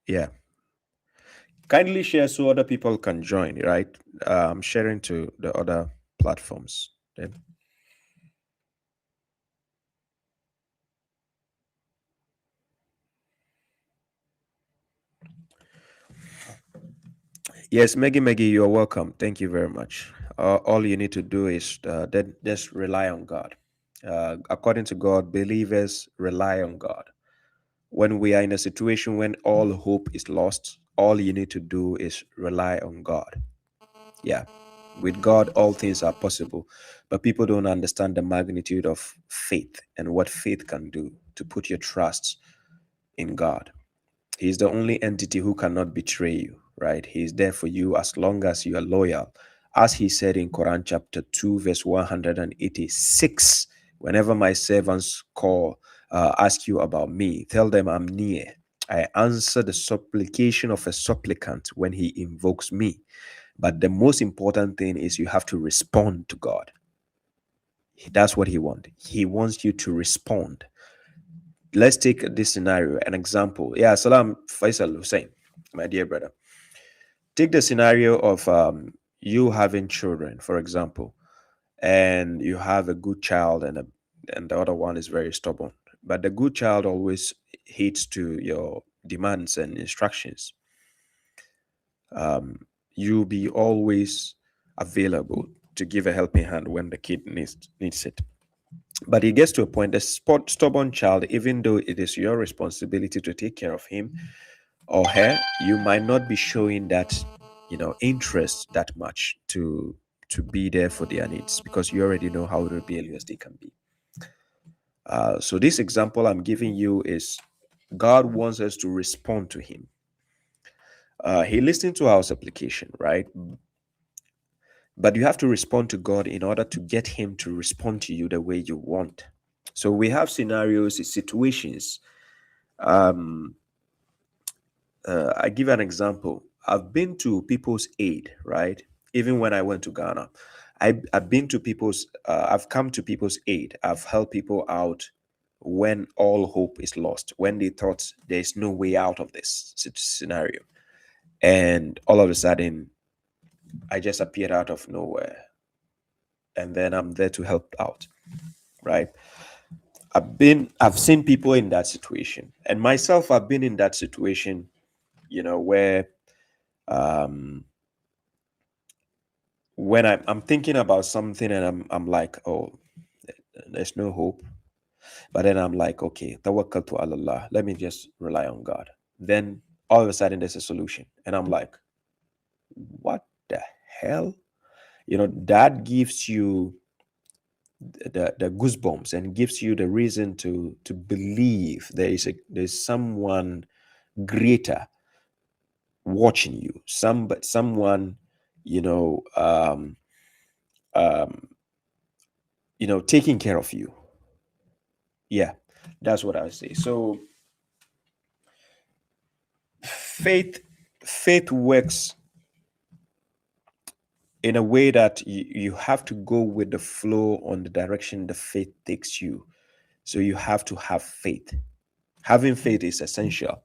Yeah. Kindly share so other people can join, right? Sharing to the other platforms. Then. Yes, Maggie, you're welcome. Thank you very much. All you need to do is then just rely on God. According to God, believers rely on God. When we are in a situation when all hope is lost, all you need to do is rely on God. Yeah. With God, all things are possible. But people don't understand the magnitude of faith and what faith can do to put your trust in God. He's the only entity who cannot betray you, right? He's there for you as long as you are loyal. As he said in Quran chapter 2, verse 186, whenever my servants ask you about me, tell them I'm near. I answer the supplication of a supplicant when he invokes me. But the most important thing is you have to respond to God. That's what he wants. He wants you to respond. Let's take this scenario, an example. Yeah, Salam Faisal Hussein, my dear brother. Take the scenario of you having children, for example, and you have a good child and the other one is very stubborn. But the good child always heeds to your demands and instructions. You be always available to give a helping hand when the kid needs it. But it gets to a point, the stubborn child, even though it is your responsibility to take care of him or her, you might not be showing that, interest that much to be there for their needs because you already know how rebellious they can be. So this example I'm giving you is God wants us to respond to him. He listened to our supplication, right? But you have to respond to God in order to get him to respond to you the way you want. So we have scenarios, situations. Um, I give an example. I've been to people's aid, right? Even when I went to Ghana, I've been to I've come to people's aid. I've helped people out when all hope is lost, when they thought there's no way out of this scenario. And all of a sudden, I just appeared out of nowhere. And then I'm there to help out, right? I've seen people in that situation. And myself, I've been in that situation, where um when I'm thinking about something and I'm like, oh, there's no hope. But then I'm like, okay, tawakkal to Allah. Let me just rely on God. Then all of a sudden there's a solution. And I'm like, what the hell? That gives you the goosebumps and gives you the reason to believe there's someone greater watching you. Someone, you know, um, um, taking care of you. Yeah, that's what I say. So faith faith works in a way that you have to go with the flow on the direction the faith takes you. So you have to have faith. Having faith is essential.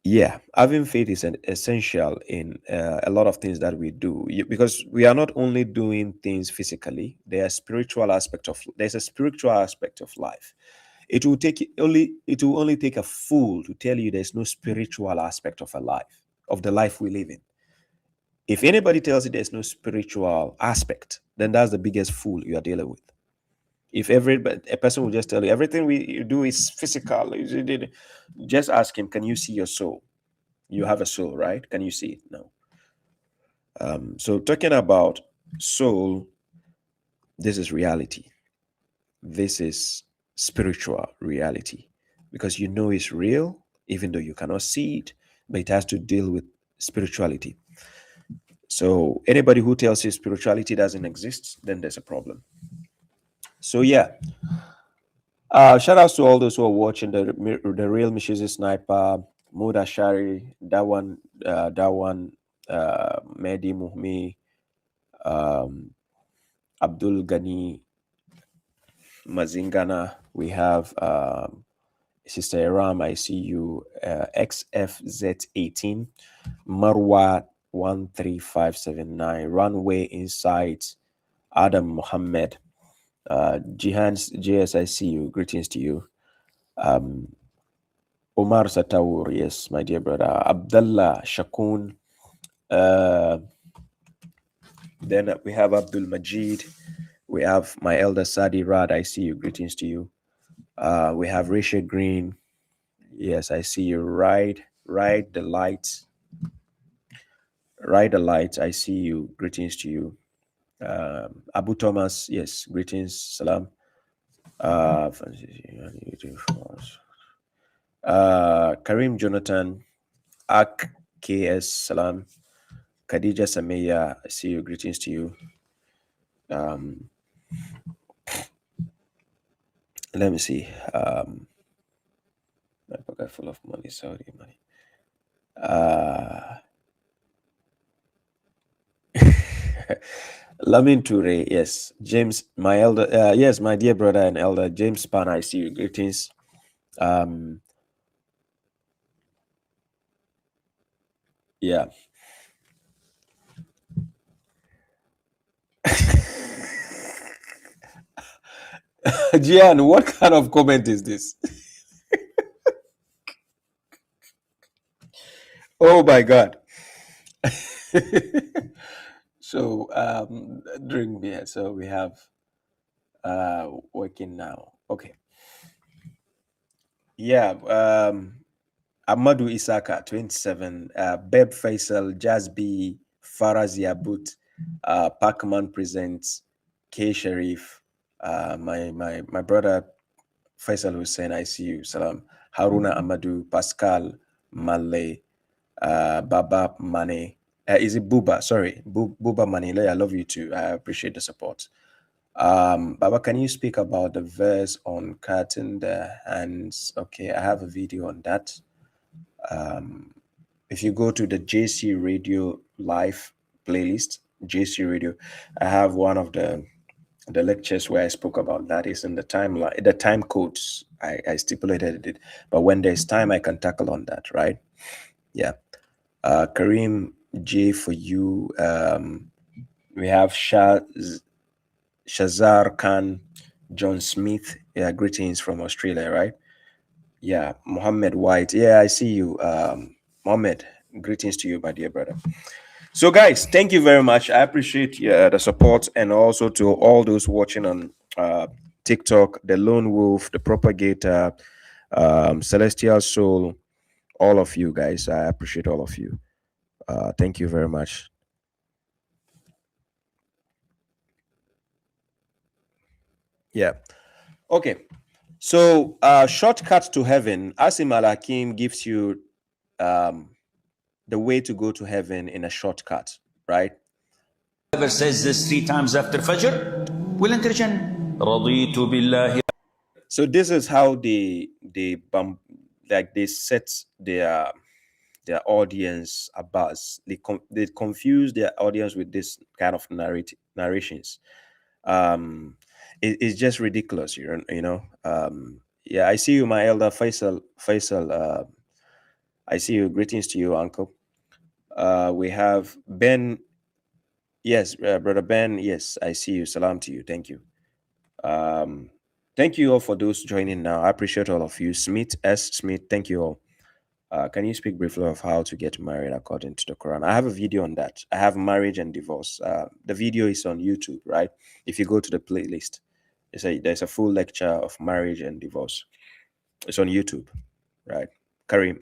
Yeah, having faith is essential in a lot of things that we do because we are not only doing things physically. There's a spiritual aspect of life. It will only take a fool to tell you there's no spiritual aspect of a life, of the life we live in. If anybody tells you there's no spiritual aspect, then that's the biggest fool you are dealing with. If a person will just tell you everything we do is physical, just ask him, can you see your soul? You have a soul, right? Can you see it? No. So talking about soul, this is reality. This is spiritual reality because it's real, even though you cannot see it, but it has to deal with spirituality. So anybody who tells you spirituality doesn't exist, then there's a problem. So yeah, shout outs to all those who are watching the real Mishizi Sniper, Muda Shari, Dawan, Mehdi Muhmi, um, Abdul Ghani, Mazingana. We have Sister Iram, I see you. XFZ18, Marwa 13579, Runway Insight, Adam Muhammad, Jihan's JS, I see you. Greetings to you. Omar Satawur, yes, my dear brother. Abdullah Shakun. Then we have Abdul Majid. We have my elder Sadi Rad. I see you. Greetings to you. We have Risha Green. Yes, I see you. Ride the light. Ride the light. I see you. Greetings to you. Abu Thomas. Yes, greetings. Salam. Karim Jonathan. Ak KS. Salam. Khadija Sameya. I see you. Greetings to you. Let me see. My pocket full of money. Sorry, money. Lamin Toure, yes. James, my elder, yes, my dear brother and elder, James Pan, I see you. Greetings. Yeah. Gian, what kind of comment is this? Oh my God. So, drink beer. So we have working now. Okay. Yeah. Amadou Isaka, 27. Beb Faisal, Jazby, Faraz Yabut, Pacman Presents, K Sharif, my brother Faisal Hussein, I see you. Salam. Haruna Amadou, Pascal Malay, Baba Mane. Is it Buba? Sorry, Buba Manile. I love you too. I appreciate the support. Baba, can you speak about the verse on cutting the hands? Okay, I have a video on that. If you go to the JC Radio Live playlist, JC Radio, I have one of the lectures where I spoke about that. Is in the timeline, the time codes. I stipulated it, but when there's time, I can tackle on that. Right? Yeah. Kareem J for you. We have Shazar Khan, John Smith. Yeah, greetings from Australia. Right? Yeah, Mohammed White. Yeah, I see you. Mohammed, greetings to you, my dear brother. So, guys, thank you very much. I appreciate the support, and also to all those watching on TikTok, the Lone Wolf, the Propagator, Celestial Soul, all of you guys. I appreciate all of you. Thank you very much. Yeah. Okay. So, shortcut to heaven. Asim Al Hakim gives you the way to go to heaven in a shortcut, right? Whoever says this 3 times after Fajr will enter Jannah. رضيت بالله. So this is how they set their audience abuzz. They confuse their audience with this kind of narrations. It's just ridiculous, you know. Yeah, I see you, my elder Faisal. I see you. Greetings to you, uncle. We have Ben. Yes, brother Ben. Yes, I see you. Salam to you. Thank you. Thank you all for those joining now. I appreciate all of you. Smith S. Smith, thank you all. Can you speak briefly of how to get married according to the Quran? I have a video on that. I have marriage and divorce. The video is on YouTube, right? If you go to the playlist, there's a full lecture of marriage and divorce. It's on YouTube, right? Karim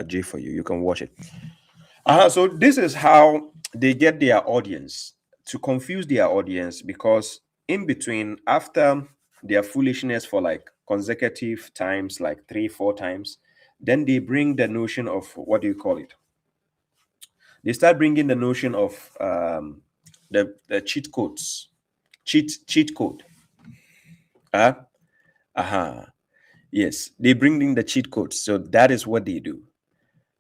J for you. You can watch it. So this is how they get their audience, to confuse their audience, because in between, after their foolishness for like consecutive times, like 3-4 times, then they bring the notion of, what do you call it? They start bringing the notion of the cheat codes, cheat code. Yes, they bring in the cheat codes. So that is what they do.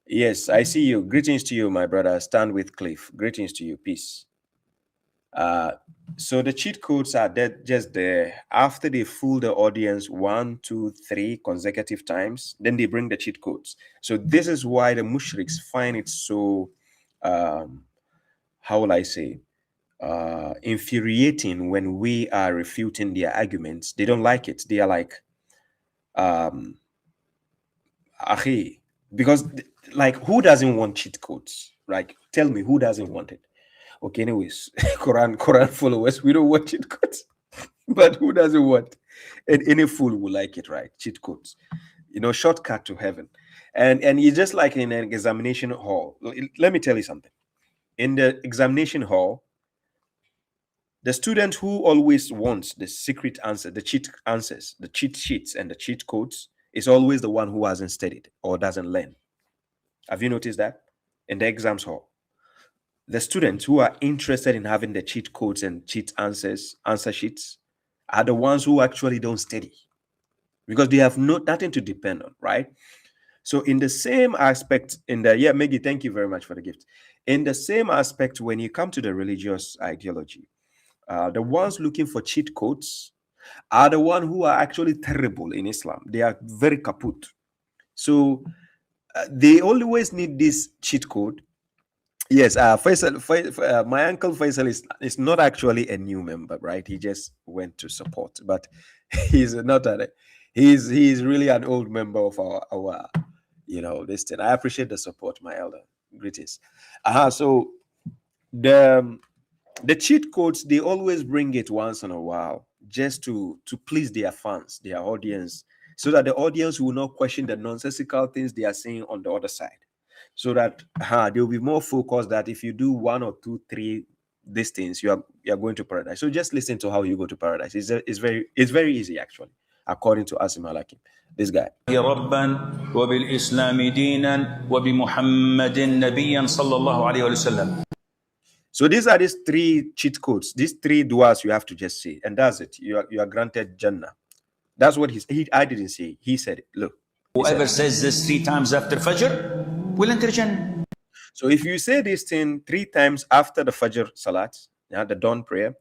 Yes, I see you. Greetings to you, my brother. Stand with Cliff. Greetings to you. Peace. So the cheat codes are just there. After they fool the audience 1, 2, 3 consecutive times, then they bring the cheat codes. So this is why the mushriks find it so, how will I say, infuriating when we are refuting their arguments. They don't like it. They are like, ahi, because like, who doesn't want cheat codes? Like, tell me, who doesn't want it? Okay, anyways, Quran followers, we don't want cheat codes. But who doesn't want? And any fool will like it, right? Cheat codes, shortcut to heaven. And it's just like in an examination hall. Let me tell you something. In the examination hall, the student who always wants the secret answer, the cheat answers, the cheat sheets, and the cheat codes is always the one who hasn't studied or doesn't learn. Have you noticed that? In the exams hall, the students who are interested in having the cheat codes and cheat answer sheets are the ones who actually don't study, because they have nothing to depend on, right? So in the same aspect, Maggie, thank you very much for the gift. In the same aspect, when you come to the religious ideology, the ones looking for cheat codes are the ones who are actually terrible in Islam. They are very kaput. So they always need this cheat code. Yes, Faisal, my uncle Faisal is not actually a new member, right? He just went to support, but he's not he's really an old member of our this thing. I appreciate the support, my elder. Greetings. So the cheat codes, they always bring it once in a while just to please their fans, their audience, so that the audience will not question the nonsensical things they are saying on the other side. So that they'll be more focused that if you do 1 or 2, 3 these things, you are going to paradise. So just listen to how you go to paradise. It's very easy, actually, according to Asim Halakim. This guy. ربا وبالإسلام دينا وبمحمد نبيا صلى الله عليه وسلم. So these are these 3 cheat codes, these 3 duas you have to just say, and that's it. You are granted Jannah. That's what I didn't say. He said it. Look. Whoever says this 3 times after Fajr will enter Jannah. So if you say this thing 3 times after the Fajr Salat, the dawn prayer,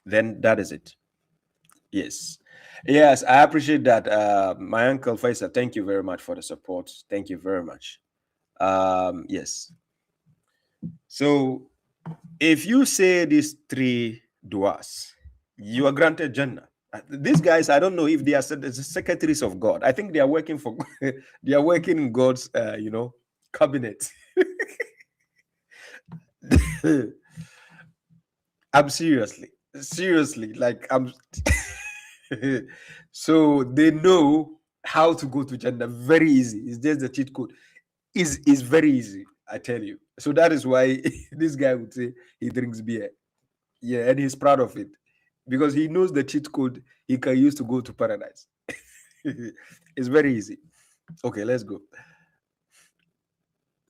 then that is it. Yes. Yes, I appreciate that. My uncle Faisal, thank you very much for the support. Thank you very much. Yes. So if you say these 3 duas, you are granted Jannah. These guys, I don't know if they are the secretaries of God. I think they are working for they are working in God's cabinet. I'm seriously, like I'm so they know how to go to Jannah. Very easy. It's just the cheat code. Is very easy, I tell you. So that is why this guy would say he drinks beer. Yeah, and he's proud of it because he knows the cheat code he can use to go to paradise. It's very easy. Okay, let's go.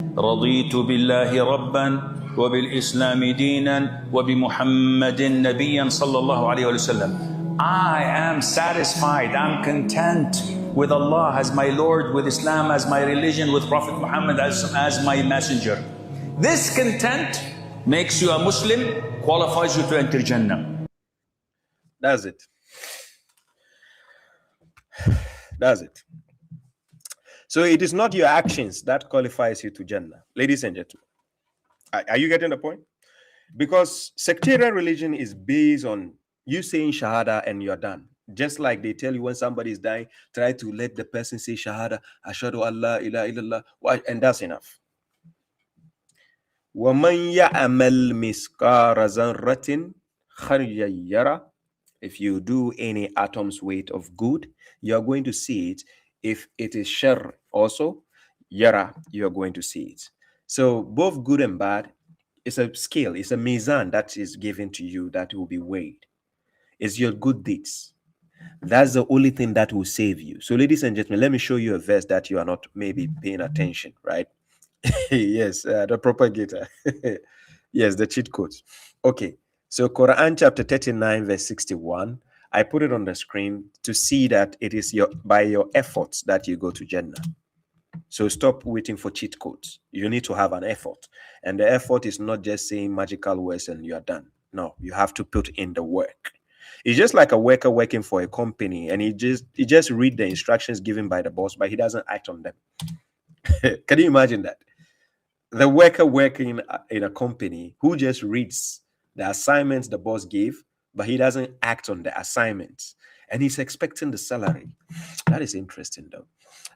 رضيت بالله ربا وبالإسلام دينا وبمحمد نبيا صلى الله عليه وسلم. I am satisfied, I'm content with Allah as my Lord, with Islam as my religion, with Prophet Muhammad as my messenger. This content makes you a Muslim, qualifies you to enter Jannah. That's it. That's it. So it is not your actions that qualifies you to Jannah, ladies and gentlemen. Are you getting the point? Because sectarian religion is based on you saying Shahada and you're done. Just like they tell you when somebody is dying, try to let the person say Shahada, Ashhadu Allah ilaha illallah, and that's enough. وَمَنْ يَعْمَلْ مِسْقَارَ ذَرَّةٍ خَيْرًا يَرَهُ. If you do any atom's weight of good, you're going to see it. If it is shar also, yara, you're going to see it. So both good and bad, it's a scale, it's a mizan that is given to you that will be weighed. It's your good deeds. That's the only thing that will save you. So ladies and gentlemen, let me show you a verse that you are not maybe paying attention, right? Yes, the propagator. Yes, the cheat codes. Okay, so Quran chapter 39 verse 61. I put it on the screen to see that it is by your efforts that you go to Jannah. So stop waiting for cheat codes. You need to have an effort. And the effort is not just saying magical words and you are done. No, you have to put in the work. It's just like a worker working for a company and he just read the instructions given by the boss, but he doesn't act on them. Can you imagine that? The worker working in a company who just reads the assignments the boss gave, but he doesn't act on the assignments and he's expecting the salary. That is interesting, though.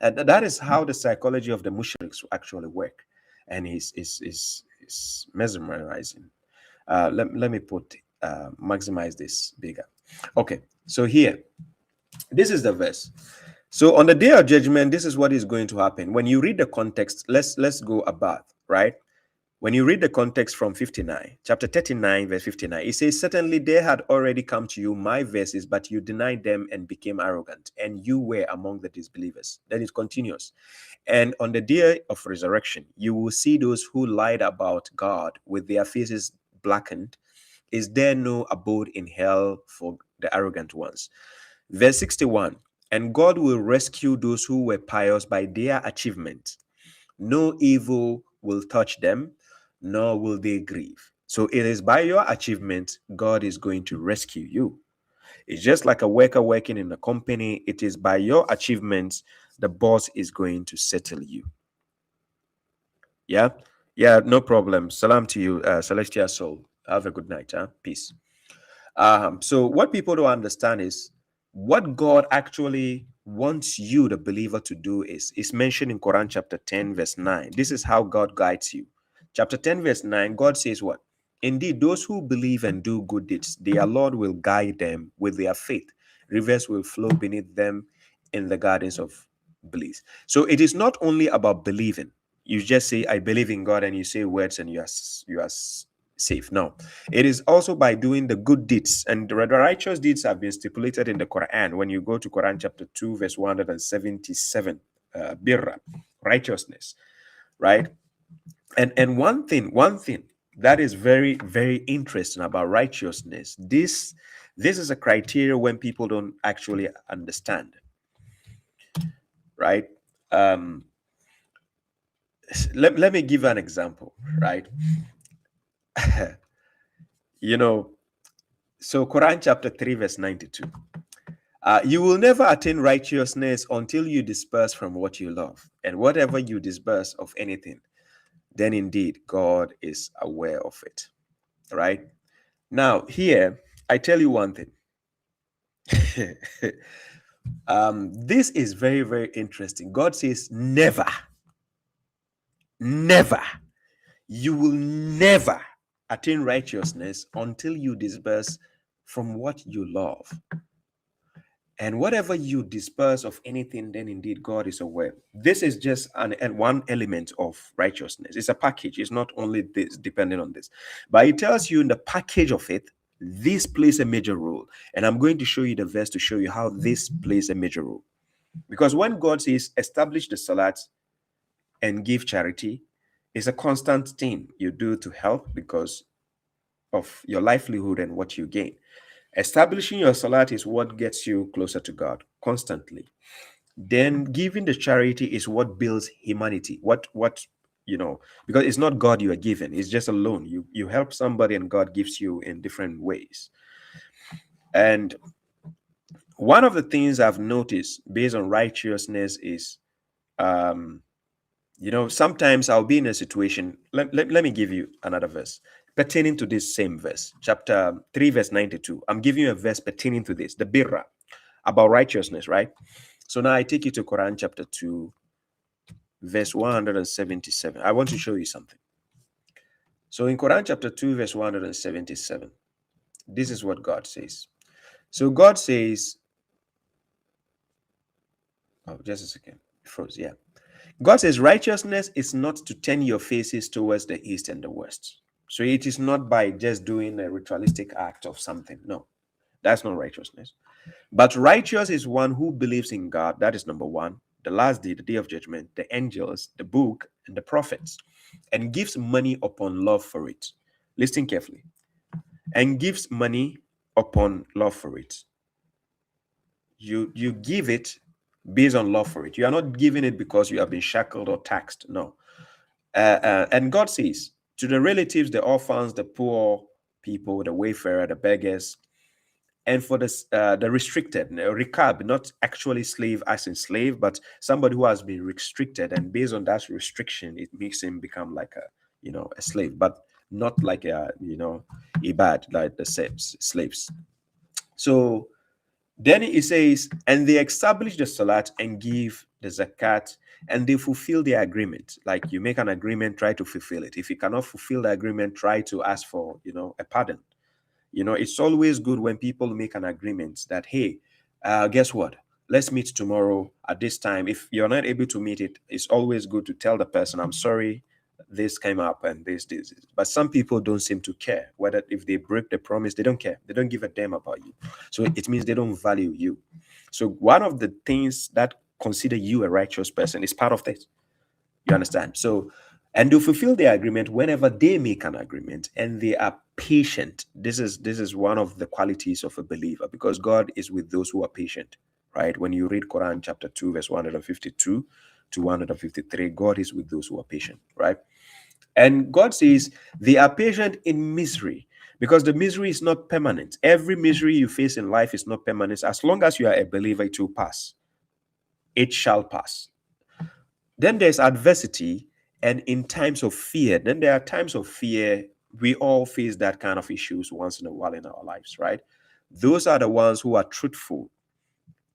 And that is how the psychology of the mushriks actually work, and is mesmerizing. Let me maximize this bigger. Okay, so here, this is the verse. So on the day of judgment, this is what is going to happen. When you read the context, let's go above, right? When you read the context from 59, chapter 39, verse 59, it says, certainly they had already come to you, my verses, but you denied them and became arrogant, and you were among the disbelievers. Then it continues. And on the day of resurrection, you will see those who lied about God with their faces blackened. Is there no abode in hell for the arrogant ones? Verse 61, and God will rescue those who were pious by their achievement. No evil will touch them, nor will they grieve. So it is by your achievement God is going to rescue you. It's just like a worker working in a company. It is by your achievements the boss is going to settle you. Yeah? Yeah, no problem. Salam to you, Celestial Soul. Have a good night. Peace. So what people don't understand is what God actually wants you, the believer, to do is mentioned in Quran chapter 10, verse 9. This is how God guides you. Chapter 10, verse 9, God says what? Indeed, those who believe and do good deeds, their Lord will guide them with their faith. Rivers will flow beneath them in the gardens of bliss. So it is not only about believing. You just say, I believe in God, and you say words and you are safe. No, it is also by doing the good deeds, and the righteous deeds have been stipulated in the Quran. When you go to Quran chapter 2, verse 177, birra, righteousness, right? And one thing that is very, very interesting about righteousness, this is a criteria when people don't actually understand, right? Let me give an example, right? So Quran chapter 3, verse 92. You will never attain righteousness until you disperse from what you love. And whatever you disperse of anything, then indeed God is aware of it. Right? Now, here, I tell you one thing. This is very, very interesting. God says, never, you will never attain righteousness until you disperse from what you love. And whatever you disperse of anything, then indeed God is aware. This is just one element of righteousness. It's a package. It's not only this, depending on this. But it tells you in the package of it, this plays a major role. And I'm going to show you the verse to show you how this plays a major role. Because when God says, establish the Salat and give charity, it's a constant thing you do to help because of your livelihood and what you gain. Establishing your Salat is what gets you closer to God constantly. Then giving the charity is what builds humanity. What because it's not God you are giving, it's just a loan. You help somebody and God gives you in different ways. And one of the things I've noticed based on righteousness is sometimes I'll be in a situation. Let me give you another verse pertaining to this same verse, chapter 3, verse 92. I'm giving you a verse pertaining to this, the birra, about righteousness, right? So now I take you to Quran chapter 2, verse 177. I want to show you something. So in Quran chapter 2, verse 177, this is what God says. So God says, just a second, it froze, yeah. God says, righteousness is not to turn your faces towards the east and the west. So it is not by just doing a ritualistic act of something. No, that's not righteousness. But righteous is one who believes in God. That is number one. The last day, the day of judgment, the angels, the book, and the prophets, and gives money upon love for it. Listen carefully. And gives money upon love for it. You give it based on love for it. You are not giving it because you have been shackled or taxed. No. And God says to the relatives, the orphans, the poor people, the wayfarer, the beggars, and for the restricted, recab, not actually slave as in slave, but somebody who has been restricted, and based on that restriction, it makes him become like a slave, but not like ibad, like the slaves. So then it says, and they establish the salat and give the zakat, and they fulfill the agreement. Like you make an agreement, try to fulfill it. If you cannot fulfill the agreement, try to ask for a pardon. It's always good when people make an agreement that, hey, guess what? Let's meet tomorrow at this time. If you're not able to meet it, it's always good to tell the person, I'm sorry, this came up and this. But some people don't seem to care. Whether if they break the promise, they don't care. They don't give a damn about you. So it means they don't value you. So one of the things that consider you a righteous person is part of this. You understand? So, and to fulfill the agreement whenever they make an agreement, and they are patient. This is one of the qualities of a believer, because God is with those who are patient, right? When you read Quran chapter 2, verse 152 to 153, God is with those who are patient, right? And God says they are patient in misery, because the misery is not permanent. Every misery you face in life is not permanent. As long as you are a believer, it will pass. It shall pass. Then there's adversity, and in times of fear, then there are times of fear. We all face that kind of issues once in a while in our lives, right? Those are the ones who are truthful,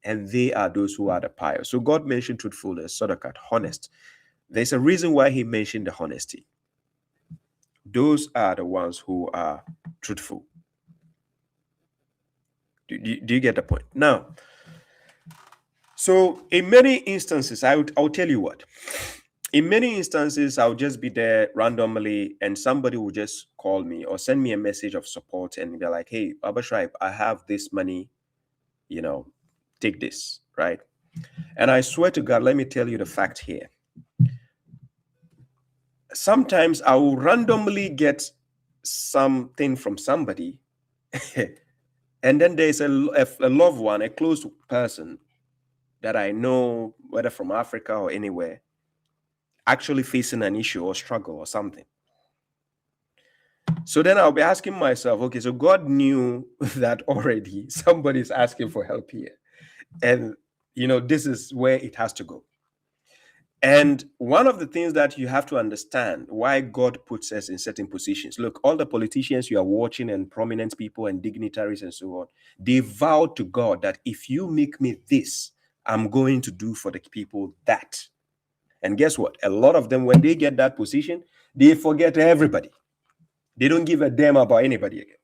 and they are those who are the pious. So God mentioned truthfulness, sadaqat, honest. There's a reason why he mentioned the honesty. Those are the ones who are truthful. Do you get the point? Now, so in many instances, I'll tell you what. In many instances, I'll just be there randomly, and somebody will just call me or send me a message of support, and be like, hey, Baba Shripe, I have this money, take this, right? And I swear to God, let me tell you the fact here. Sometimes I will randomly get something from somebody, and then there's a loved one, a close person that I know, whether from Africa or anywhere, actually facing an issue or struggle or something. So then I'll be asking myself, okay, so God knew that already somebody's asking for help here. And, this is where it has to go. And one of the things that you have to understand why God puts us in certain positions. Look, all the politicians you are watching, and prominent people and dignitaries and so on, they vow to God that if you make me this, I'm going to do for the people that. And guess what? A lot of them, when they get that position, they forget everybody. They don't give a damn about anybody again.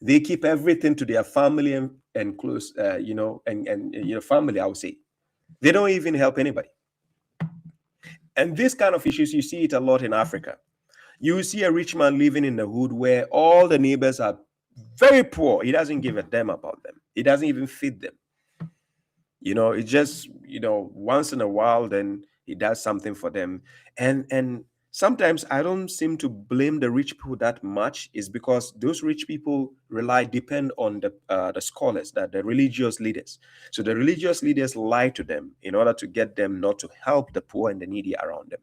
They keep everything to their family and close, family, I would say. They don't even help anybody. And this kind of issues, you see it a lot in Africa. You see a rich man living in the hood where all the neighbors are very poor. He doesn't give a damn about them. He doesn't even feed them. It's just, once in a while, then he does something for them. And sometimes I don't seem to blame the rich people that much, is because those rich people depend on the scholars, that the religious leaders. So the religious leaders lie to them in order to get them not to help the poor and the needy around them.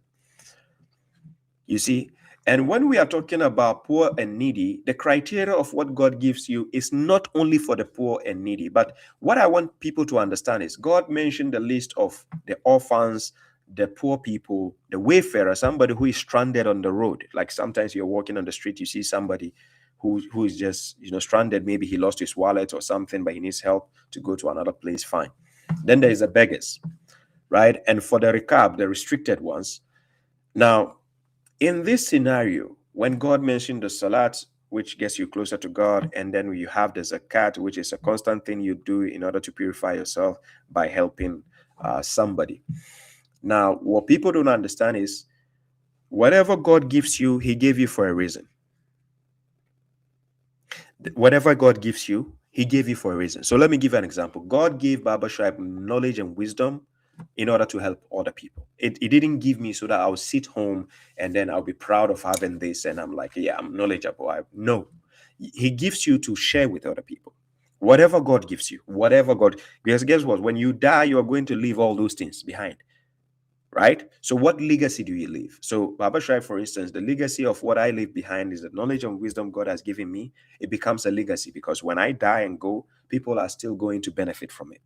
You see? And when we are talking about poor and needy, the criteria of what God gives you is not only for the poor and needy. But what I want people to understand is God mentioned the list of the orphans, the poor people, the wayfarer, somebody who is stranded on the road. Like sometimes you're walking on the street, you see somebody who is just stranded. Maybe he lost his wallet or something, but he needs help to go to another place. Fine. Then there is the beggars, right? And for the recab, the restricted ones. Now, in this scenario, when God mentioned the Salat, which gets you closer to God, and then you have the zakat, which is a constant thing you do in order to purify yourself by helping somebody. Now, what people don't understand is whatever God gives you, he gave you for a reason. Whatever God gives you, he gave you for a reason. So let me give you an example. God gave Baba Shaib knowledge and wisdom in order to help other people. It didn't give me so that I'll sit home and then I'll be proud of having this and I'm like, yeah, I'm knowledgeable. No, he gives you to share with other people. Whatever God gives you, whatever God, because guess what? When you die, you are going to leave all those things behind, right? So what legacy do you leave? So Baba Shai, for instance, the legacy of what I leave behind is the knowledge and wisdom God has given me. It becomes a legacy because when I die and go, people are still going to benefit from it.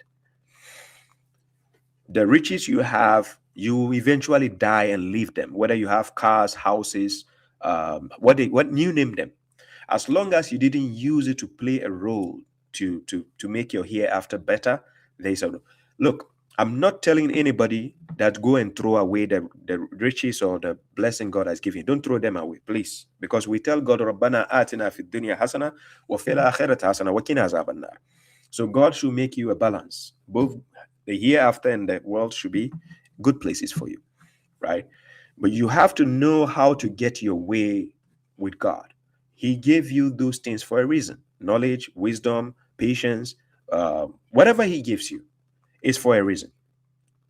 The riches you have, you eventually die and leave them, whether you have cars, houses, what you name them. As long as you didn't use it to play a role to make your hereafter better, there's a look. I'm not telling anybody that go and throw away the riches or the blessing God has given you. Don't throw them away, please. Because we tell God, Rabbana atina fid dunya hasana wa fil akhirati hasana wa qina azaban nar. So God should make you a balance. Both the hereafter and the world should be good places for you, right? But you have to know how to get your way with God. He gave you those things for a reason. Knowledge, wisdom, patience, whatever he gives you is for a reason,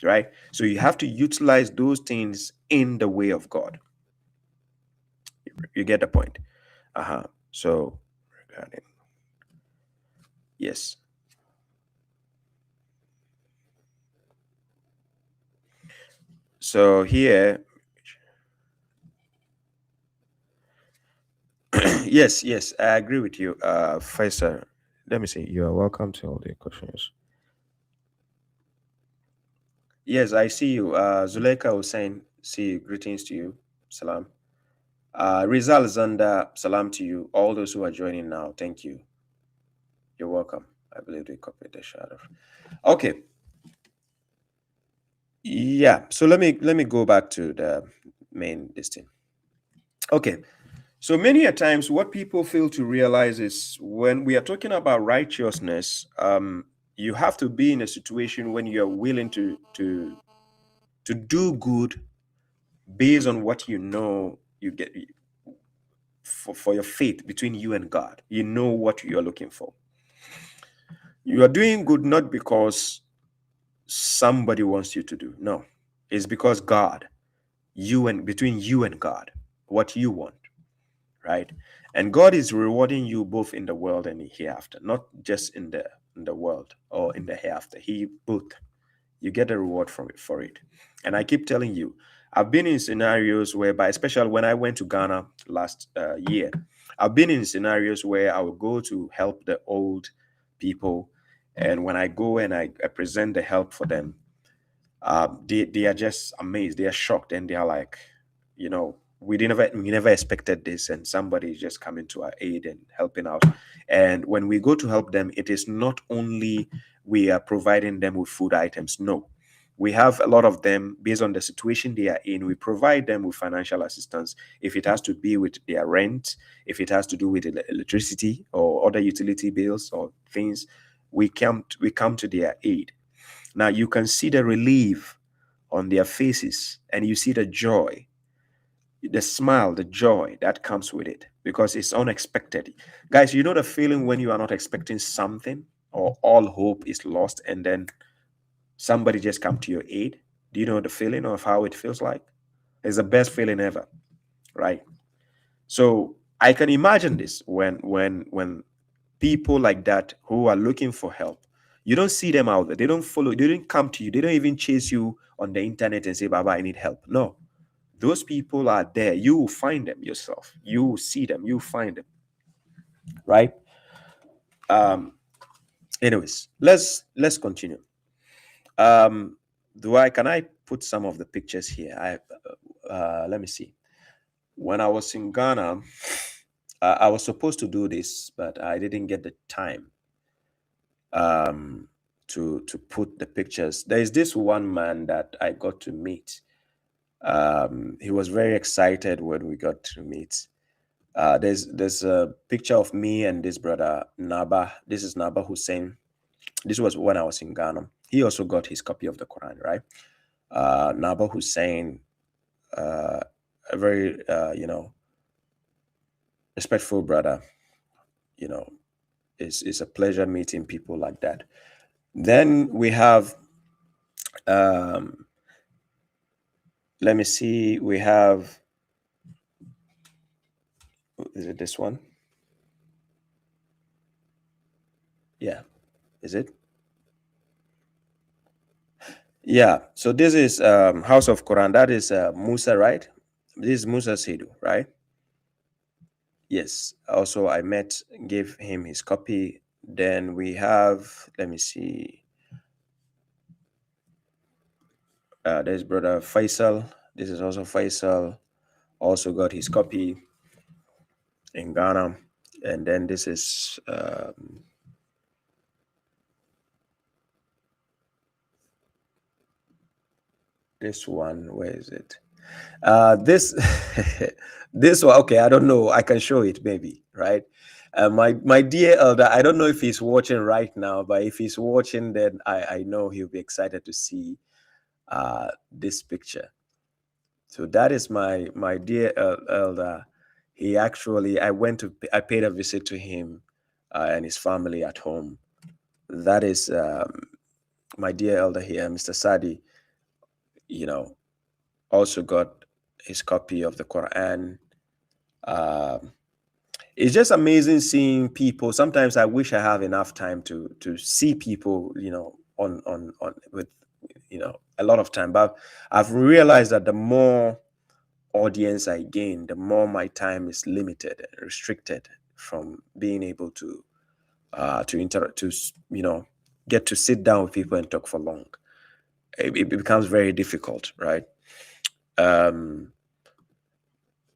right? So you have to utilize those things in the way of God. You get the point. So yes. So here, yes, I agree with you, Faisal. Let me see. You are welcome to all the questions. Yes, I see you. Zuleika Hussein, see you. Greetings to you. Salam. Rizal Zanda, salam to you. All those who are joining now, thank you. You're welcome. I believe they copied the shadow. Okay. Yeah. So let me go back to the main this thing. Okay. So many a times, what people fail to realize is when we are talking about righteousness, you have to be in a situation when you are willing to do good based on what you know you get for your faith between you and God. You know what you are looking for. You are doing good not because somebody wants you to do. No, it's because God, between you and God, what you want, right? And God is rewarding you both in the world and in hereafter, not just in the world or in the hereafter. He both. You get a reward from it for it. And I keep telling you, I've been in scenarios whereby, especially when I went to Ghana last year, I've been in scenarios where I will go to help the old people. And when I go and I present the help for them, they are just amazed. They are shocked and they are like, we never expected this. And somebody is just coming to our aid and helping out. And when we go to help them, it is not only we are providing them with food items. No, we have a lot of them based on the situation they are in. We provide them with financial assistance. If it has to be with their rent, if it has to do with electricity or other utility bills or things, we come to their aid. Now you can see the relief on their faces and you see the joy, the smile, the joy that comes with it because it's unexpected. Guys, you know the feeling when you are not expecting something or all hope is lost and then somebody just come to your aid? Do you know the feeling of how it feels like? It's the best feeling ever, right? So I can imagine this when people like that who are looking for help, you don't see them out there. They don't follow, they don't come to you, they don't even chase you on the internet and say, Baba, I need help. No, those people are there. You will find them yourself. You will see them, you will find them, right? Anyways, let's continue. Do I can I put some of the pictures here? Let me see. When I was in Ghana, I was supposed to do this, but I didn't get the time to put the pictures. There is this one man that I got to meet. He was very excited when we got to meet. There's a picture of me and this brother Naba. This is Naba Hussein. This was when I was in Ghana. He also got his copy of the Quran, right? Naba Hussein, a very respectful brother. It's a pleasure meeting people like that. Then we have, let me see, we have, is it this one? Yeah, is it? Yeah. So this is House of Quran. That is Musa, right? This is Musa Sidhu, right? Yes. Also, I met, gave him his copy. Then we have, let me see. There's brother Faisal. This is also Faisal. Also got his copy in Ghana. And then this is this one. Where is it? This this one. Okay, I don't know. I can show it maybe, right? My dear elder, I don't know if he's watching right now, but if he's watching, then I know he'll be excited to see this picture. So that is my dear elder. He actually, I paid a visit to him and his family at home. That is my dear elder here, Mr. Sadi. You know, also got his copy of the Quran. Um, it's just amazing seeing people. Sometimes I wish I have enough time to see people, on with a lot of time. But I've realized that the more audience I gain, the more my time is limited and restricted from being able to interact, get to sit down with people and talk for long. It becomes very difficult, right? Um,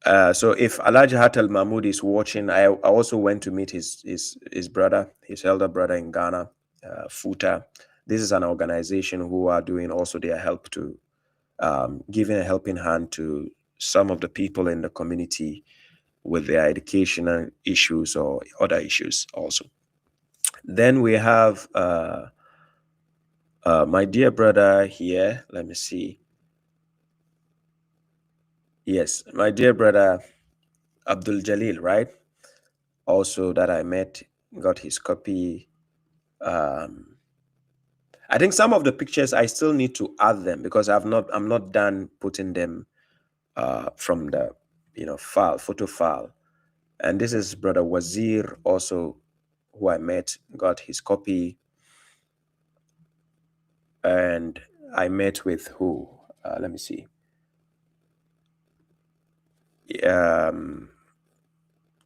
so if Alhaji Hatal Mahmoud is watching, I also went to meet his brother, his elder brother in Ghana, Futa. This is an organization who are doing also their help to giving a helping hand to some of the people in the community with their educational issues or other issues also. Then we have my dear brother here. Let me see. Yes, my dear brother Abdul Jalil, right? Also that I met, got his copy. Um, I think some of the pictures I still need to add them because I'm not done putting them from the photo file. And this is brother Wazir also, who I met, got his copy. And I met with who? Let me see. Um,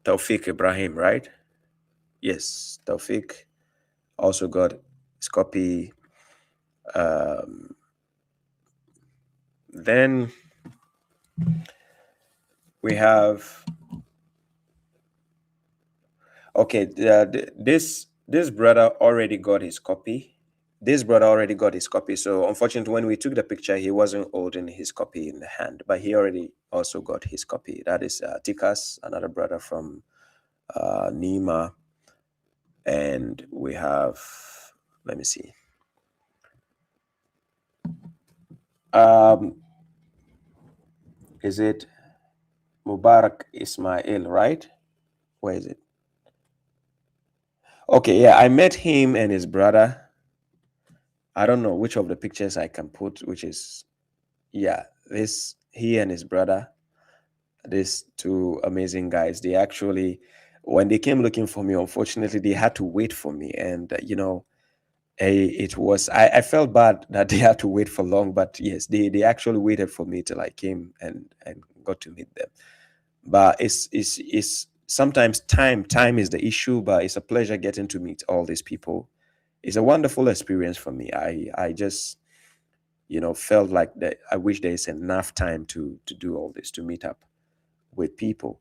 Tawfiq Ibrahim, right? Yes, Tawfiq also got his copy. Then we have okay. This brother already got his copy. This brother already got his copy. So unfortunately, when we took the picture, he wasn't holding his copy in the hand, but he already also got his copy. That is Tikas, another brother from Nima, and we have. Let me see. Um, is it Mubarak Ismail, right? Where is it? Okay, yeah, I met him and his brother. I don't know which of the pictures I can put, which is, yeah, this, he and his brother, these two amazing guys. They actually, when they came looking for me, unfortunately, they had to wait for me. And, it was, I felt bad that they had to wait for long, but yes, they actually waited for me till I came and got to meet them. But it's sometimes time is the issue, but it's a pleasure getting to meet all these people. It's a wonderful experience for me. I just felt like that I wish there is enough time to do all this, to meet up with people.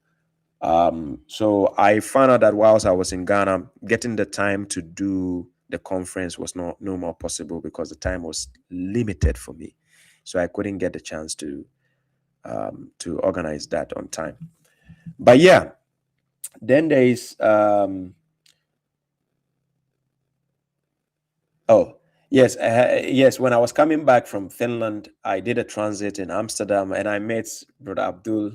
So I found out that whilst I was in Ghana, getting the time to do the conference was no more possible because the time was limited for me. So I couldn't get the chance to organize that on time. But yeah, then there is oh yes, yes. When I was coming back from Finland, I did a transit in Amsterdam, and I met brother Abdul.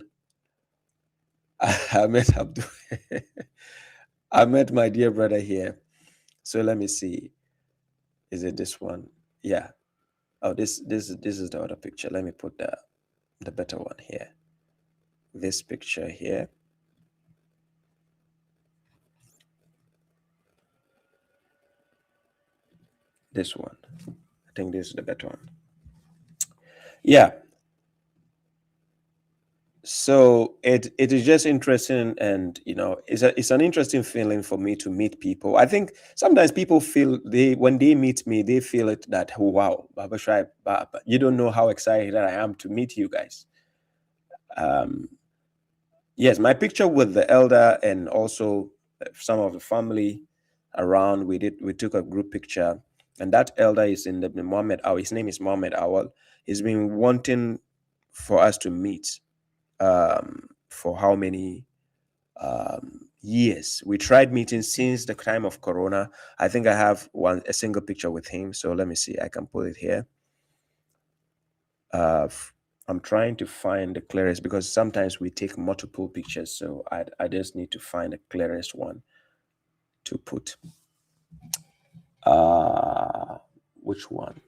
I met Abdul. I met my dear brother here. So let me see. Is it this one? Yeah. Oh, this is the other picture. Let me put the better one here. This picture here. This one. I think this is the better one. Yeah. So it is just interesting, and it's an interesting feeling for me to meet people. I think sometimes people feel when they meet me, they feel it that, oh, wow, Baba Shai, Baba, you don't know how excited I am to meet you guys. Yes, my picture with the elder and also some of the family around, we took a group picture, and that elder is in the Muhammad Awal. His name is Muhammad Awal. He's been wanting for us to meet for how many years. We tried meeting since the time of Corona. I think I have a single picture with him. So let me see. I can put it here. I'm trying to find the clearest, because sometimes we take multiple pictures. So I just need to find the clearest one to put. Which one?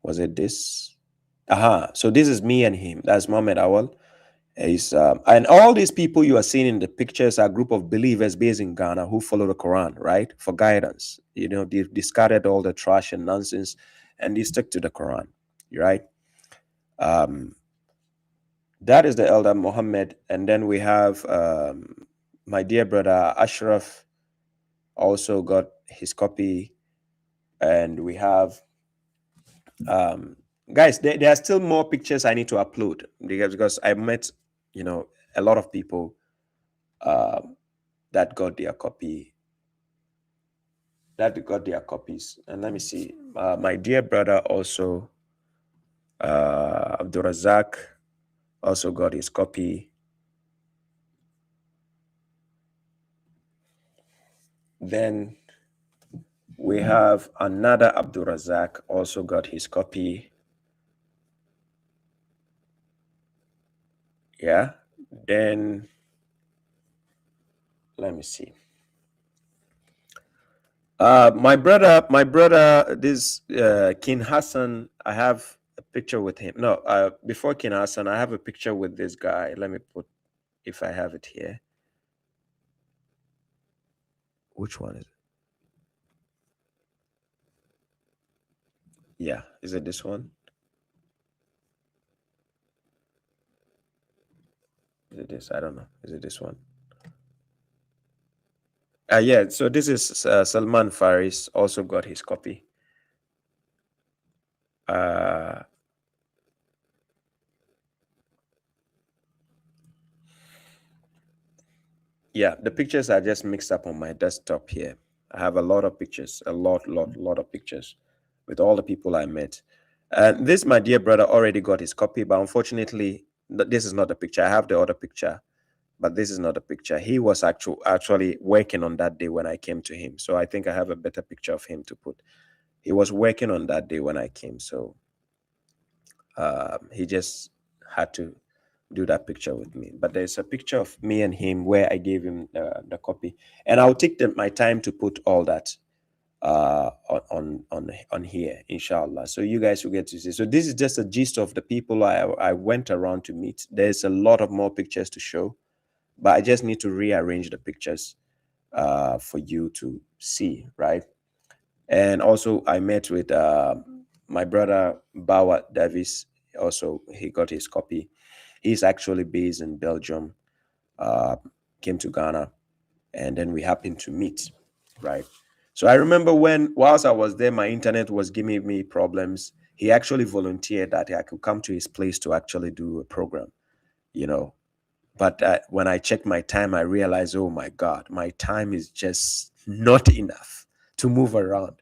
Was it this? Aha. So this is me and him. That's Mohammed Awal. And all these people you are seeing in the pictures are a group of believers based in Ghana who follow the Quran, right? For guidance. They've discarded all the trash and nonsense, and they stick to the Quran, right? That is the elder Muhammad. And then we have my dear brother Ashraf also got his copy. And we have guys, there are still more pictures I need to upload, because I met a lot of people that got their copies. And let me see, my dear brother also, Abdul Razak, also got his copy. Then we have another Abdul Razak, also got his copy. Yeah. Then let me see. My brother, this King Hassan, I have a picture with him. No, before King Hassan, I have a picture with this guy. Let me put, if I have it here. Which one is it? Yeah, is it this one? Is it this? I don't know. Is it this one? Yeah, so this is Salman Faris, also got his copy. Yeah, the pictures are just mixed up on my desktop here. I have a lot of pictures, a lot of pictures with all the people I met. And this, my dear brother, already got his copy, but unfortunately, this is not the picture. I have the other picture, but this is not the picture. He was actually working on that day when I came to him. So I think I have a better picture of him to put. He was working on that day when I came, so he just had to do that picture with me. But there's a picture of me and him where I gave him the copy, and I'll take my time to put all that on here, inshallah, so you guys will get to see. So this is just a gist of the people I went around to meet. There's a lot of more pictures to show, but I just need to rearrange the pictures for you to see, right? And also I met with my brother Bawa Davis. Also, he got his copy. He's actually based in Belgium, came to Ghana, and then we happened to meet, right? So I remember whilst I was there, my internet was giving me problems. He actually volunteered that I could come to his place to actually do a program, But when I checked my time, I realized, oh my God, my time is just not enough to move around.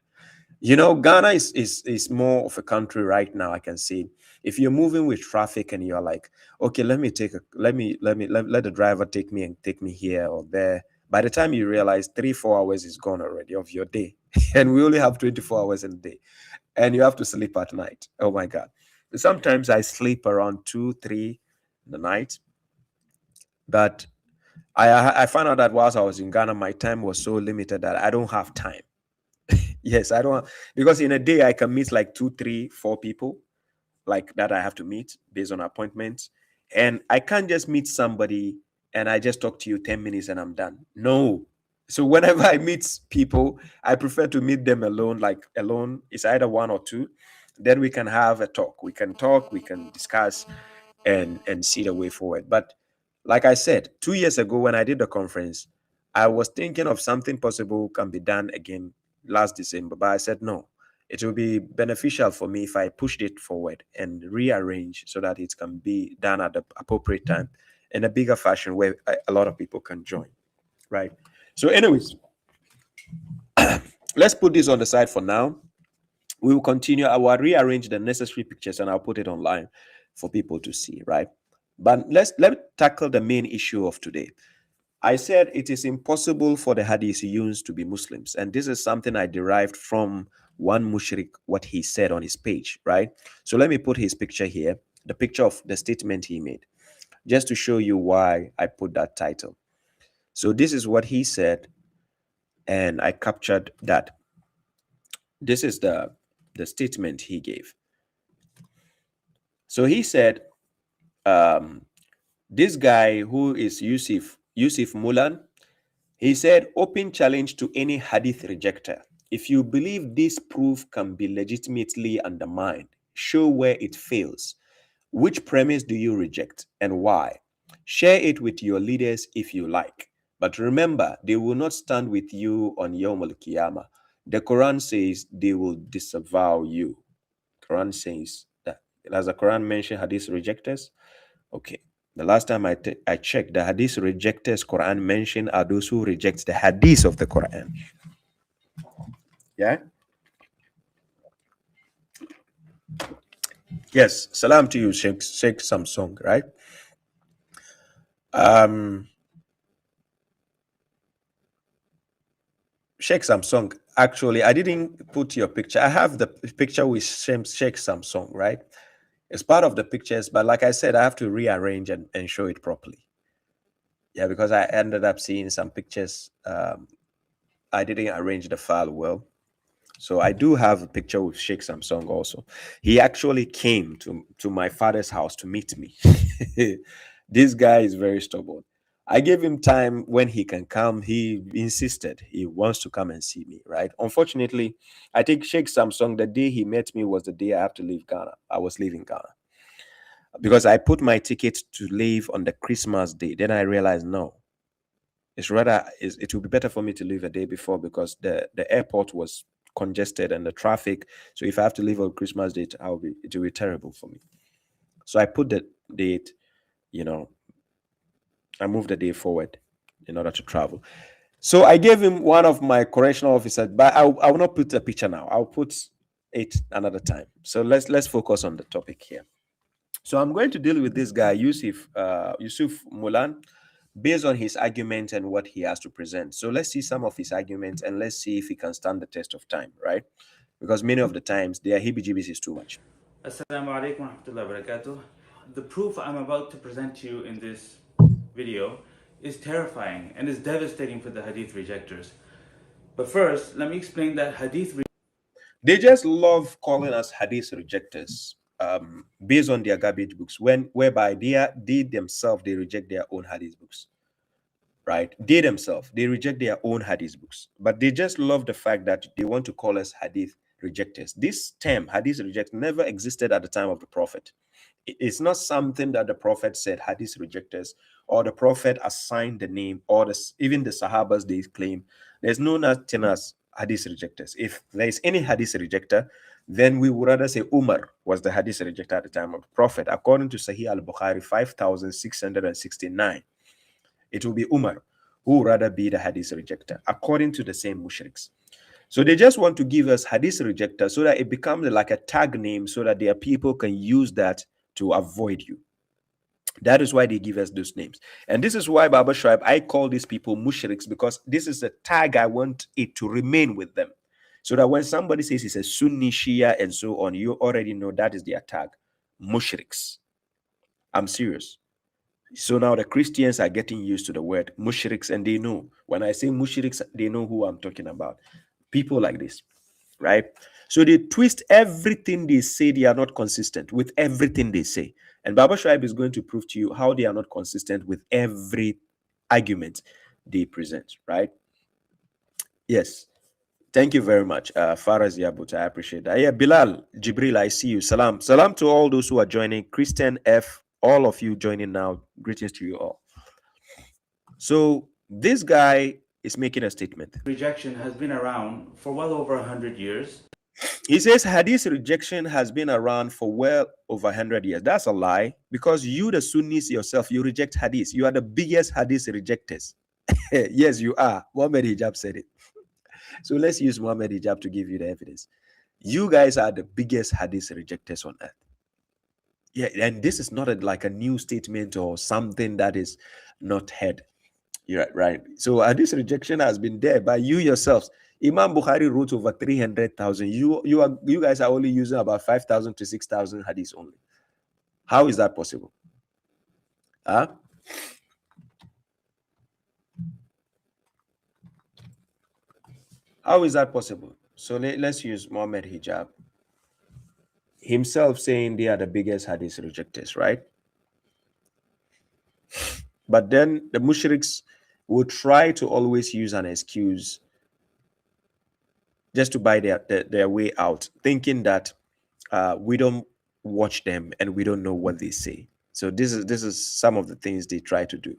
Ghana is more of a country right now. I can see, if you're moving with traffic and you're like, okay, let the driver take me here or there. By the time you realize 3-4 hours is gone already of your day, and we only have 24 hours in a day, and you have to sleep at night. Oh my God! Sometimes I sleep around 2-3 in the night, but I found out that whilst I was in Ghana, my time was so limited that I don't have time. Yes, I don't, because in a day I can meet like 2, 3, 4 people like that I have to meet based on appointments. And I can't just meet somebody and I just talk to you 10 minutes and I'm done. No, So whenever I meet people, I prefer to meet them alone, like alone. It's either one or two. Then we can have a talk. We can talk, we can discuss and see the way forward. But like I said, 2 years ago when I did the conference, I was thinking of something possible can be done again last December, but I said no. It will be beneficial for me if I pushed it forward and rearrange so that it can be done at the appropriate time in a bigger fashion where a lot of people can join, right? So, anyways, let's put this on the side for now. We will continue. I will rearrange the necessary pictures and I'll put it online for people to see, right? But let me tackle the main issue of today. I said it is impossible for the Hadithiyoons to be Muslims, and this is something I derived from one mushrik, what he said on his page, right? So let me put his picture here, the picture of the statement he made, just to show you why I put that title. So this is what he said, and I captured that. This is the statement he gave. So he said, this guy who is Yusuf Mulan, he said, open challenge to any hadith rejector. If you believe this proof can be legitimately undermined, show where it fails. Which premise do you reject and why? Share it with your leaders if you like. But remember, they will not stand with you on Yawm al Qiyāmah. The Quran says they will disavow you. Quran says that. Does the Quran mention hadith rejectors? Okay. The last time I checked, the hadith rejectors Quran mentioned are those who reject the hadith of the Quran. Yeah? Yes. Salam to you, Sheikh Samsung, right? Sheikh Samsung, actually, I didn't put your picture. I have the picture with Sheikh Samsung, right? It's part of the pictures, but like I said, I have to rearrange and show it properly. Yeah, because I ended up seeing some pictures. I didn't arrange the file well. So I do have a picture with Sheikh Samsung also. He actually came to my father's house to meet me. This guy is very stubborn. I gave him time when he can come. He insisted he wants to come and see me, right? Unfortunately, I think Sheikh Samsung, the day he met me was the day I have to leave Ghana. I was leaving Ghana because I put my ticket to leave on the Christmas day. Then I realized, no, it's rather, it would be better for me to leave a day before because the airport was congested and the traffic. So if I have to leave on Christmas date, it will be terrible for me. So I put the date, I moved the day forward in order to travel. So I gave him one of my correctional officers, but I will not put a picture now. I'll put it another time. So let's focus on the topic here. So I'm going to deal with this guy, Yusuf Mulan, based on his argument and what he has to present. So let's see some of his arguments and let's see if he can stand the test of time, right? Because many of the times their heebie-jeebies is too much. Assalamu alaikum wa rahmatullahi wa barakatuh. The proof I'm about to present to you in this video is terrifying and is devastating for the hadith rejectors. But first, let me explain that hadith They just love calling us hadith rejectors, based on their garbage books, whereby they themselves they reject their own hadith books, right? They themselves they reject their own hadith books, but they just love the fact that they want to call us hadith rejectors. This term hadith reject never existed at the time of the Prophet. It's not something that the Prophet said hadith rejectors, or the Prophet assigned the name, or even the Sahabas they claim. There's no nothing as hadith rejectors. If there is any hadith rejector, then we would rather say Umar was the hadith rejector at the time of the Prophet. According to Sahih al-Bukhari 5669, it will be Umar who would rather be the hadith rejector, according to the same mushriks. So they just want to give us hadith rejector so that it becomes like a tag name so that their people can use that to avoid you. That is why they give us those names. And this is why, Baba Shoaib, I call these people mushriks, because this is a tag I want it to remain with them. So that when somebody says it's a Sunni, Shia, and so on, you already know that is their tag. Mushriks. I'm serious. So now the Christians are getting used to the word mushriks, and they know. When I say mushriks, they know who I'm talking about. People like this, right? So they twist everything they say. They are not consistent with everything they say. And Baba Shoaib is going to prove to you how they are not consistent with every argument they present, right? Yes. Thank you very much, Faraz Yabut. I appreciate that. Yeah, Bilal, Jibril, I see you. Salam. Salam to all those who are joining. Christian F, all of you joining now. Greetings to you all. So this guy is making a statement. Rejection has been around for well over 100 years. He says Hadith rejection has been around for well over 100 years. That's a lie, because you, the Sunnis yourself, you reject Hadith. You are the biggest Hadith rejectors. Yes, you are. Muhammad Hijab said it. So let's use Muhammad Hijab to give you the evidence. You guys are the biggest Hadith rejectors on earth. Yeah, and this is not like a new statement or something that is not heard. You're right. So Hadith rejection has been there by you yourselves. Imam Bukhari wrote over 300,000. You guys are only using about 5,000 to 6,000 hadiths only. How is that possible? Huh? How is that possible? So let's use Muhammad Hijab himself saying they are the biggest hadith rejectors, right? But then the mushriks will try to always use an excuse just to buy their way out, thinking that we don't watch them and we don't know what they say. So this is some of the things they try to do.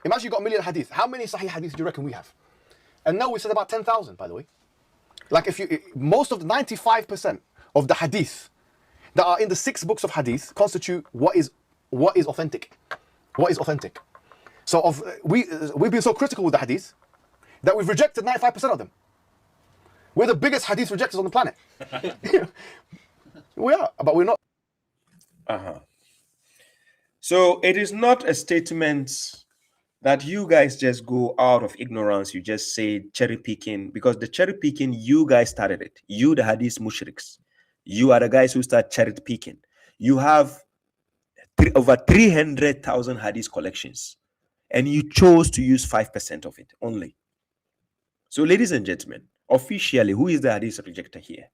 Imagine you got a million hadith. How many Sahih hadith do you reckon we have? And now we said about 10,000, by the way. Like most of the 95% of the hadith that are in the 6 books of hadith constitute what is authentic. What is authentic? So we've been so critical with the hadith that we've rejected 95% of them. We're the biggest hadith rejectors on the planet. We are, but we're not. So it is not a statement that you guys just go out of ignorance. You just say cherry picking, because the cherry picking, you guys started it. You, the hadith mushriks, you are the guys who start cherry picking. You have over 300,000 hadith collections, and you chose to use 5% of it only. So, ladies and gentlemen, officially, who is the hadith rejector here?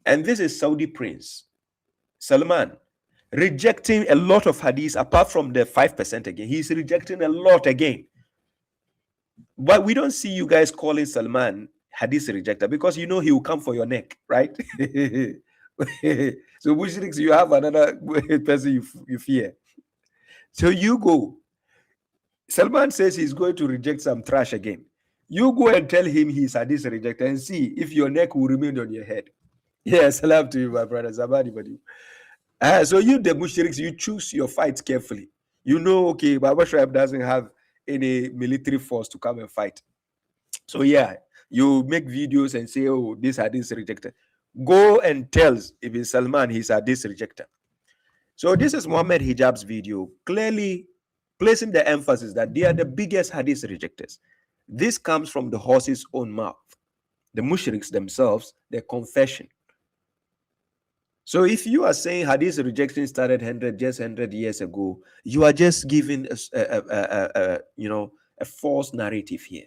And this is Saudi Prince Salman, rejecting a lot of hadiths apart from the 5% again. He's rejecting a lot again. But we don't see you guys calling Salman hadith rejector, because you know he will come for your neck, right? So mushriks, you have another person you fear. So you go. Salman says he's going to reject some trash again. You go and tell him he's hadith rejector and see if your neck will remain on your head. Yeah, salam to you, my brother. Zabadi Badi. So you, the mushriks, you choose your fights carefully. You know, okay, Baba Shrab doesn't have any military force to come and fight. So yeah, you make videos and say, oh, this hadith rejector. Go and tell Ibn Salman he's hadith rejector. So this is Muhammad Hijab's video, clearly placing the emphasis that they are the biggest hadith rejectors. This comes from the horse's own mouth. The mushriks themselves, their confession. So if you are saying hadith rejection started 100 years ago, you are just giving a false narrative here.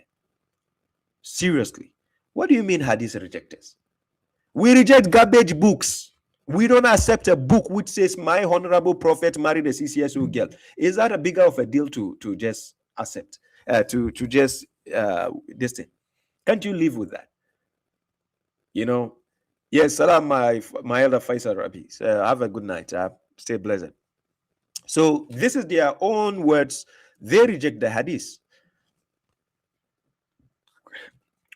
Seriously, what do you mean hadith rejectors? We reject garbage books. We don't accept a book which says my honorable prophet married a 6-year-old girl. Is that a bigger of a deal to just accept? This thing? Can't you live with that? You know. Yes, salam, my elder Faisal Rabi. Have a good night. Stay blessed. So this is their own words. They reject the hadith.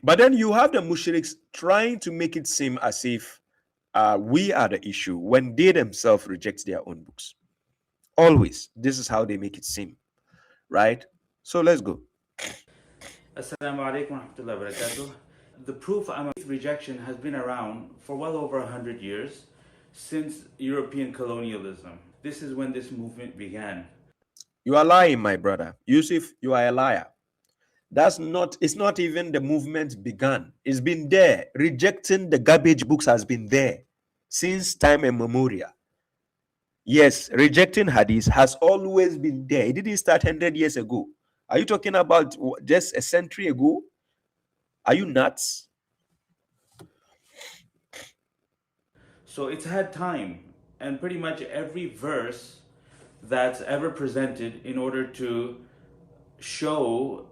But then you have the mushriks trying to make it seem as if we are the issue when they themselves reject their own books. Always. This is how they make it seem. Right? So let's go. Assalamu alaikum wa rahmatullahi wa barakatuh. The proof rejection has been around for well over 100 years, since European colonialism. This is when this movement began. You are lying, my brother. Yusuf, you are a liar. It's not even the movement began. It's been there. Rejecting the garbage books has been there since time immemorial. Yes, rejecting hadith has always been there. It didn't start 100 years ago. Are you talking about just a century ago? Are you nuts? So it's had time, and pretty much every verse that's ever presented in order to show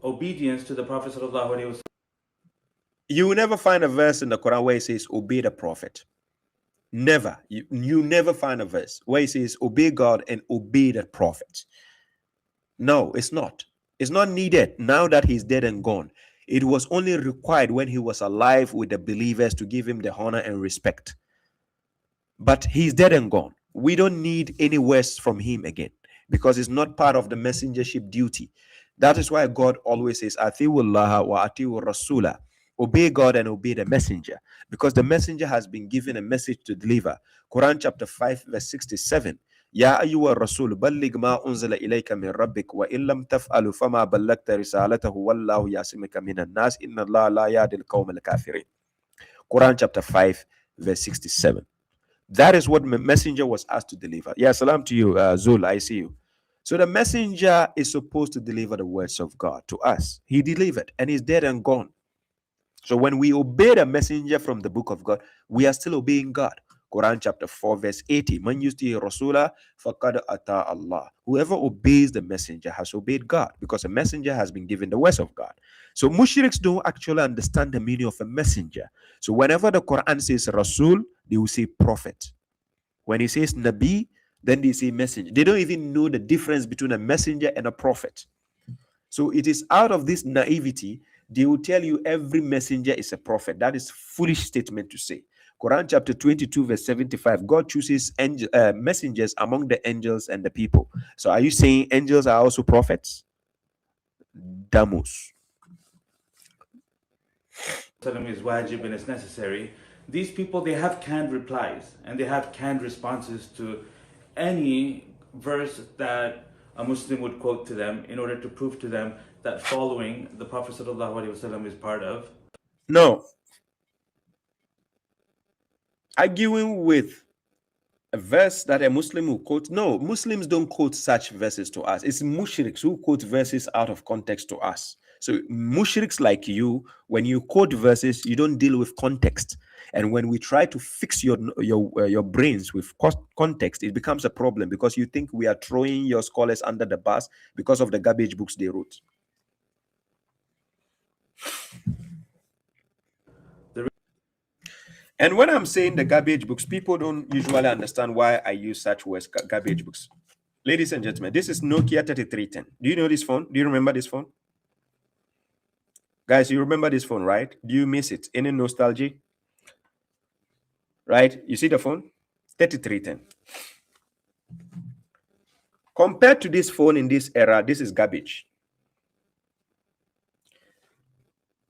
obedience to the Prophet sallallahu alaihi wasallam. You will never find a verse in the Quran where it says obey the Prophet. Never. You never find a verse where it says obey God and obey the Prophet. No, it's not. It's not needed now that he's dead and gone. It was only required when he was alive with the believers to give him the honor and respect. But he's dead and gone. We don't need any words from him again because it's not part of the messengership duty. That is why God always says, Atiwullaha wa atiwu rasula. Obey God and obey the messenger, because the messenger has been given a message to deliver. Quran chapter 5, verse 67. Ya ayyuha rasul balligh ma unzila ilayka min rabbik wa illam taf'alu fama ballagta risalatahu wallahu yasimika minan nas inna Allah la yahdi al-qawm al-kafirin. Quran chapter 5, verse 67. That is what the messenger was asked to deliver. Yeah, salam to you, Zul, I see you. So the messenger is supposed to deliver the words of God to us. He delivered and he's dead and gone. So when we obey the messenger from the book of God, we are still obeying God. Quran chapter 4, verse 80. Man yusti rasula faqad ata Allah. Whoever obeys the messenger has obeyed God, because a messenger has been given the words of God. So mushriks don't actually understand the meaning of a messenger. So whenever the Quran says Rasul, they will say prophet. When it says Nabi, then they say messenger. They don't even know the difference between a messenger and a prophet. So it is out of this naivety, they will tell you every messenger is a prophet. That is foolish statement to say. Quran chapter 22, verse 75, God chooses messengers among the angels and the people. So are you saying angels are also prophets? Damus. Is wajib and it's necessary. These people, they have canned replies and they have canned responses to any verse that a Muslim would quote to them in order to prove to them that following the Prophet ﷺ is part of. No. Arguing with a verse that a Muslim will quote. No, Muslims don't quote such verses to us. It's mushriks who quote verses out of context to us. So mushriks like you, when you quote verses, you don't deal with context. And when we try to fix your brains with context, it becomes a problem, because you think we are throwing your scholars under the bus because of the garbage books they wrote. And when I'm saying the garbage books, people don't usually understand why I use such words, garbage books. Ladies and gentlemen, this is Nokia 3310. Do you know this phone? Do you remember this phone? Guys, you remember this phone, right? Do you miss it? Any nostalgia? Right? You see the phone? 3310. Compared to this phone in this era, this is garbage.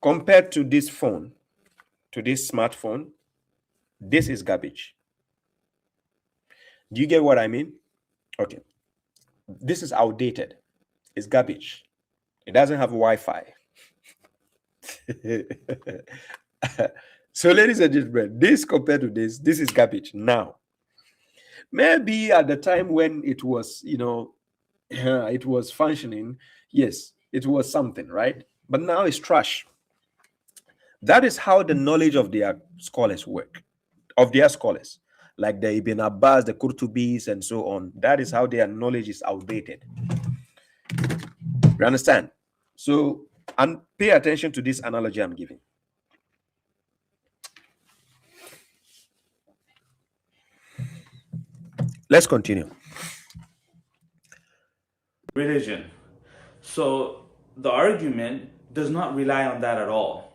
Compared to this phone, to this smartphone, this is garbage. Do you get what I mean? Okay. This is outdated. It's garbage. It doesn't have Wi-Fi. So, ladies and gentlemen, this compared to this is garbage now. Maybe at the time when it was, it was functioning, yes, it was something, right? But now it's trash. That is how the knowledge of their scholars work, of their scholars, like the Ibn Abbas, the Qurtubis, and so on. That is how their knowledge is outdated. You understand? So, and pay attention to this analogy I'm giving. Let's continue. Religion. So the argument does not rely on that at all.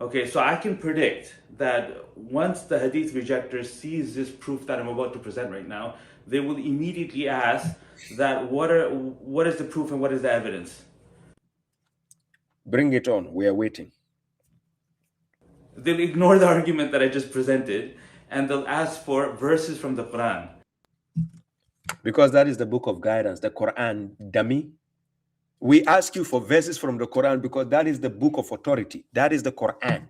Okay, so I can predict that once the Hadith rejector sees this proof that I'm about to present right now, they will immediately ask that what is the proof and what is the evidence? Bring it on. We are waiting. They'll ignore the argument that I just presented and they'll ask for verses from the Quran. Because that is the book of guidance, the Quran, dummy. We ask you for verses from the Quran because that is the book of authority. That is the Quran,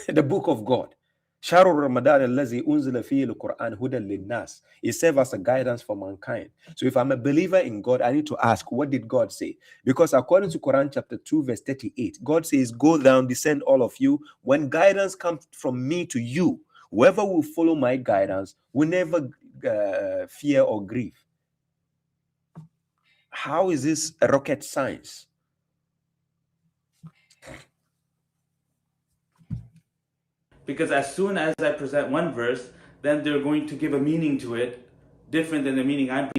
the book of God. Shahrul Ramadan allazi unzila fihi al-Quran hudan lin-nas. It serves as a guidance for mankind. So if I'm a believer in God, I need to ask, what did God say? Because according to Quran chapter 2, verse 38, God says, go down, descend all of you. When guidance comes from me to you, whoever will follow my guidance will never fear or grieve. How is this a rocket science? Because as soon as I present one verse, then they're going to give a meaning to it different than the meaning I'm.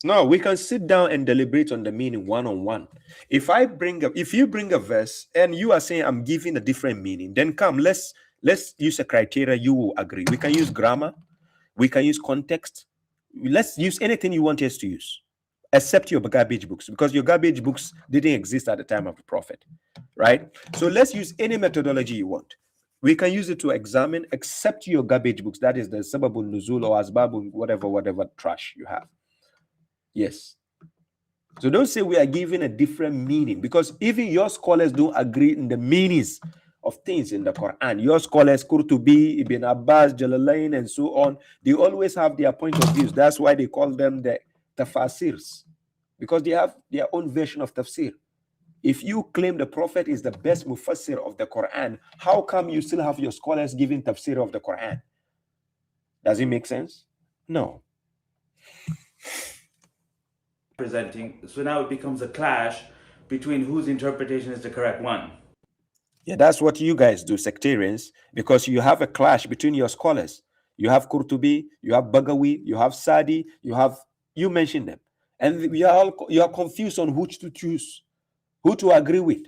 No, we can sit down and deliberate on the meaning one-on-one. If you bring a verse and you are saying I'm giving a different meaning, then come, let's use a criteria you will agree. We can use grammar, we can use context. Let's use anything you want us to use, except your garbage books, because your garbage books didn't exist at the time of the Prophet, right? So let's use any methodology you want. We can use it to examine, except your garbage books. That is the Sababul Nuzul or Asbabul, whatever trash you have. Yes. So don't say we are giving a different meaning, because even your scholars don't agree in the meanings of things in the Quran. Your scholars, Qurtubi, Ibn Abbas, Jalalain, and so on, they always have their point of views. That's why they call them the tafasirs, because they have their own version of tafsir. If you claim the Prophet is the best mufassir of the Quran, how come you still have your scholars giving tafsir of the Quran? Does it make sense? No. Presenting, so now it becomes a clash between whose interpretation is the correct one. Yeah, that's what you guys do, sectarians, because you have a clash between your scholars. You have Qurtubi, you have Bagawi, you have Sadi, you mentioned them, and you are confused on which to choose, who to agree with.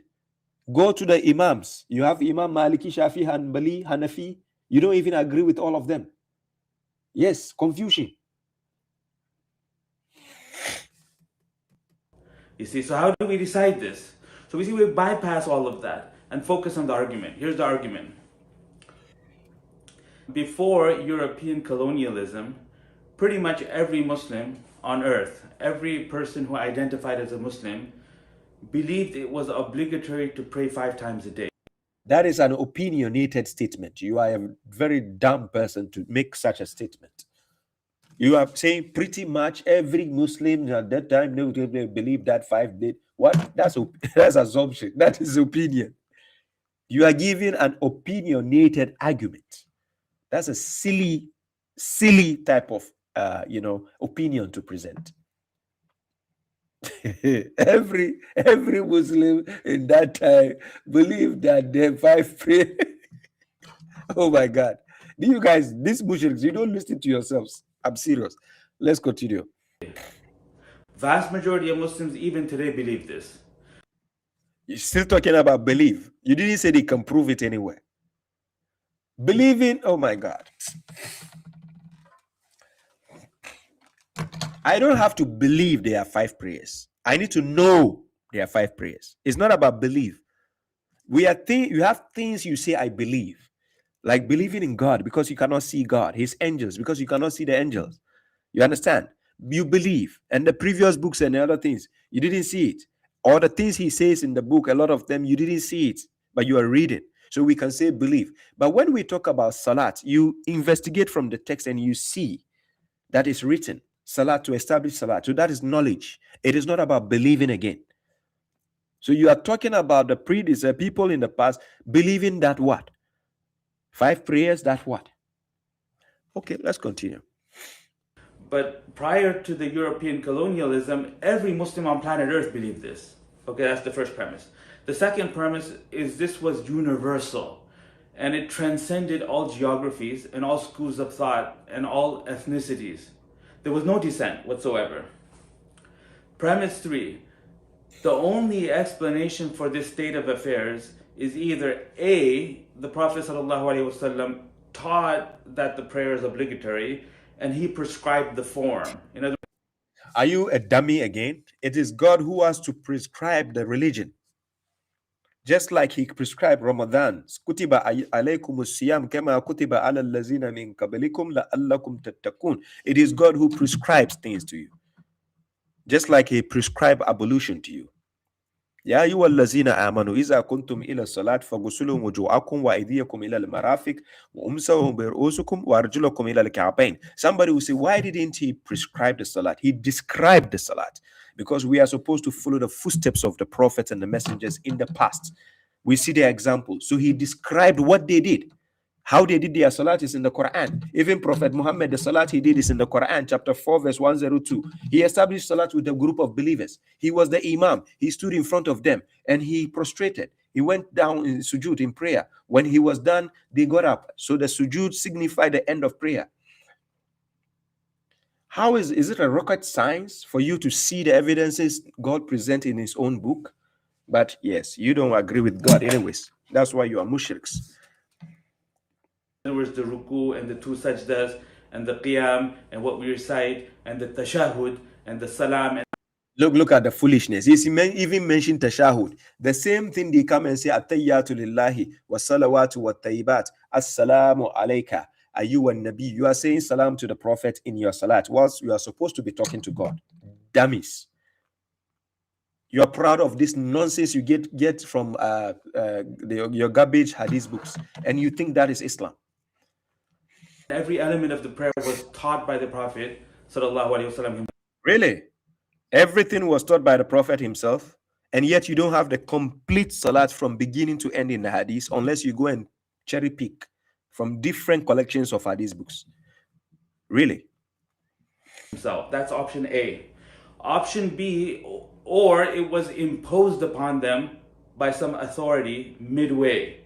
Go to the Imams. You have Imam Maliki, Shafi, Hanbali, Hanafi. You don't even agree with all of them. Yes, confusion. You see, so how do we decide this? So we bypass all of that and focus on the argument. Here's the argument. Before European colonialism, pretty much every Muslim on earth, every person who identified as a Muslim, believed it was obligatory to pray 5 times a day. That is an opinionated statement. You are a very dumb person to make such a statement. You are saying pretty much every Muslim at that time they believe that 5 days. What? That's assumption. That is opinion. You are giving an opinionated argument. That's a silly type of opinion to present. every Muslim in that time believed that the 5 pray. Oh my God. Do you guys, these mushriks, you don't listen to yourselves. I'm serious. Let's continue. Vast majority of Muslims even today believe this. You're still talking about belief. You didn't say they can prove it anywhere. Believing, oh my God. I don't have to believe there are 5 prayers. I need to know there are 5 prayers. It's not about belief. You have things you say, I believe. Like believing in God because you cannot see God, his angels, because you cannot see the angels. You understand? You believe. And the previous books and the other things, you didn't see it. Or the things he says in the book, a lot of them, you didn't see it, but you are reading. So we can say believe. But when we talk about Salat, you investigate from the text and you see that is written. Salat, to establish Salat. So that is knowledge. It is not about believing again. So you are talking about the predecessor people in the past believing that what? 5 prayers, that what? Okay, let's continue. But prior to the European colonialism, every Muslim on planet Earth believed this. Okay, that's the first premise. The second premise is this was universal, and it transcended all geographies and all schools of thought and all ethnicities. There was no dissent whatsoever. Premise 3, the only explanation for this state of affairs is either A, the Prophet ﷺ taught that the prayer is obligatory and he prescribed the form. In other words, are you a dummy again? It is God who has to prescribe the religion. Just like he prescribed Ramadan. Kutiba alaykumus siyam kama kutiba ala allazina min qablikum la'allakum tattaqun. It is God who prescribes things to you. Just like he prescribed ablution to you. يا أيها الذين آمنوا إذا كنتم إلى الصلاة فاغسلوا وجوهكم وأيديكم إلى المرافق وامسحوا برؤوسكم وأرجلكم إلى الكعبين. Somebody will say, why didn't he prescribe the Salat? He described the Salat because we are supposed to follow the footsteps of the prophets and the messengers in the past. We see their example. So he described what they did. How they did their Salat is in the Quran. Even Prophet Muhammad, the Salat he did is in the Quran, chapter 4, verse 102. He established Salat with a group of believers. He was the Imam. He stood in front of them and he prostrated. He went down in sujud in prayer. When he was done, they got up. So the sujud signified the end of prayer. How is it a rocket science for you to see the evidences God presents in his own book? But yes, you don't agree with God anyways. That's why you are mushriks. In other words, the ruku and the two sajdas and the qiyam and what we recite and the tashahud and the salam. And Look at the foolishness. He even mentioned tashahud. The same thing they come and say, At-tayyatu lillahi wa salawatu wa tayyibat. Assalamu alayka. Are you a nabi? You are saying salam to the prophet in your salat, whilst you are supposed to be talking to God. Dummies. You are proud of this nonsense you get from your garbage hadith books, and you think that is Islam. every element of the prayer was taught by the Prophet sallallahu alaihi wasallam. Really? Everything was taught by the Prophet himself, and yet you don't have the complete salat from beginning to end in the hadith unless you go and cherry pick from different collections of hadith books. Really? Himself. That's option A. Option B, or it was imposed upon them by some authority midway,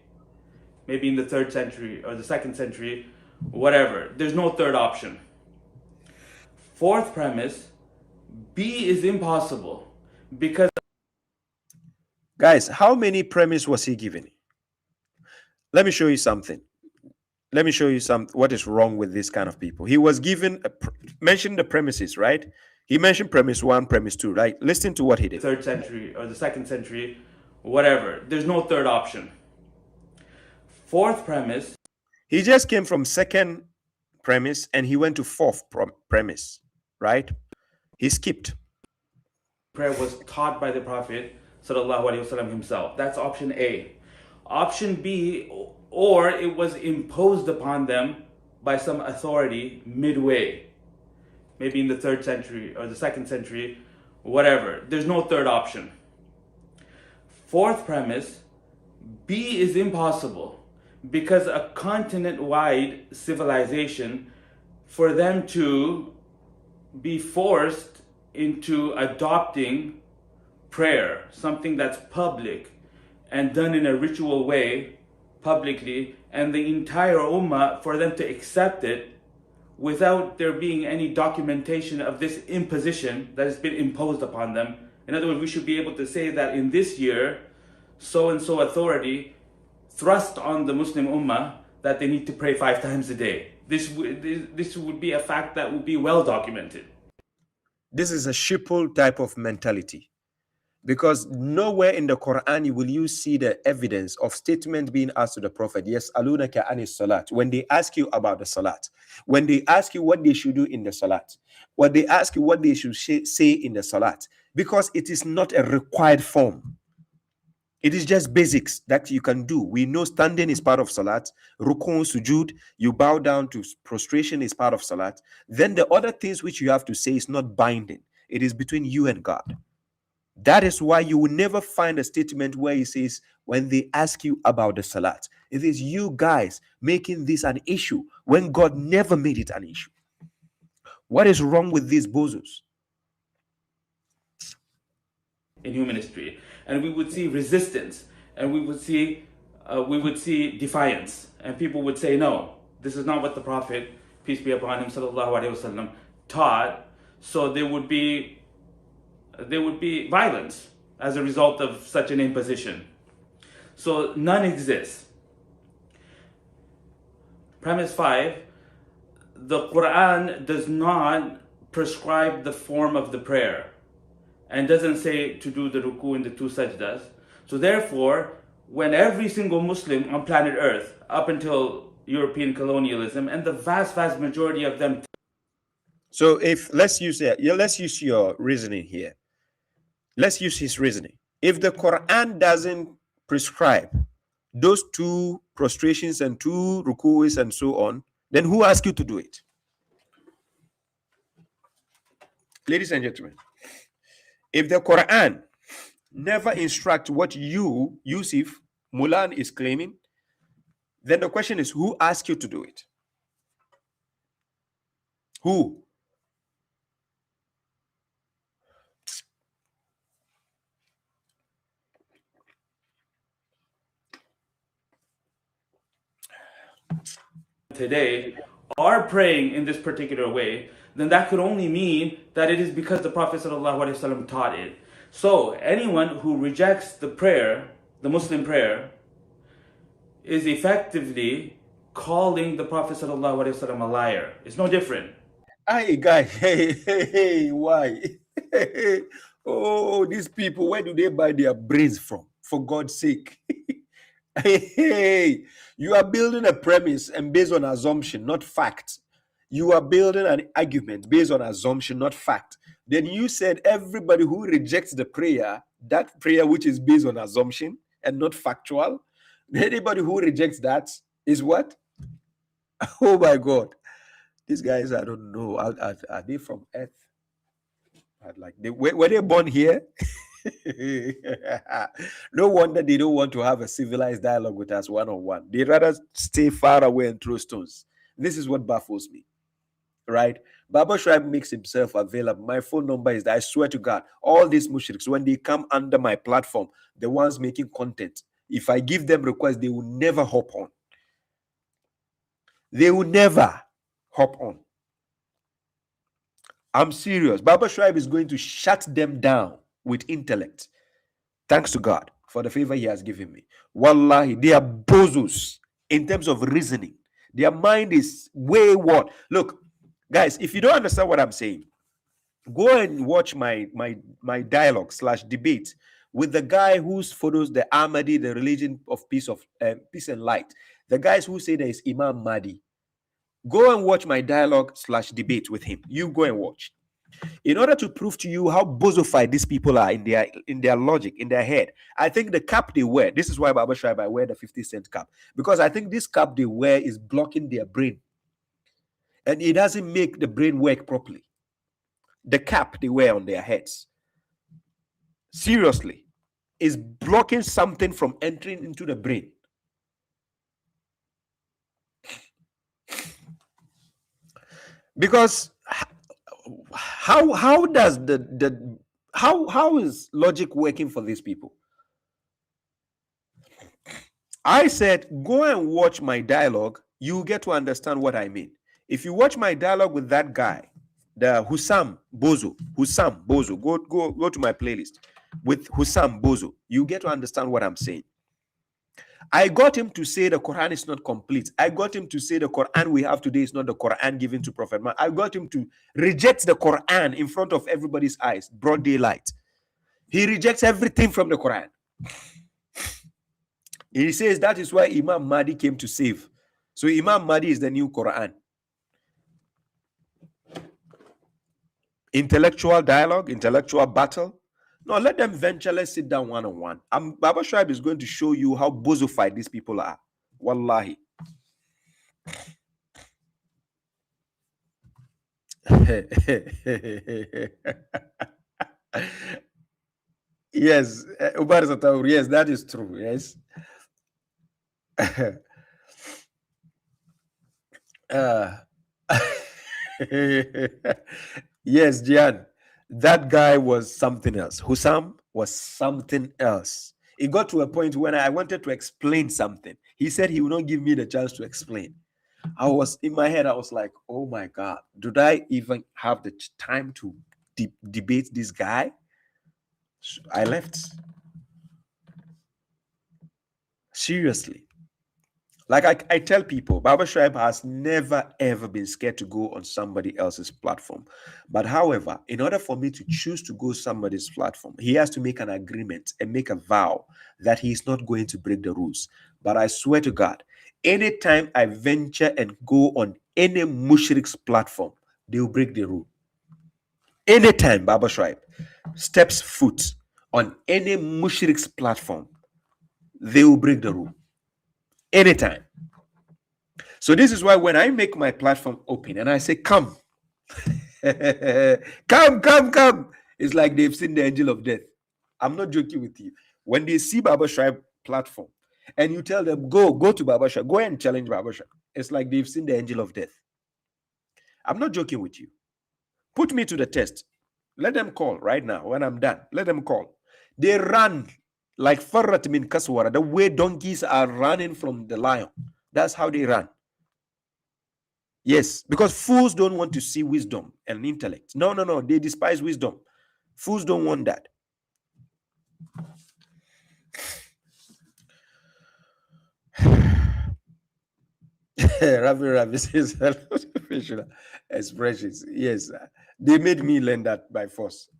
maybe in the 3rd century or the 2nd century, whatever. There's no third option. Fourth premise, B is impossible because. Guys, how many premise was he giving? Let me show you something. Let me show you what is wrong with this kind of people. He was given mentioned the premises, right? He mentioned premise 1, premise 2, right? Listen to what he did. 3rd century or the 2nd century, whatever. There's no third option. Fourth premise. He just came from 2nd premise and he went to 4th premise, right? He skipped. Prayer was taught by the Prophet sallallahu alaihi wasallam himself. That's option A. Option B, or it was imposed upon them by some authority midway, maybe in the 3rd century or the 2nd century, whatever. There's no third option. Fourth premise, B is impossible because a continent-wide civilization, for them to be forced into adopting prayer, something that's public and done in a ritual way publicly, and the entire ummah, for them to accept it without there being any documentation of this imposition that has been imposed upon them. In other words, we should be able to say that in this year, so-and-so authority thrust on the Muslim ummah that they need to pray 5 times a day. This would be a fact that would be well documented. This is a sheeple type of mentality. Because nowhere in the Quran will you see the evidence of statement being asked to the Prophet, yes, alunaka anis salat, when they ask you about the salat, when they ask you what they should do in the salat, when they ask you what they should say in the salat, because it is not a required form. It is just basics that you can do. We know standing is part of salat, rukun, sujud, you bow down to prostration is part of salat. Then the other things which you have to say is not binding. It is between you and God. That is why you will never find a statement where he says, when they ask you about the salat, it is you guys making this an issue when God never made it an issue. What is wrong with these bozos? In human history, and we would see resistance, and we would see defiance, and people would say, no, this is not what the Prophet, peace be upon him, sallallahu alaihi wasallam, taught. So there would be violence as a result of such an imposition. So none exists. Premise 5, the Quran does not prescribe the form of the prayer and doesn't say to do the ruku and the 2 sajdas. So therefore, when every single Muslim on planet Earth, up until European colonialism, and the vast majority of them. So if let's use your reasoning here. Let's use his reasoning. If the Quran doesn't prescribe those 2 prostrations and 2 rukus and so on, then who asked you to do it? Ladies and gentlemen, if the Quran never instructs what you, Yusuf, Mulan is claiming, then the question is, who asked you to do it? Who? today are praying in this particular way, then that could only mean that it is because the Prophet ﷺ taught it. So anyone who rejects the prayer, the Muslim prayer, is effectively calling the Prophet ﷺ a liar. It's no different. Hey, guy, hey, why? Oh, these people, where do they buy their brains from? For God's sake. Hey, you are building a premise and based on assumption, not fact. You are building an argument based on assumption, not fact. Then you said everybody who rejects the prayer, that prayer which is based on assumption and not factual, anybody who rejects that is what? Oh my God. These guys, I don't know. Are they from Earth? Were they born here? No wonder they don't want to have a civilized dialogue with us one-on-one. They'd rather stay far away and throw stones. This is what baffles me, right? Baba Shuaib makes himself available. My phone number is that. I swear to God, all these mushriks, when they come under my platform, the ones making content, if I give them requests, they will never hop on. They will never hop on. I'm serious. Baba Shuaib is going to shut them down with intellect. Thanks to God for the favor he has given me. Wallahi, they are bozos in terms of reasoning. Their mind is wayward. Look, guys, if you don't understand what I'm saying, go and watch my dialogue / debate with the guy whose photos the Ahmadi, the religion of peace and light. The guys who say there is Imam Mahdi. Go and watch my dialogue / debate with him. You go and watch. In order to prove to you how bozofied these people are in their logic, in their head, I think the cap they wear, this is why Baba Shuaib, I wear the 50-cent cap, because I think this cap they wear is blocking their brain. And it doesn't make the brain work properly. The cap they wear on their heads, seriously, is blocking something from entering into the brain. Because how does how is logic working for these people? I said, go and watch my dialogue. You get to understand what I mean. If you watch my dialogue with that guy, the Hussam Bozo, go to my playlist with Hussam Bozo. You get to understand what I'm saying. I got him to say the Quran is not complete. I got him to say the Quran we have today is not the Quran given to Prophet Muhammad. I got him to reject the Quran in front of everybody's eyes, broad daylight. He rejects everything from the Quran. He says that is why Imam Mahdi came to save. So Imam Mahdi is the new Quran. Intellectual dialogue, intellectual battle. No, let them venture. Let's sit down one-on-one. Baba Shuaib is going to show you how bozofied these people are. Wallahi. Yes, Umar Zataur, yes, that is true. Yes. Yes, Jian, that guy was something else. Hussam was something else. It got to a point when I wanted to explain something. He said he would not give me the chance to explain. I was in my head, I was like, oh my God, did I even have the time to debate this guy? I left. Seriously. Like I tell people, Baba Shuaib has never ever been scared to go on somebody else's platform. But however, in order for me to choose to go somebody's platform, he has to make an agreement and make a vow that he is not going to break the rules. But I swear to God, anytime I venture and go on any mushrik's platform, they will break the rule. Anytime Baba Shuaib steps foot on any mushrik's platform, they will break the rule. Anytime. So this is why when I make my platform open and I say, come, come, it's like they've seen the angel of death. I'm not joking with you. When they see Baba Shuaib platform and you tell them, go to Baba Shuaib, go and challenge Baba Shuaib, it's like they've seen the angel of death. I'm not joking with you. Put me to the test. Let them call right now. When I'm done, let them call. They run like Farrat min Kaswara, the way donkeys are running from the lion. That's how they run. Yes, because fools don't want to see wisdom and intellect. No. They despise wisdom. Fools don't want that. Ravi says facial expressions. Yes, they made me learn that by force.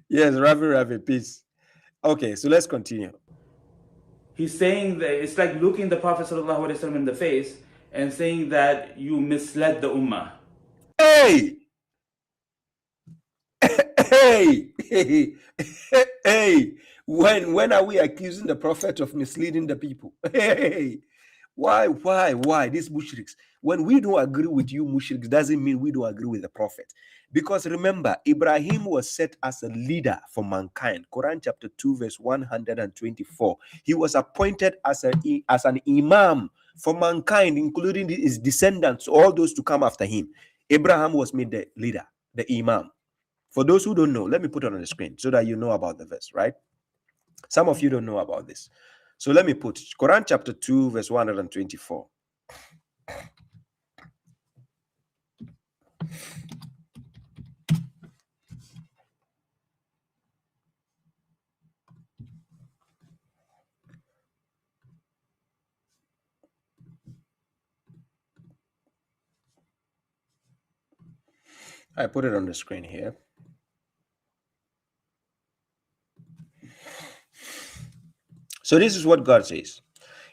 Yes, Ravi, peace. Okay, so let's continue. He's saying that it's like looking the Prophet ﷺ in the face and saying that you misled the ummah. Hey! Hey! Hey! When are we accusing the Prophet of misleading the people? Hey! Why? These mushriks. When we don't agree with you, mushriks, doesn't mean we don't agree with the Prophet. Because remember, Ibrahim was set as a leader for mankind. Quran chapter 2, verse 124. He was appointed as an imam for mankind, including his descendants, all those to come after him. Abraham was made the leader, the imam. For those who don't know, let me put it on the screen so that you know about the verse, right? Some of you don't know about this. So let me put Quran chapter 2, verse 124. I put it on the screen here. So this is what God says.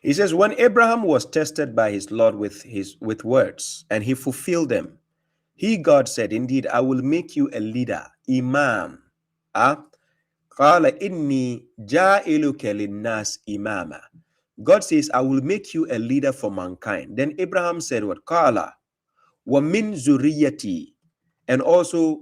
He says, when Abraham was tested by his Lord with words, and he fulfilled them, God said, indeed, I will make you a leader, imam. Qala inni ja'iluka linnas imama. God says, I will make you a leader for mankind. Then Abraham said, what? Qala wa min zuriyati. And also,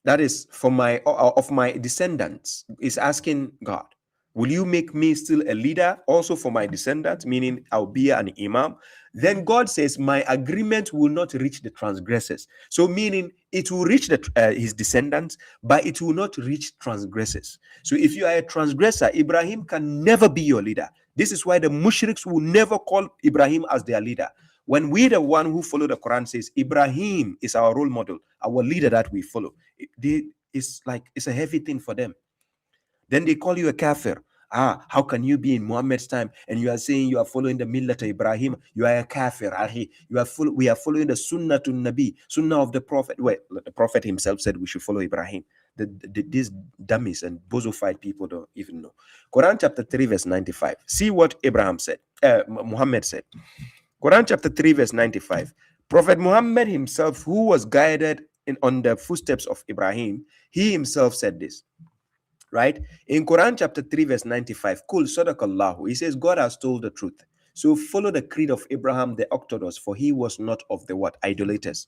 that is for of my descendants. Is asking God, will you make me still a leader also for my descendants, meaning I'll be an imam? Then God says, my agreement will not reach the transgressors. So meaning it will reach his descendants, but it will not reach transgressors. So if you are a transgressor, Ibrahim can never be your leader. This is why the mushriks will never call Ibrahim as their leader. When we, the one who follow the Quran, says Ibrahim is our role model, our leader that we follow, it's a heavy thing for them. Then they call you a kafir. How can you be in Muhammad's time and you are saying you are following the millat of Ibrahim? You are a kafir. We are following the sunnah to Nabi, sunnah of the Prophet. Well, the Prophet himself said we should follow Ibrahim. These dummies and bozofied people don't even know. Quran chapter 3 verse 95. See what Abraham said. Muhammad said. Quran chapter 3 verse 95. Prophet Muhammad himself, who was guided on the footsteps of Ibrahim, he himself said this. Right? In Quran chapter 3 verse 95, Kul Sadaqallahu, he says, God has told the truth. So follow the creed of Abraham the Orthodox, for he was not of the what? Idolaters.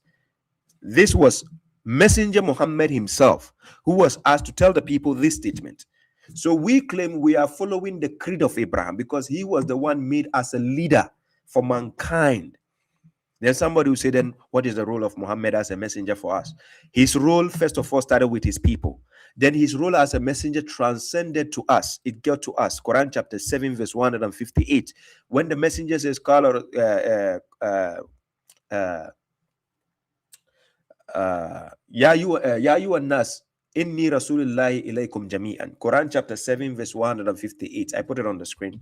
This was Messenger Muhammad himself who was asked to tell the people this statement. So we claim we are following the creed of Abraham because he was the one made as a leader for mankind. There's somebody who said, then what is the role of Muhammad as a messenger for us? His role, first of all, started with his people. Then his role as a messenger transcended to us. It got to us. Quran chapter 7, verse 158. When the messenger says, Ya ayyuhan nas, inni rasulillahi ilaykum jami'an. Quran chapter 7, verse 158. I put it on the screen.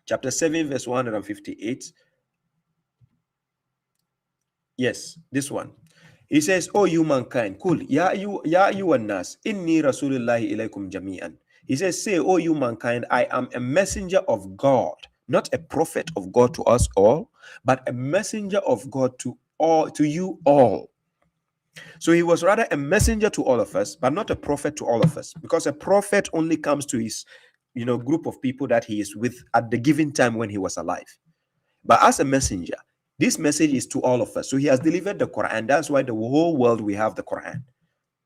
Chapter 7, verse 158. Yes, this one. He says, "Oh, you mankind, cool. Ya you and nas, inni rasulillahi ilaykum jami'an." He says, "Say, oh, you mankind, I am a messenger of God, not a prophet of God to us all, but a messenger of God to you all." So he was rather a messenger to all of us, but not a prophet to all of us, because a prophet only comes to his, group of people that he is with at the given time when he was alive. But as a messenger, this message is to all of us. So he has delivered the Quran. That's why the whole world we have the Quran,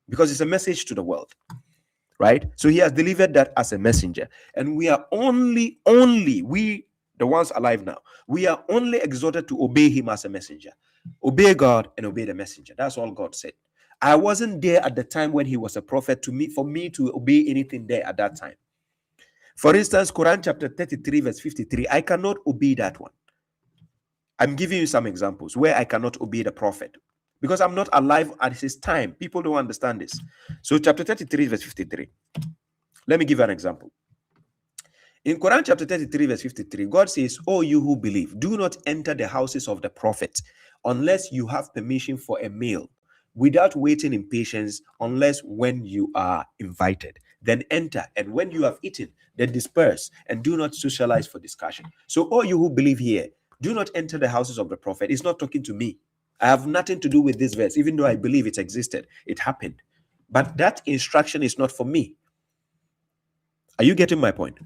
because it's a message to the world, right? So he has delivered that as a messenger, and we are only we, the ones alive now, we are only exhorted to obey him as a messenger. Obey God and obey the messenger. That's all God said. I wasn't there at the time when he was a prophet for me to obey anything there at that time. For instance, Quran chapter 33, verse 53, I cannot obey that one. I'm giving you some examples where I cannot obey the prophet because I'm not alive at his time. People don't understand this. So, chapter 33, verse 53. Let me give you an example. In Quran chapter 33, verse 53, God says, "O you who believe, do not enter the houses of the prophet unless you have permission for a meal, without waiting in patience, unless when you are invited. Then enter, and when you have eaten, then disperse, and do not socialize for discussion." So, all you who believe here, do not enter the houses of the prophet. It's not talking to me. I have nothing to do with this verse, even though I believe it existed. It happened. But that instruction is not for me. Are you getting my point?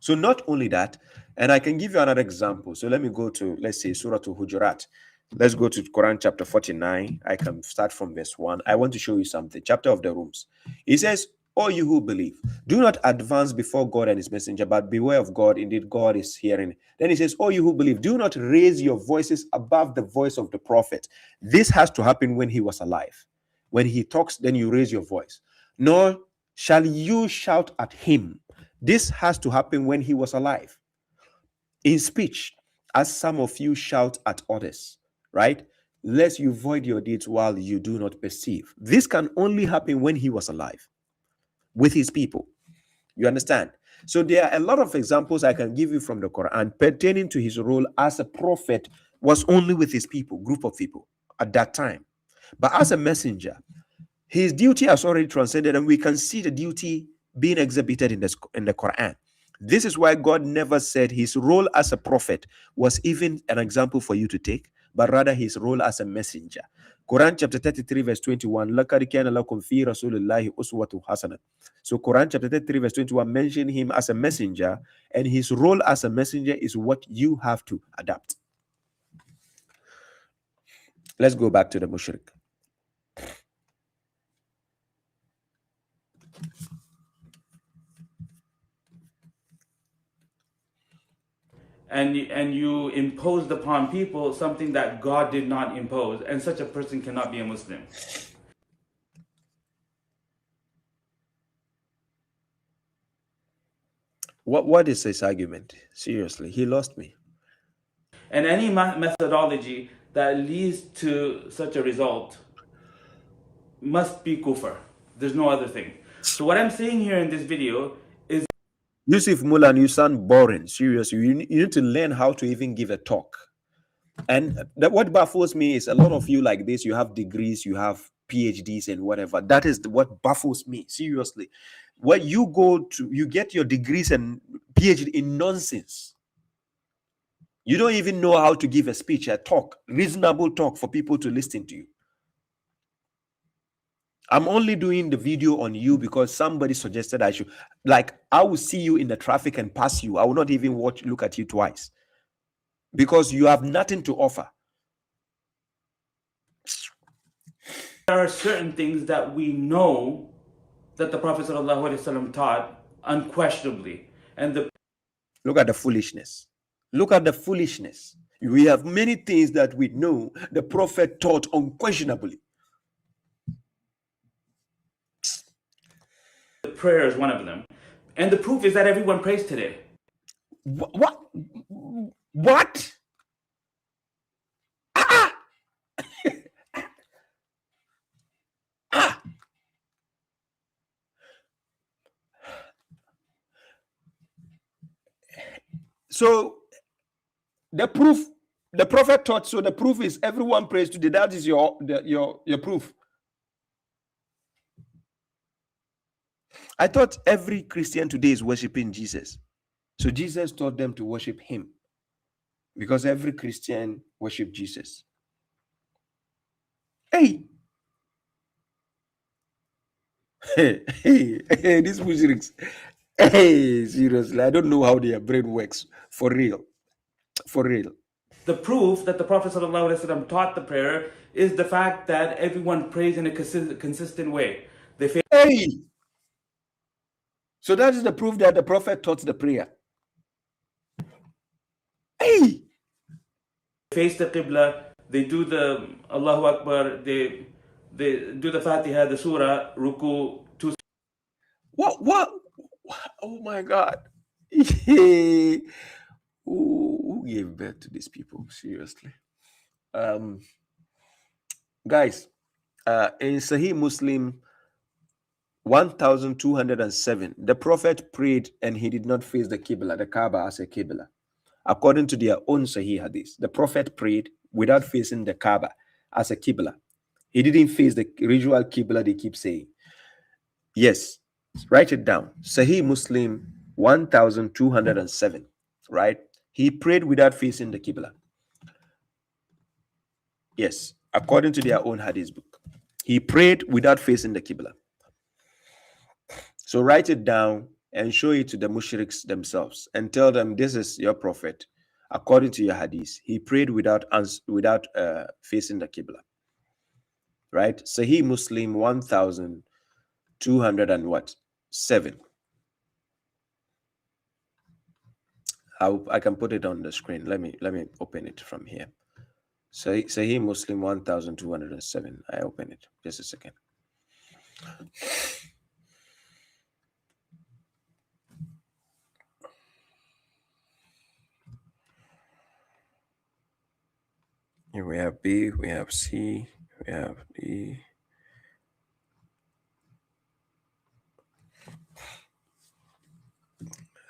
So not only that, and I can give you another example. So let me go to, let's say, Surah Al-Hujurat. Let's go to Quran chapter 49. I can start from verse 1. I want to show you something. Chapter of the rooms. It says, "O you who believe, do not advance before God and his messenger, but beware of God. Indeed, God is hearing." Then it says, "O you who believe, do not raise your voices above the voice of the prophet." This has to happen when he was alive. When he talks, then you raise your voice. "Nor shall you shout at him." This has to happen when he was alive. In speech, as some of you shout at others, right? "Lest you void your deeds while you do not perceive." This can only happen when he was alive with his people. You understand? So there are a lot of examples I can give you from the Quran pertaining to his role as a prophet was only with his people, group of people at that time. But as a messenger, his duty has already transcended, and we can see the duty being exhibited in the Quran. This is why God never said his role as a prophet was even an example for you to take, but rather his role as a messenger. Quran chapter 33, verse 21. لَقَدْ كَانَ لَكُمْ فِي رَسُولِ اللَّهِ أُسْوَةٌ حَسَنَةٌ. So Quran chapter 33, verse 21 mentioned him as a messenger, and his role as a messenger is what you have to adapt. Let's go back to the mushrik. And you imposed upon people something that God did not impose, and such a person cannot be a Muslim. What is his argument? Seriously, he lost me. And any methodology that leads to such a result must be kufr. There's no other thing. So what I'm saying here in this video is, Yusuf Mulan, you sound boring. Seriously, you need to learn how to even give a talk. And what baffles me is a lot of you like this, you have degrees, you have PhDs and whatever. That is what baffles me. Seriously. What you go to, you get your degrees and PhD in nonsense. You don't even know how to give a speech, a talk, reasonable talk for people to listen to you. I'm only doing the video on you because somebody suggested I should. Like, I will see you in the traffic and pass you. I will not even look at you twice because you have nothing to offer. there are certain things that we know that the Prophet ﷺ taught unquestionably. And look at the foolishness. Look at the foolishness. We have many things that we know the Prophet taught unquestionably. the prayer is one of them. And the proof is that everyone prays today. What? What? Ah! Ah! So the proof, the Prophet taught, so the proof is everyone prays today. That is your proof. I thought every Christian today is worshiping Jesus. So Jesus taught them to worship him because every Christian worship Jesus. Hey, these mushriks. Hey, seriously, I don't know how their brain works. For real. For real. The proof that the Prophet ﷺ taught the prayer is the fact that everyone prays in a consistent way. Hey! So that is the proof that the Prophet taught the prayer. Hey! Face the Qibla, they do the Allahu Akbar, they do the Fatiha, the Surah, Ruku, two. What? Oh my God. Who gave birth to these people? Seriously. Guys, in Sahih Muslim 1207, the Prophet prayed and he did not face the Qibla, the Kaaba as a Qibla. According to their own Sahih Hadith, the Prophet prayed without facing the Kaaba as a Qibla. He didn't face the ritual Qibla they keep saying. Yes, write it down. Sahih Muslim 1207, right? He prayed without facing the Qibla. Yes, according to their own Hadith book. He prayed without facing the Qibla. So write it down and show it to the mushriks themselves and tell them this is your prophet. According to your Hadith, he prayed without facing the Qibla. Right? Sahih Muslim 1200 and what? 7. I can put it on the screen. Let me open it from here. Sahih Muslim 1207. I open it. Just a second. Here we have B, we have C, we have D.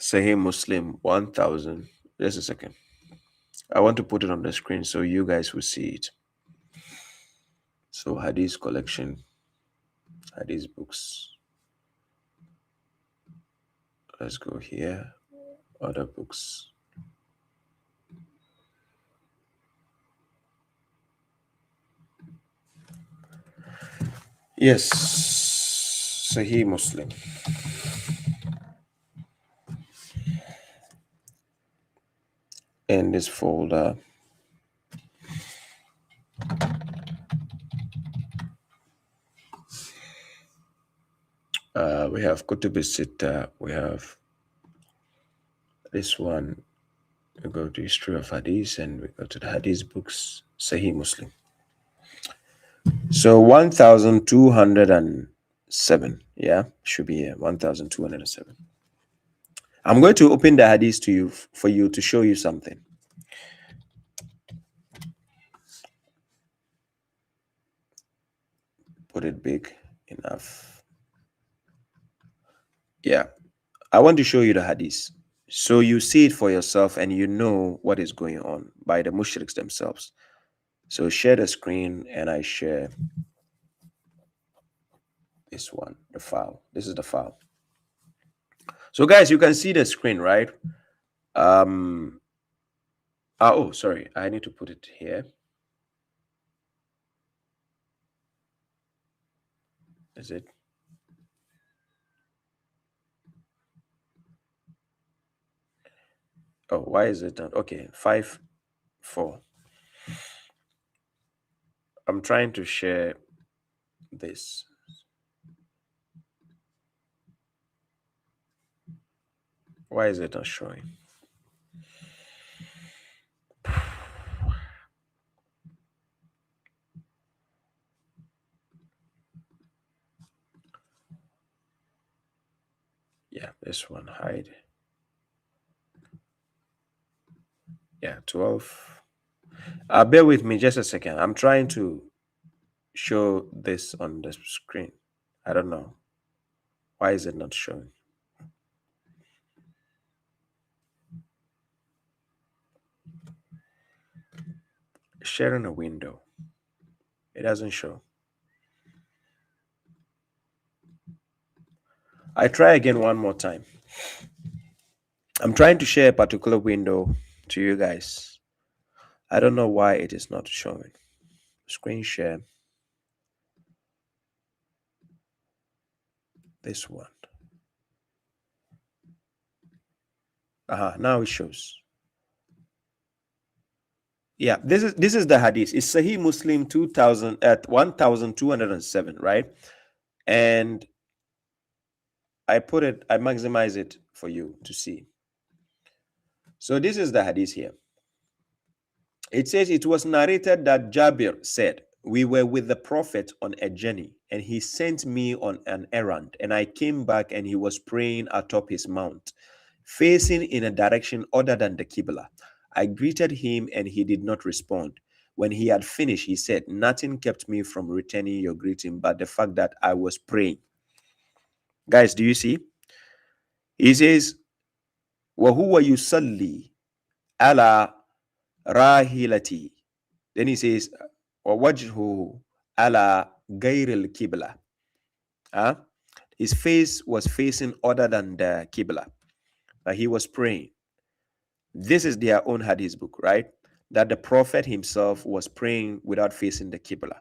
Sahih Muslim 1000. Just a second. I want to put it on the screen so you guys will see it. So Hadith collection, Hadith books. Let's go here. Other books. Yes, Sahih Muslim. In this folder, we have Kutub al-Sitta, we have this one, we go to History of Hadith, and we go to the Hadith books, Sahih Muslim. So 1207, yeah, should be here, 1207. I'm going to open the Hadith to you for you to show you something. Put it big enough. Yeah, I want to show you the Hadith. So you see it for yourself and you know what is going on by the mushriks themselves. So share the screen and I share this one, the file. This is the file. So guys, you can see the screen, right? Oh, sorry. I need to put it here. Is it? Oh, why is it done? Okay, 5, 4. I'm trying to share this. Why is it not showing? Yeah, this one, hide. Yeah, 12. Bear with me just a second. I'm trying to show this on the screen. I don't know. Why is it not showing? Sharing a window. It doesn't show. I try again one more time. I'm trying to share a particular window to you guys. I don't know why it is not showing. Screen share. This one. Now it shows. Yeah, this is the hadith. It's Sahih Muslim 2000 at 1207, right? And I maximize it for you to see. So this is the hadith here. It says it was narrated that Jabir said, "We were with the Prophet on a journey, and he sent me on an errand, and I came back and he was praying atop his mount. facing in a direction other than the Qibla. I greeted him and he did not respond. When he had finished, he said, "Nothing kept me from returning your greeting but the fact that I was praying." Guys, do you see? He says, وَهُوَ يُصَلِّي عَلَى رَاحِلَتِي. Then he says, وَوَجْهُهُ عَلَى غَيْرِ الْقِبْلَةِ. His face was facing other than the Qibla, but he was praying. This is their own hadith book, right? That the Prophet himself was praying without facing the Qibla.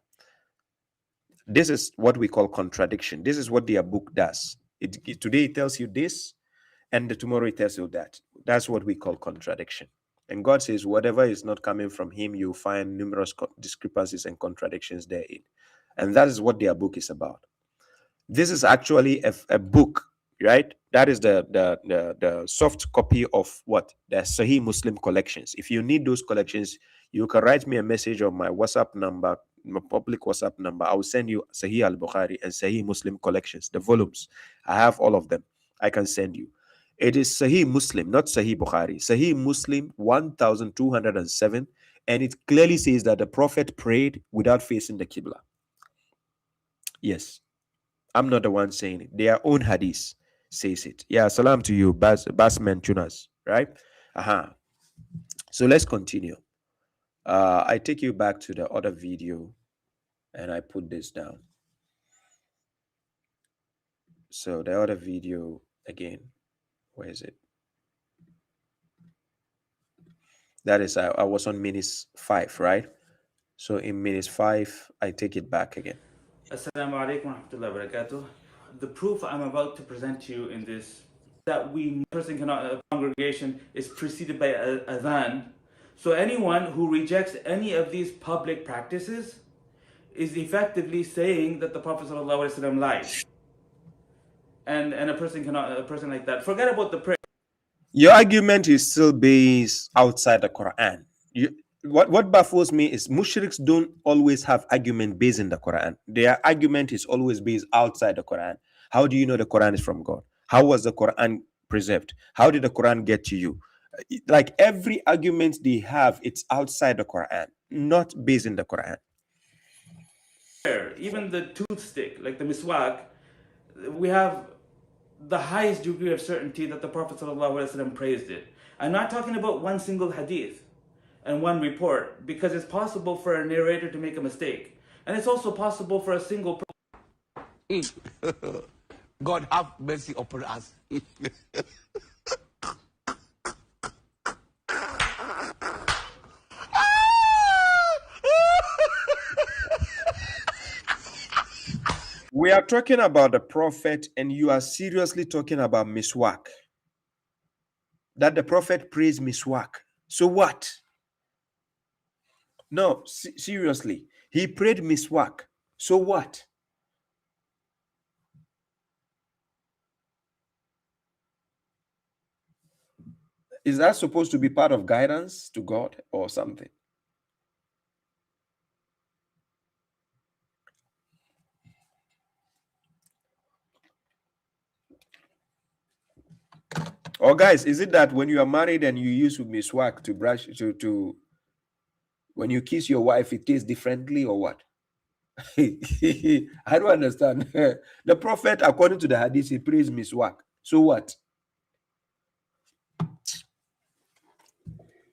This is what we call contradiction. This is what their book does. Today it tells you this, and tomorrow it tells you that. That's what we call contradiction. And God says, whatever is not coming from him, you find numerous discrepancies and contradictions therein. And that is what their book is about. This is actually a book, right? That is the soft copy of what? The Sahih Muslim collections. If you need those collections, you can write me a message on my WhatsApp number, my public WhatsApp number. I will send you Sahih al-Bukhari and Sahih Muslim collections, the volumes. I have all of them. I can send you. It is Sahih Muslim, not Sahih Bukhari. Sahih Muslim 1207, and it clearly says that the Prophet prayed without facing the Qibla. Yes. I'm not the one saying it. Their own hadith says it. Yeah, salam to you, Basman Tunas, right? So let's continue. I take you back to the other video and I put this down. So the other video again, where is it? That is, I was on minutes 5, right? So in minutes 5, I take it back again. Assalamu alaikum wa rahmatullahi wa barakatuh. The proof I'm about to present to you in this, that person cannot, a congregation is preceded by a adhan. So anyone who rejects any of these public practices is effectively saying that the Prophet ﷺ lied. And a person like that, forget about the prayer. Your argument is still based outside the Quran. What baffles me is mushriks don't always have argument based in the Quran. Their argument is always based outside the Quran. How do you know the Quran is from God? How was the Quran preserved? How did the Quran get to you? Like every argument they have, it's outside the Quran, not based in the Quran. Even the toothstick, like the miswak, we have the highest degree of certainty that the Prophet ﷺ praised it. I'm not talking about one single hadith and one report, because it's possible for a narrator to make a mistake. And it's also possible for a single God have mercy upon us. We are talking about the Prophet, and you are seriously talking about miswak. That the Prophet praised miswak. So what? No, seriously. He prayed miswak. So what? Is that supposed to be part of guidance to God or something? Or guys, is it that when you are married and you use miswak to brush to when you kiss your wife, it tastes differently or what? I don't understand. The Prophet, according to the hadith, he praised miswak. So what?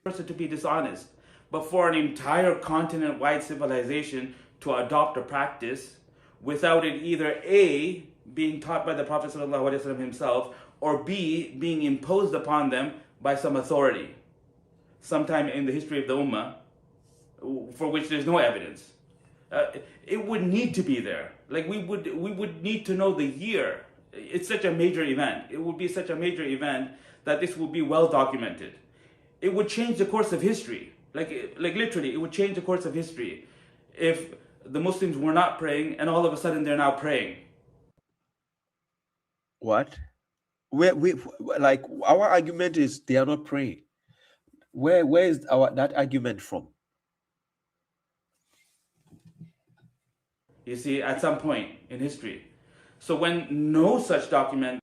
person to be dishonest, but for an entire continent-wide civilization to adopt a practice without it either A, being taught by the Prophet ﷺ himself, or B, being imposed upon them by some authority, sometime in the history of the Ummah, for which there's no evidence. It would need to be there. Like we would need to know the year. It's such a major event. It would be such a major event that this would be well documented. It would change the course of history. Like literally, it would change the course of history if the Muslims were not praying and all of a sudden they're now praying. What? We like our argument is they are not praying. Where is that argument from? You see, at some point in history. So when no such document.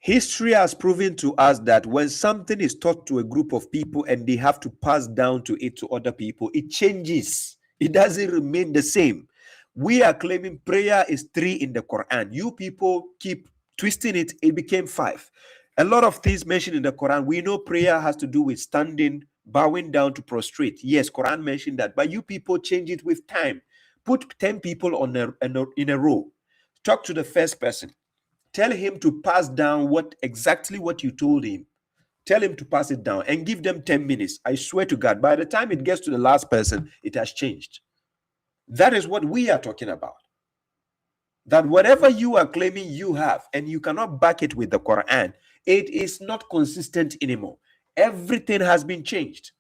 History has proven to us that when something is taught to a group of people and they have to pass down to it to other people, it changes. It doesn't remain the same. We are claiming prayer is 3 in the Quran. You people keep twisting it, it became 5. A lot of things mentioned in the Quran, we know prayer has to do with standing, bowing down to prostrate. Yes, Quran mentioned that, but you people change it with time. Put 10 people in a row. Talk to the first person. Tell him to pass down exactly what you told him. Tell him to pass it down and give them 10 minutes. I swear to God, by the time it gets to the last person, it has changed. That is what we are talking about. That whatever you are claiming you have and you cannot back it with the Quran, it is not consistent anymore. Everything has been changed.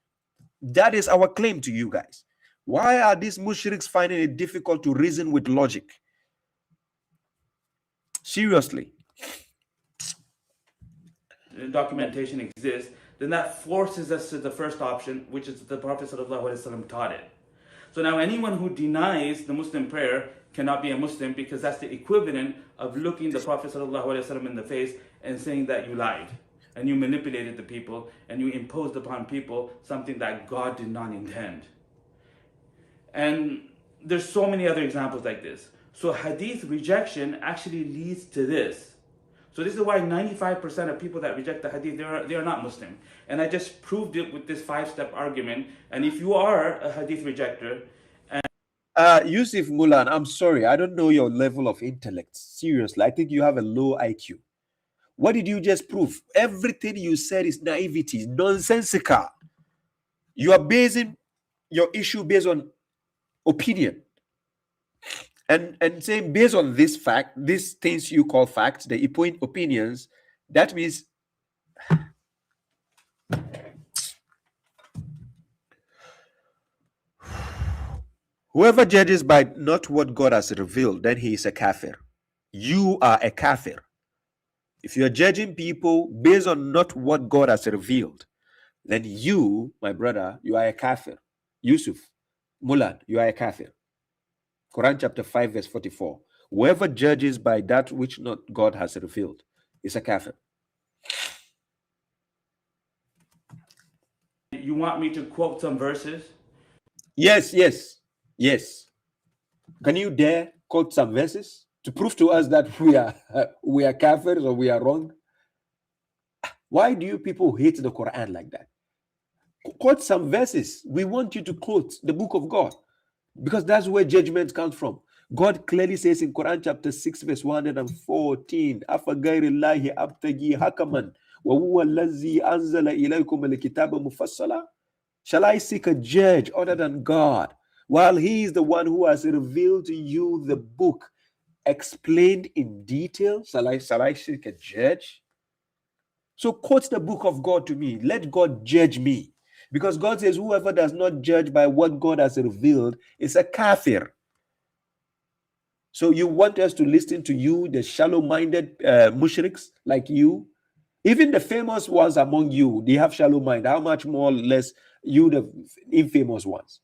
That is our claim to you guys. Why are these mushriks finding it difficult to reason with logic? Seriously. Documentation exists, then that forces us to the first option, which is the Prophet ﷺ taught it. So now anyone who denies the Muslim prayer cannot be a Muslim, because that's the equivalent of looking the Prophet ﷺ in the face and saying that you lied and you manipulated the people and you imposed upon people something that God did not intend. And there's so many other examples like this. So hadith rejection actually leads to this. So this is why 95% of people that reject the hadith, they are not Muslim. And I just proved it with this 5-step argument. And if you are a hadith rejector, Yusuf Mulan, I'm sorry, I don't know your level of intellect. Seriously, I think you have a low IQ. What did you just prove? Everything you said is naivety, nonsensical. You are basing your issue based on opinion. And saying based on this fact, these things you call facts, the opinions, that means whoever judges by not what God has revealed, then he is a kafir. You are a kafir. If you are judging people based on not what God has revealed, then you, my brother, you are a kafir. Yusuf, Mulan, you are a kafir. Quran chapter 5 verse 44. Whoever judges by that which not God has revealed is a kafir. you want me to quote some verses? Yes. Can you dare quote some verses to prove to us that we are kafirs or we are wrong? Why do you people hate the Quran like that? Quote some verses. We want you to quote the book of God, because that's where judgment comes from. God clearly says in Quran chapter 6 verse 114, "Afaghairillahi abtagi hakaman wa huwa allazi anzala ilaykum al-kitaba mufassala." Shall I seek a judge other than God, while he is the one who has revealed to you the book explained in detail? Shall I seek a judge? So quote the book of God to me. Let God judge me. Because God says whoever does not judge by what God has revealed is a kafir. So you want us to listen to you, the shallow-minded mushriks like you? Even the famous ones among you, they have shallow mind. How much more or less you, the infamous ones?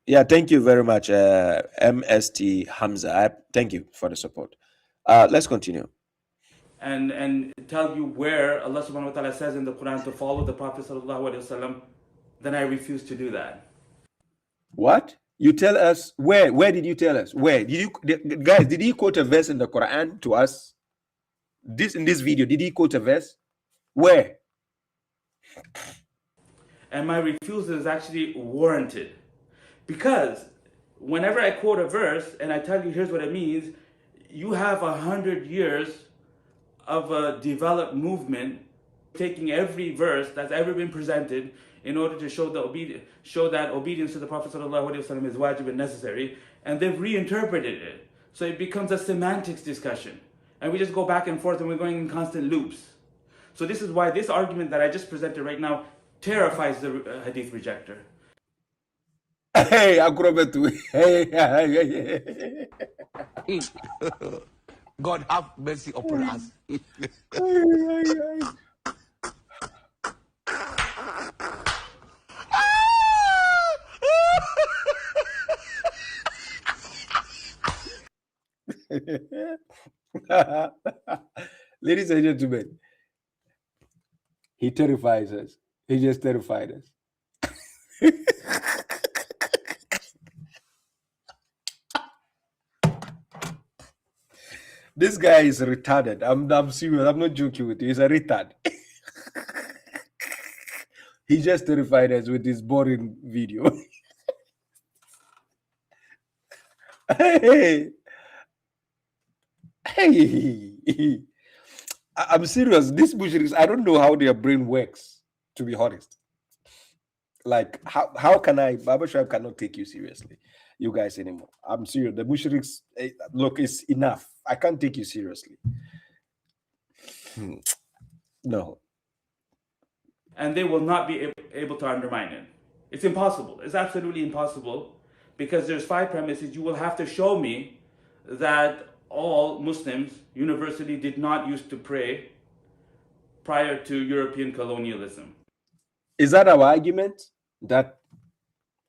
Yeah, thank you very much, MST Hamza. Thank you for the support. Let's continue. And tell you where Allah subhanahu wa ta'ala says in the Quran to follow the Prophet sallallahu alaihi wasallam, then I refuse to do that. What? You tell us where? Where did you tell us? Where did you guys? Did he quote a verse in the Quran to us? In this video, did he quote a verse? Where? And my refusal is actually warranted, because whenever I quote a verse and I tell you here's what it means, you have 100 years of a developed movement taking every verse that's ever been presented in order to show that obedience to the Prophet ﷺ is wajib and necessary, and they've reinterpreted it. So it becomes a semantics discussion. And we just go back and forth and we're going in constant loops. So this is why this argument that I just presented right now terrifies the hadith rejector. Hey, Akrobatu. Hey. God have mercy upon us. Ladies and gentlemen, he terrifies us. He just terrified us. This guy is retarded. I'm serious. I'm not joking with you. He's a retard. He just terrified us with this boring video. Hey, hey. I'm serious. These mushriks, I don't know how their brain works, to be honest. Like, how can I, Baba Shab cannot take you seriously, you guys anymore. I'm serious. The mushriks, look, it's enough. I can't take you seriously. No. And they will not be able to undermine it. It's impossible. It's absolutely impossible, because there's 5 premises. You will have to show me that all Muslims universally did not used to pray prior to European colonialism. Is that our argument? That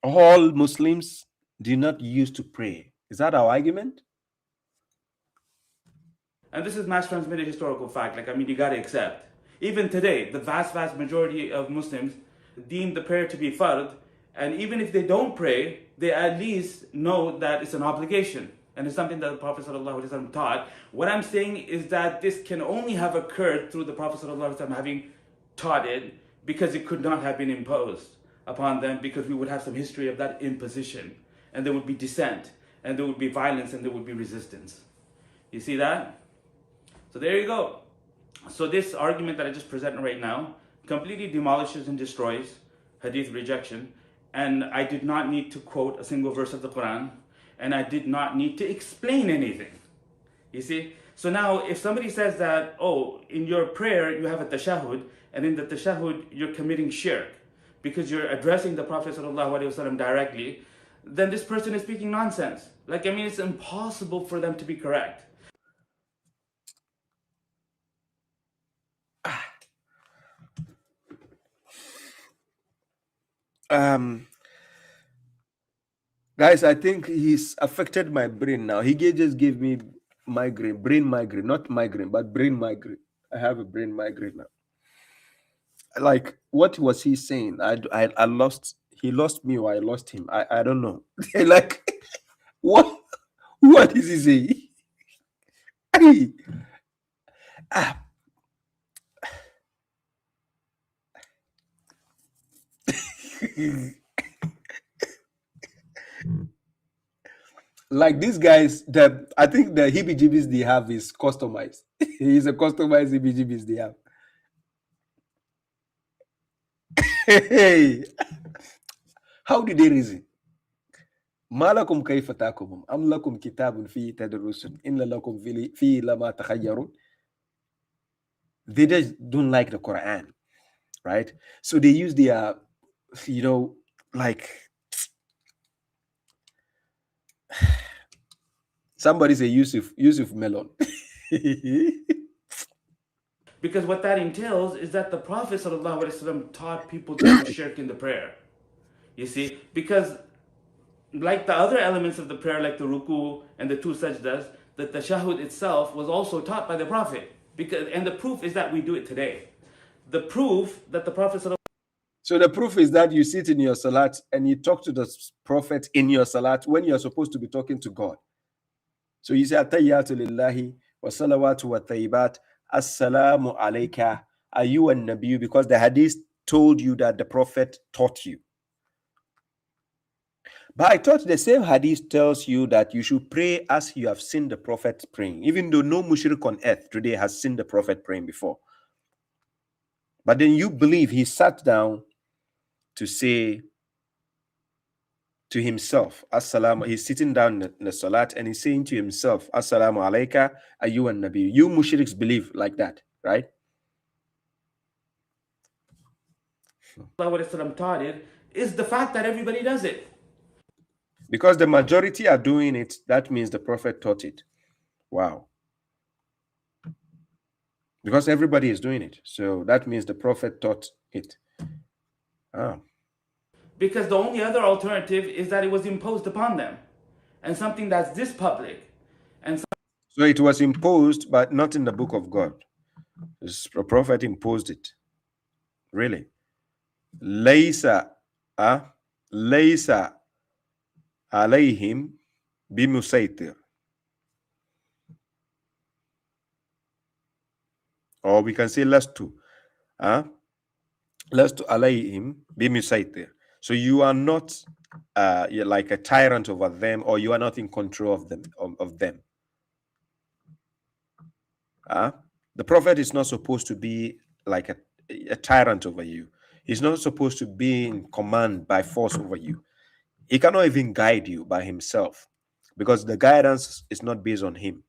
all Muslims do not used to pray? Is that our argument? And this is mass transmitted historical fact. Like, I mean, you got to accept. Even today, the vast majority of Muslims deem the prayer to be fard. And even if they don't pray, they at least know that it's an obligation. And it's something that the Prophet ﷺ taught. What I'm saying is that this can only have occurred through the Prophet ﷺ having taught it, because it could not have been imposed upon them, because we would have some history of that imposition. And there would be dissent, and there would be violence, and there would be resistance. You see that? So there you go. So this argument that I just presented right now completely demolishes and destroys Hadith rejection. And I did not need to quote a single verse of the Quran. And I did not need to explain anything. You see? So now if somebody says that, oh, in your prayer you have a tashahud, and in the tashahud you're committing shirk because you're addressing the Prophet ﷺ directly, then this person is speaking nonsense. Like, I mean, it's impossible for them to be correct. Guys, I think he's affected my brain now. He just gave me migraine, brain migraine, not migraine, but brain migraine. I have a brain migraine now. Like, what was he saying? I lost. He lost me, or I lost him. I don't know. Like, what is he saying? Hey. Like, these guys, I think the heebie-jeebies they have is customized. He's a customized heebie-jeebies they have. Hey, how did they reason? Malakum kayfa takumun am lakum kitabun fi tadrusun inna lakum fi lama takhayyarun. They just don't like the Quran, right? So they use their, like, somebody say Yusuf Melon. Because what that entails is that the Prophet ﷺ taught people to do shirk in the prayer. You see? Because like the other elements of the prayer, like the ruku and the 2 sajdas, the tashahud itself was also taught by the Prophet. And the proof is that we do it today. The proof that the Prophet ﷺ... So the proof is that you sit in your salat and you talk to the Prophet in your salat when you're supposed to be talking to God. So you say, Atayyatu lillahi wa salawatu wa tayyibat, assalamu alayka ayyuhan nabiyyu, because the hadith told you that the Prophet taught you. But I thought the same hadith tells you that you should pray as you have seen the Prophet praying, even though no mushrik on earth today has seen the Prophet praying before. But then you believe he sat down to say to himself, Assalamu, he's sitting down in the salat and he's saying to himself, Assalamu alayka ayyuhan nabi. You mushriks believe like that, right? taught it is the fact that everybody does it. Because the majority are doing it, that means the Prophet taught it. Wow. Because everybody is doing it. So that means the Prophet taught it. Because the only other alternative is that it was imposed upon them. And something that's this public. And so So it was imposed, but not in the book of God. A prophet imposed it. Really. Laysa, laysa alayhim bimusaytir. Or we can say lastu. Lastu alayhim bimusaytir. So you are not you're like a tyrant over them, or you are not in control of them. Of them. The prophet is not supposed to be like a tyrant over you. He's not supposed to be in command by force over you. He cannot even guide you by himself, because the guidance is not based on him.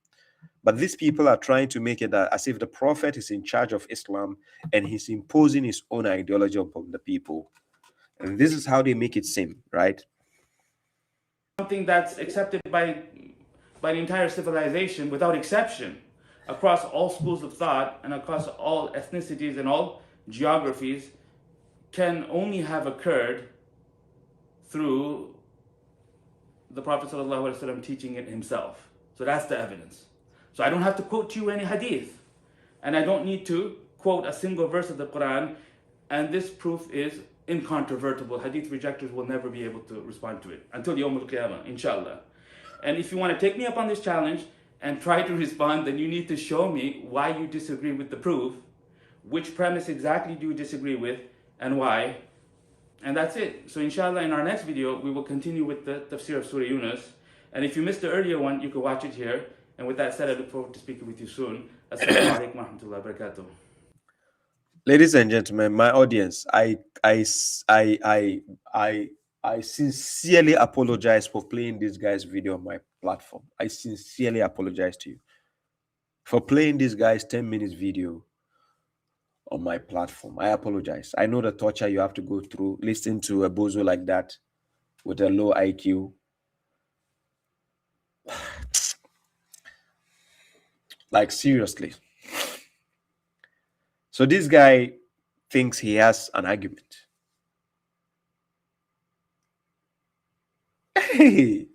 But these people are trying to make it as if the prophet is in charge of Islam and he's imposing his own ideology upon the people. And this is how they make it seem, right? Something that's accepted by the entire civilization without exception, across all schools of thought and across all ethnicities and all geographies, can only have occurred through the Prophet ﷺ teaching it himself. So that's the evidence. So I don't have to quote you any hadith, and I don't need to quote a single verse of the Quran, and this proof is incontrovertible. Hadith rejectors will never be able to respond to it until Yawm al Qiyāmah, inshallah. And if you want to take me up on this challenge and try to respond, then you need to show me why you disagree with the proof, which premise exactly do you disagree with, and why. And that's it. So inshallah, in our next video, we will continue with the tafsir of Surah Yunus. And if you missed the earlier one, you can watch it here. And with that said, I look forward to speaking with you soon. Assalamu alaikum wa rahmatullahi wa barakatuh. Ladies and gentlemen, my audience, I sincerely apologize for playing this guy's video on my platform. I sincerely apologize to you for playing this guy's 10 minutes video on my platform. I apologize. I know the torture you have to go through listening to a bozo like that with a low IQ. Like, seriously. So this guy thinks he has an argument. Hey,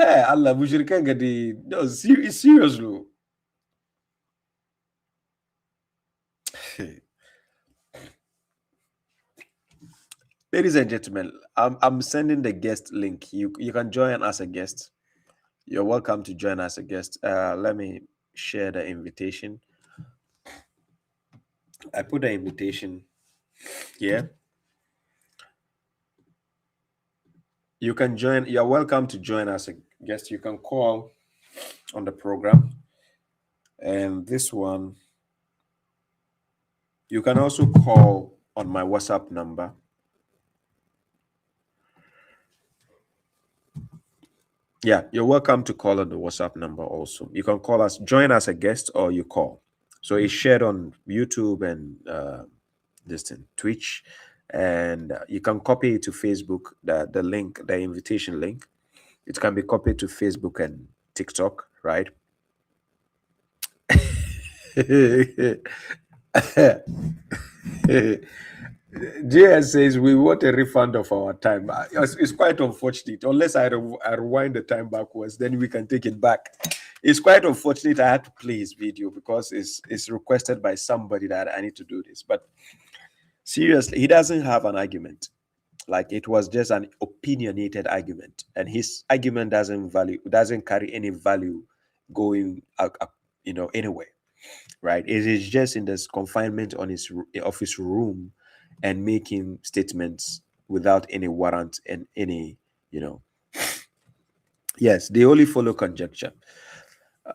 Allah, mushrikan gadi. No, seriously. Ladies and gentlemen, I'm sending the guest link. You can join as a guest. You're welcome to join as a guest. Let me share the invitation. I put the invitation here. You can join. You're welcome to join as a guest. You can call on the program. And this one, you can also call on my WhatsApp number. Yeah, you're welcome to call on the WhatsApp number also. You can call us, join as a guest, or you call. So it's shared on YouTube and Twitch, and you can copy it to Facebook, the link, the invitation link. It can be copied to Facebook and TikTok, right? JS says we want a refund of our time. It's quite unfortunate. Unless I rewind the time backwards, then we can take it back. It's quite unfortunate I had to play his video because it's requested by somebody that I need to do this. But seriously, he doesn't have an argument. Like, it was just an opinionated argument, and his argument doesn't carry any value going anywhere, right? It is just in this confinement on his office room and making statements without any warrant and any, yes, they only follow conjecture.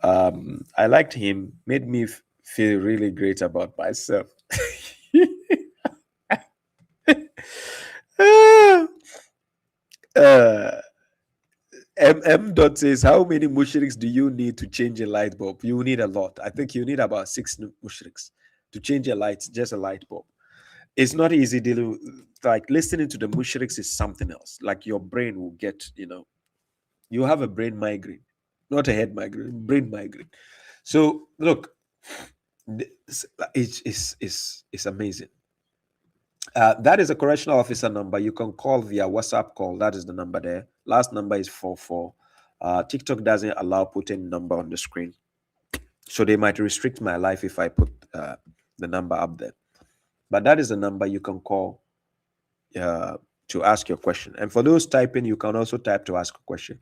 I liked him, made me feel really great about myself. M. says, how many mushriks do you need to change a light bulb? You need a lot. I think you need about 6 mushriks to change a light, just a light bulb. It's not easy dealing with, like, listening to the mushriks is something else. Like, your brain will get, you have a brain migraine, not a head migraine, brain migraine. So look, it's amazing. That is a correctional officer number. You can call via WhatsApp call. That is the number there. Last number is 44. TikTok doesn't allow putting number on the screen, so they might restrict my life if I put the number up there. But that is the number you can call to ask your question. And for those typing, you can also type to ask a question.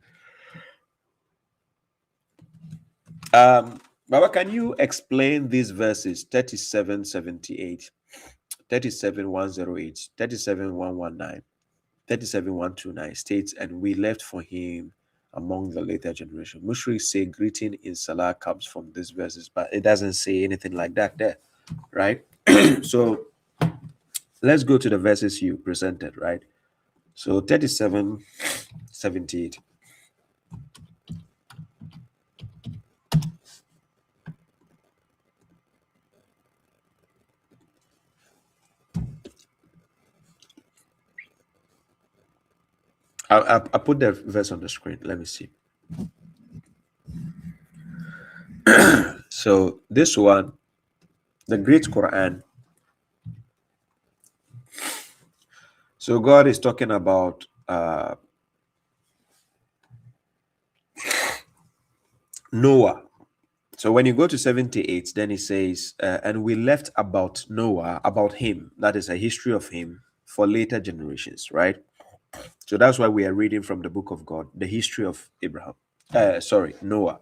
Baba, can you explain these verses 37:78, 37:108, 37:119, 37:129 states, and we left for him among the later generation. Mushriks say greeting in Salah comes from these verses, but it doesn't say anything like that there, right? So let's go to the verses you presented, right? So 37:78. I put the verse on the screen. Let me see. So this one, the great Quran. So God is talking about Noah. So when you go to 78, then he says, and we left about Noah, about him. That is a history of him for later generations, right? So that's why we are reading from the book of God, the history of Noah.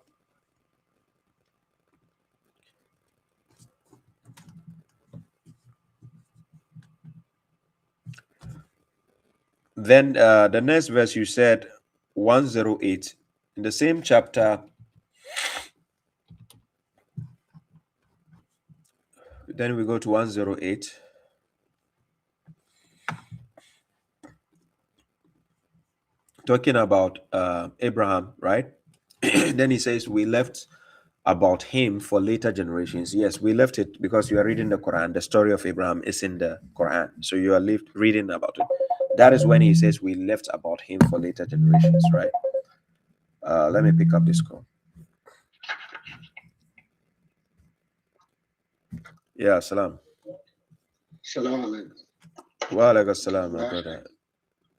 Then the next verse you said 108 in the same chapter. Then we go to 108. Talking about Abraham, right? Then he says we left about him for later generations. Yes, we left it because you are reading the Quran. The story of Abraham is in the Quran. So you are reading about it. That is when he says we left about him for later generations, right? Let me pick up this call. Yeah, salam. Salam alaikum. Wa alaikum salam, my brother.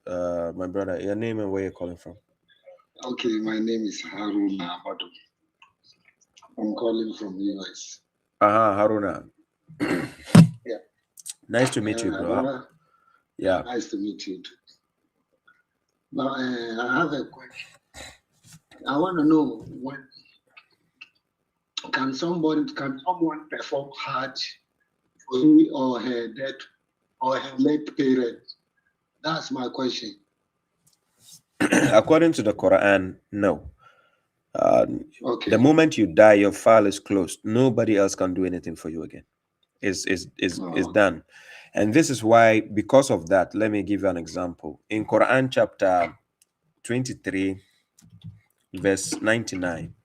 My brother, your name and where you're calling from? Okay, my name is Haruna Amadu. I'm calling from US. Haruna. Yeah. Nice to meet you, bro. Yeah. Nice to meet you too. Now, I have a question. I want to know when can someone perform Hajj for him or her dead or her late parent? That's my question. According to the Quran, no. Okay. The moment you die, your file is closed. Nobody else can do anything for you again. Is done. And this is why, because of that, let me give you an example. In Quran chapter 23, verse 99,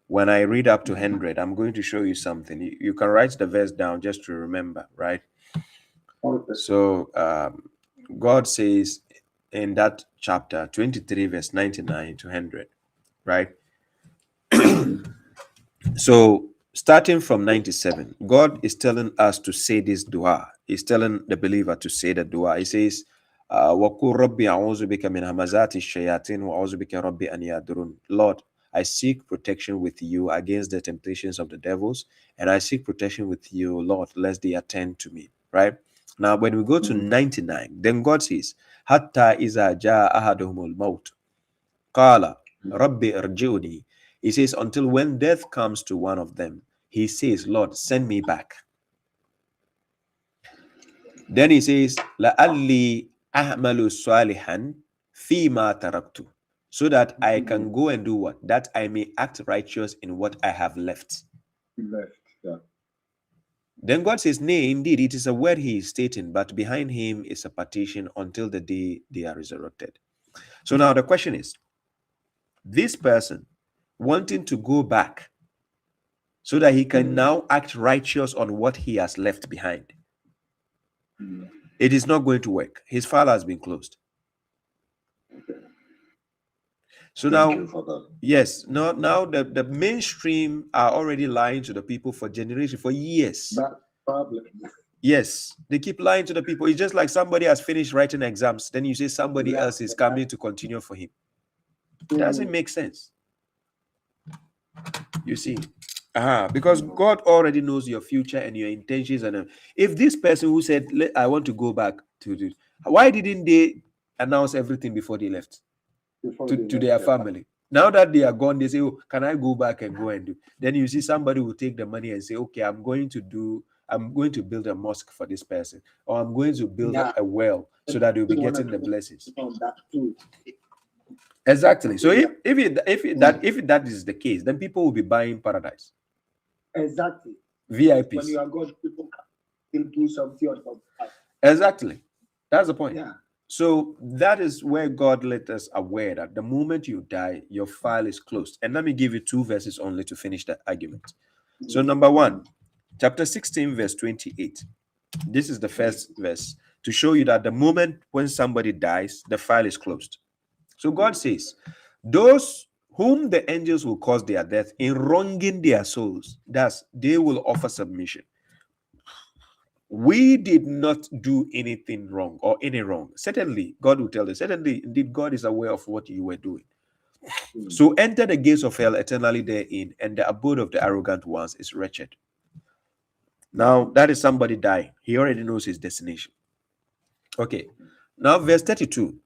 when I read up to 100, I'm going to show you something. You can write the verse down just to remember, right? Okay. So God says in that chapter 23, verse 99 to 100, right? So starting from 97, God is telling us to say this dua. He's telling the believer to say the dua. He says, وَقُلْ رَبِّ أَعُوذُ بِكَ مِنْ هَمَزَاتِ الشَّيَاطِينِ وَأَعُوذُ بِكَ رَبِّ أَنْ يَحْضُرُونِ. Lord, I seek protection with you against the temptations of the devils, and I seek protection with you, Lord, lest they attend to me. Right? Now, when we go to 99, then God says, حَتَّى إِذَا جَاءَ أَحَدُهُمُ الْمَوْتُ قَالَ رَبِّ ارْجِعْنِي. He says, until when death comes to one of them, he says, Lord, send me back. Then he says, لَأَلِّي أَعْمَلُ صَالِحًا فِيمَا تَرَكْتُ. So that I can go and do what? That I may act righteous in what I have left. Yeah. Then God says, nay, indeed, it is a word he is stating, but behind him is a partition until the day they are resurrected. So now the question is, this person wanting to go back so that he can now act righteous on what he has left behind. It is not going to work. His file has been closed. So now, yes, now the mainstream are already lying to the people for generations, for years. That problem. Yes, they keep lying to the people. It's just like somebody has finished writing exams, then you say somebody else is coming to continue for him. It doesn't make sense. You see, because God already knows your future and your intentions. And if this person who said, I want to go back to this, why didn't they announce everything before they left to their family? Now that they are gone, they say, oh, can I go back and go and do? Then you see somebody will take the money and say, okay, I'm going to build a mosque for this person, or I'm going to build a well so that they'll be getting the blessings. Exactly. So if that is the case, then people will be buying paradise. Exactly. VIPs. When you are God, people can do something on that. Exactly. That's the point. Yeah. So that is where God let us aware that the moment you die, your file is closed. And let me give you 2 verses only to finish the argument. So number 1, chapter 16, verse 28. This is the first verse to show you that the moment when somebody dies, the file is closed. So God says, those whom the angels will cause their death in wronging their souls, thus they will offer submission. We did not do anything wrong or any wrong. Certainly, God will tell us, certainly, indeed, God is aware of what you were doing. So enter the gates of hell eternally therein, and the abode of the arrogant ones is wretched. Now, that is somebody dying. He already knows his destination. Okay. Now, verse 32,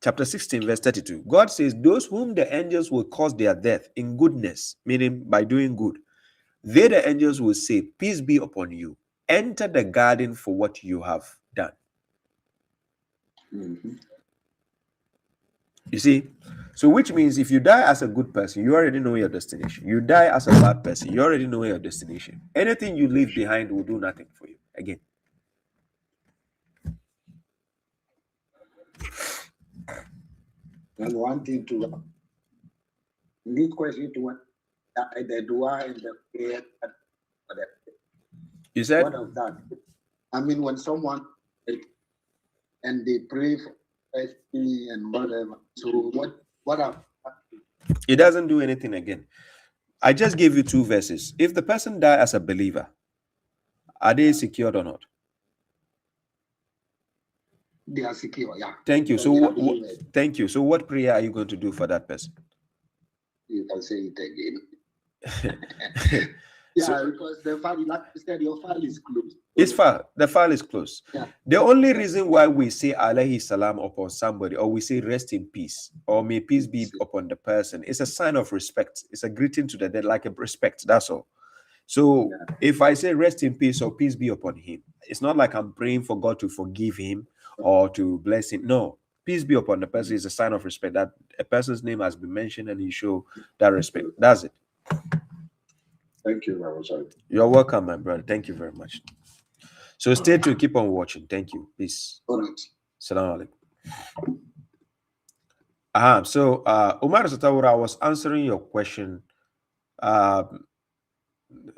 chapter 16, verse 32. God says, those whom the angels will cause their death in goodness, meaning by doing good, they, the angels, will say, peace be upon you. Enter the garden for what you have done. You see? So which means if you die as a good person, you already know your destination. You die as a bad person, you already know your destination. Anything you leave behind will do nothing for you again. And one thing to this question to what the dua and the prayer. You said? What of that? I mean, when someone and they pray for safety and whatever. So what are It doesn't do anything again. I just gave you 2 verses. If the person died as a believer, are they secured or not? they are secure? Yeah. Thank you. So So thank you. So what prayer are you going to do for that person? you can say it again. Yeah, because the file, like you said, your file is closed. It's file. The file is closed. Yeah. The only reason why we say alayhi salam upon somebody, or we say rest in peace, or may peace be upon the person, is a sign of respect. It's a greeting to the dead, like a respect. That's all. So if I say rest in peace or peace be upon him, it's not like I'm praying for God to forgive him or to bless him. No, peace be upon the person is a sign of respect, that a person's name has been mentioned and you show that respect. That's it. Thank you very much. You're welcome, my brother. Thank you very much. So stay tuned, keep on watching. Thank you. Peace. All right. Salam alaikum. So Umar Satawura, was answering your question. The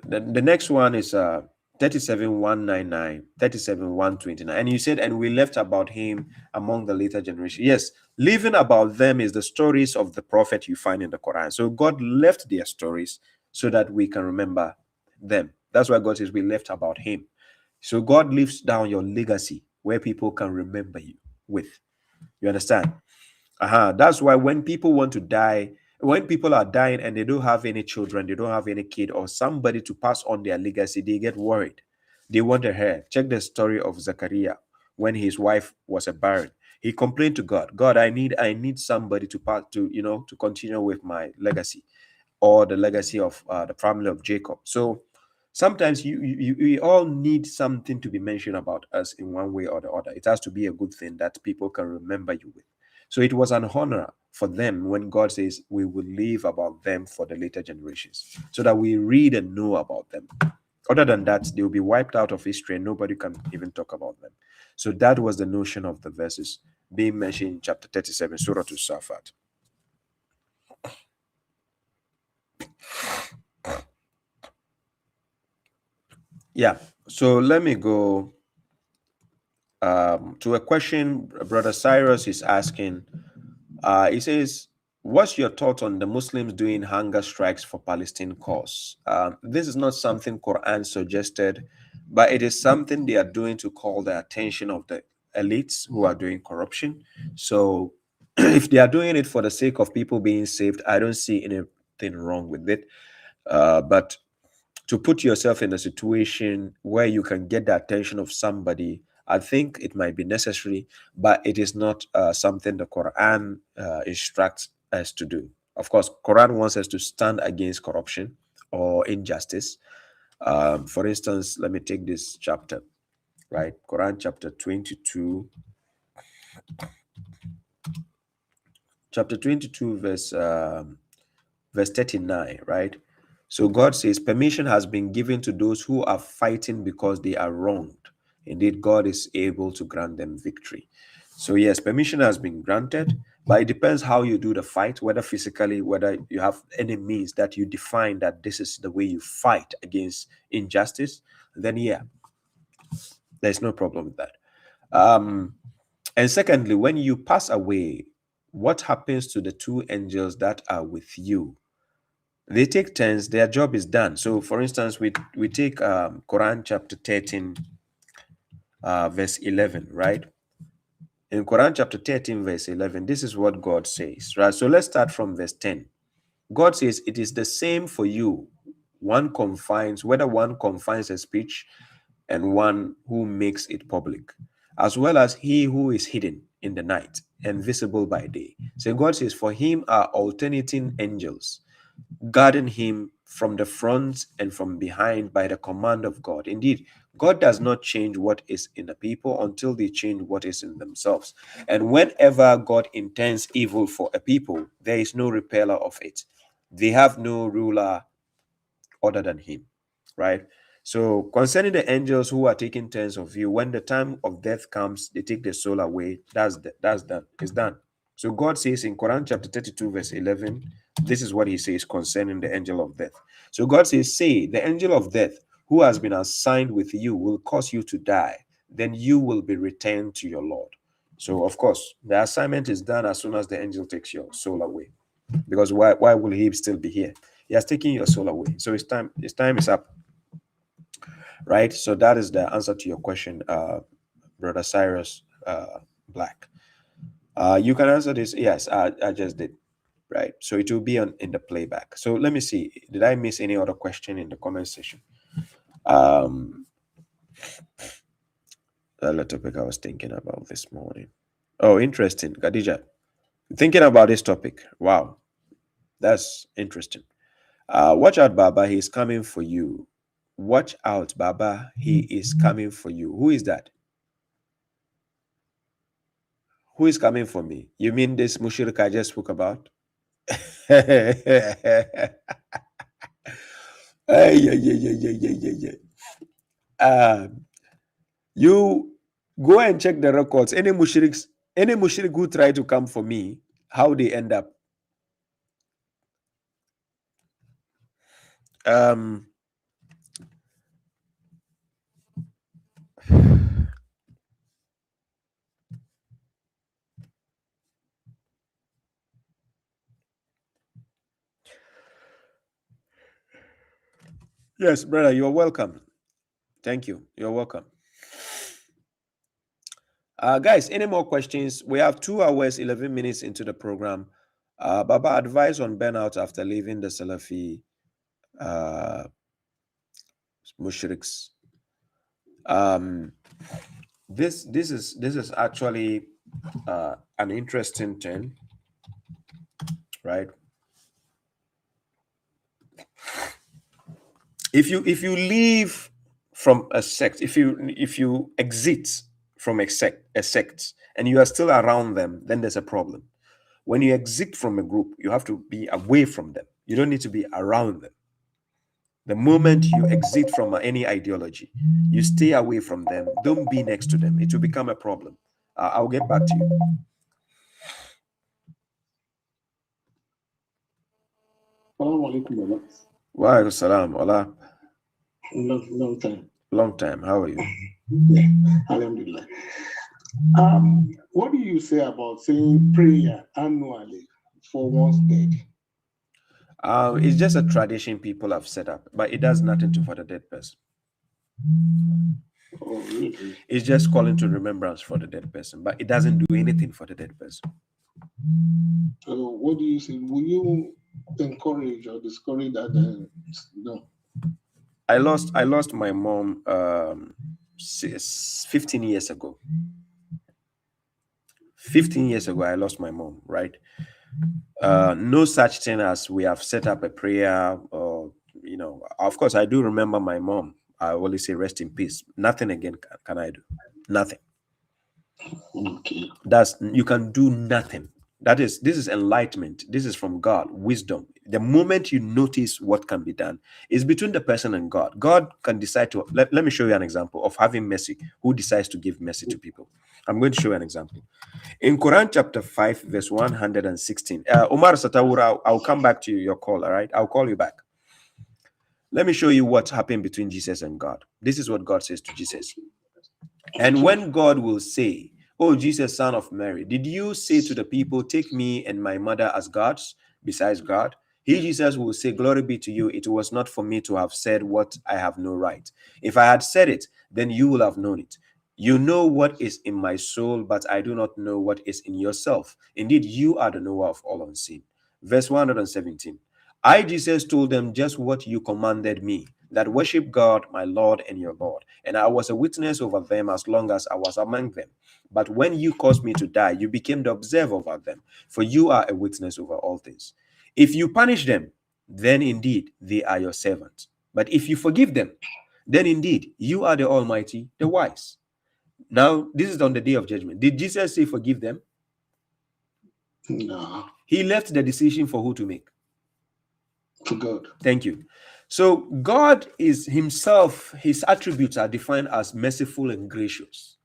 next one is 37,199, 37,129. And you said, and we left about him among the later generation. Yes, leaving about them is the stories of the prophet you find in the Quran. So God left their stories so that we can remember them. That's why God says we left about him. So God leaves down your legacy where people can remember you with. You understand? That's why when people want to die, when people are dying and they don't have any children, they don't have any kid or somebody to pass on their legacy, they get worried. They want a heir. Check the story of Zachariah when his wife was a barren. He complained to God, God, I need somebody to pass to continue with my legacy, or the legacy of the family of Jacob. So sometimes we all need something to be mentioned about us in one way or the other. It has to be a good thing that people can remember you with. So it was an honor for them when God says we will leave about them for the later generations, so that we read and know about them. Other than that, they will be wiped out of history and nobody can even talk about them. So that was the notion of the verses being mentioned in chapter 37, Surah Al-Safat. Yeah, so let me go to a question Brother Cyrus is asking. He says, what's your thought on the Muslims doing hunger strikes for Palestine cause? This is not something Quran suggested, but it is something they are doing to call the attention of the elites who are doing corruption. So if they are doing it for the sake of people being saved, I don't see anything wrong with it. But to put yourself in a situation where you can get the attention of somebody, I think it might be necessary, but it is not something the Quran instructs us to do. Of course, Quran wants us to stand against corruption or injustice. For instance, let me take this chapter, right? Quran chapter 22, verse 39, right? So God says, permission has been given to those who are fighting because they are wronged. Indeed, God is able to grant them victory. So yes, permission has been granted, but it depends how you do the fight, whether physically, whether you have any means that you define that this is the way you fight against injustice, then yeah, there's no problem with that. And secondly, when you pass away, what happens to the two angels that are with you? They take turns, their job is done. So for instance, we take Quran chapter 13, verse 11, right? In Quran chapter 13, verse 11, this is what God says, right? So let's start from verse 10. God says, it is the same for you. Whether one confines a speech and one who makes it public, as well as he who is hidden in the night and visible by day. So God says, for him are alternating angels, guarding him from the front and from behind by the command of God. Indeed, God does not change what is in the people until they change what is in themselves. And whenever God intends evil for a people, there is no repeller of it. They have no ruler other than him, right? So concerning the angels who are taking turns of you, when the time of death comes, they take the soul away. That's done. It's done. So God says in Quran chapter 32, verse 11, this is what he says concerning the angel of death. So God says, say, the angel of death who has been assigned with you will cause you to die. Then you will be returned to your Lord. So of course, the assignment is done as soon as the angel takes your soul away. Because why will he still be here? He has taken your soul away. So his time is up. Right? So that is the answer to your question, Brother Cyrus Black. You can answer this. Yes, I just did. Right. So it will be in the playback. So let me see. Did I miss any other question in the comment section? The topic I was thinking about this morning. Oh, interesting. Khadija, thinking about this topic. Wow. That's interesting. Watch out, Baba. He's coming for you. Watch out, Baba. He is coming for you. Who is that? Who is coming for me? You mean this mushrik I just spoke about? You go and check the records. Any mushrik who try to come for me, how they end up. Yes, brother, you're welcome. Thank you. You're welcome. Guys, any more questions? We have 2 hours, 11 minutes into the program. Baba, advice on burnout after leaving the Salafi mushriks. This is actually an interesting thing, right? If you leave from a sect, if you exit from a sect and you are still around them, then there's a problem. When you exit from a group, you have to be away from them. You don't need to be around them. The moment you exit from any ideology, you stay away from them. Don't be next to them. It will become a problem. I'll get back to you. Wa alaikum salam. Hola. Long time. Long time. How are you? Yeah, alhamdulillah. What do you say about saying prayer annually for one's dead? It's just a tradition people have set up, but it does nothing for the dead person. Oh, really? It's just calling to remembrance for the dead person, but it doesn't do anything for the dead person. So what do you say? Will you encourage or discourage that? No. I lost my mom 15 years ago. 15 years ago, I lost my mom, right? No such thing as we have set up a prayer or, of course, I do remember my mom. I always say rest in peace. Nothing again can I do. Nothing. Okay. You can do nothing. This is enlightenment. This is from God, wisdom. The moment you notice what can be done, is between the person and God. God can decide to, let me show you an example of having mercy, who decides to give mercy to people. I'm going to show you an example. In Quran chapter 5, verse 116. Omar Satawura, I'll come back to your call, all right? I'll call you back. Let me show you what happened between Jesus and God. This is what God says to Jesus. And when God will say, "Oh, Jesus, son of Mary, did you say to the people, take me and my mother as gods besides God?" He, Jesus, will say, "Glory be to you. It was not for me to have said what I have no right. If I had said it, then you will have known it. You know what is in my soul, but I do not know what is in yourself. Indeed, you are the knower of all unseen." Verse 117. I, Jesus, told them just what you commanded me, that worship God, my Lord and your Lord. And I was a witness over them as long as I was among them. But when you caused me to die, you became the observer over them, for you are a witness over all things. If you punish them, then indeed they are your servants. But if you forgive them, then indeed you are the Almighty, the wise. Now, this is on the day of judgment. Did Jesus say forgive them? No. He left the decision for who to make. To God. Thank you. So God is himself, his attributes are defined as merciful and gracious.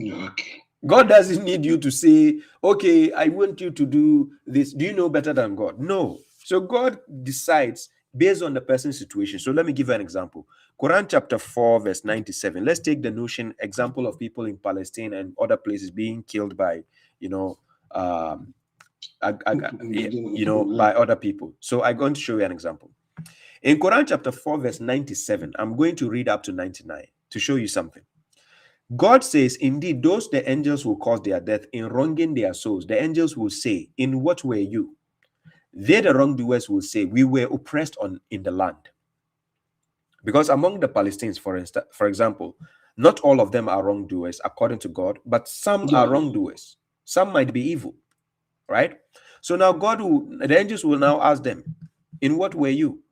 Okay. God doesn't need you to say, okay, I want you to do this. Do you know better than God? No. So God decides based on the person's situation. So let me give you an example. Quran chapter 4, verse 97. Let's take the notion example of people in Palestine and other places being killed by, by other people. So I'm going to show you an example. In Quran chapter 4, verse 97, I'm going to read up to 99 to show you something. God says, indeed, those the angels will cause their death in wronging their souls. The angels will say, in what were you? They, the wrongdoers, will say, we were oppressed in the land. Because among the Palestinians, for example, not all of them are wrongdoers according to God, but some are wrongdoers. Some might be evil, right? So now the angels will now ask them, in what were you?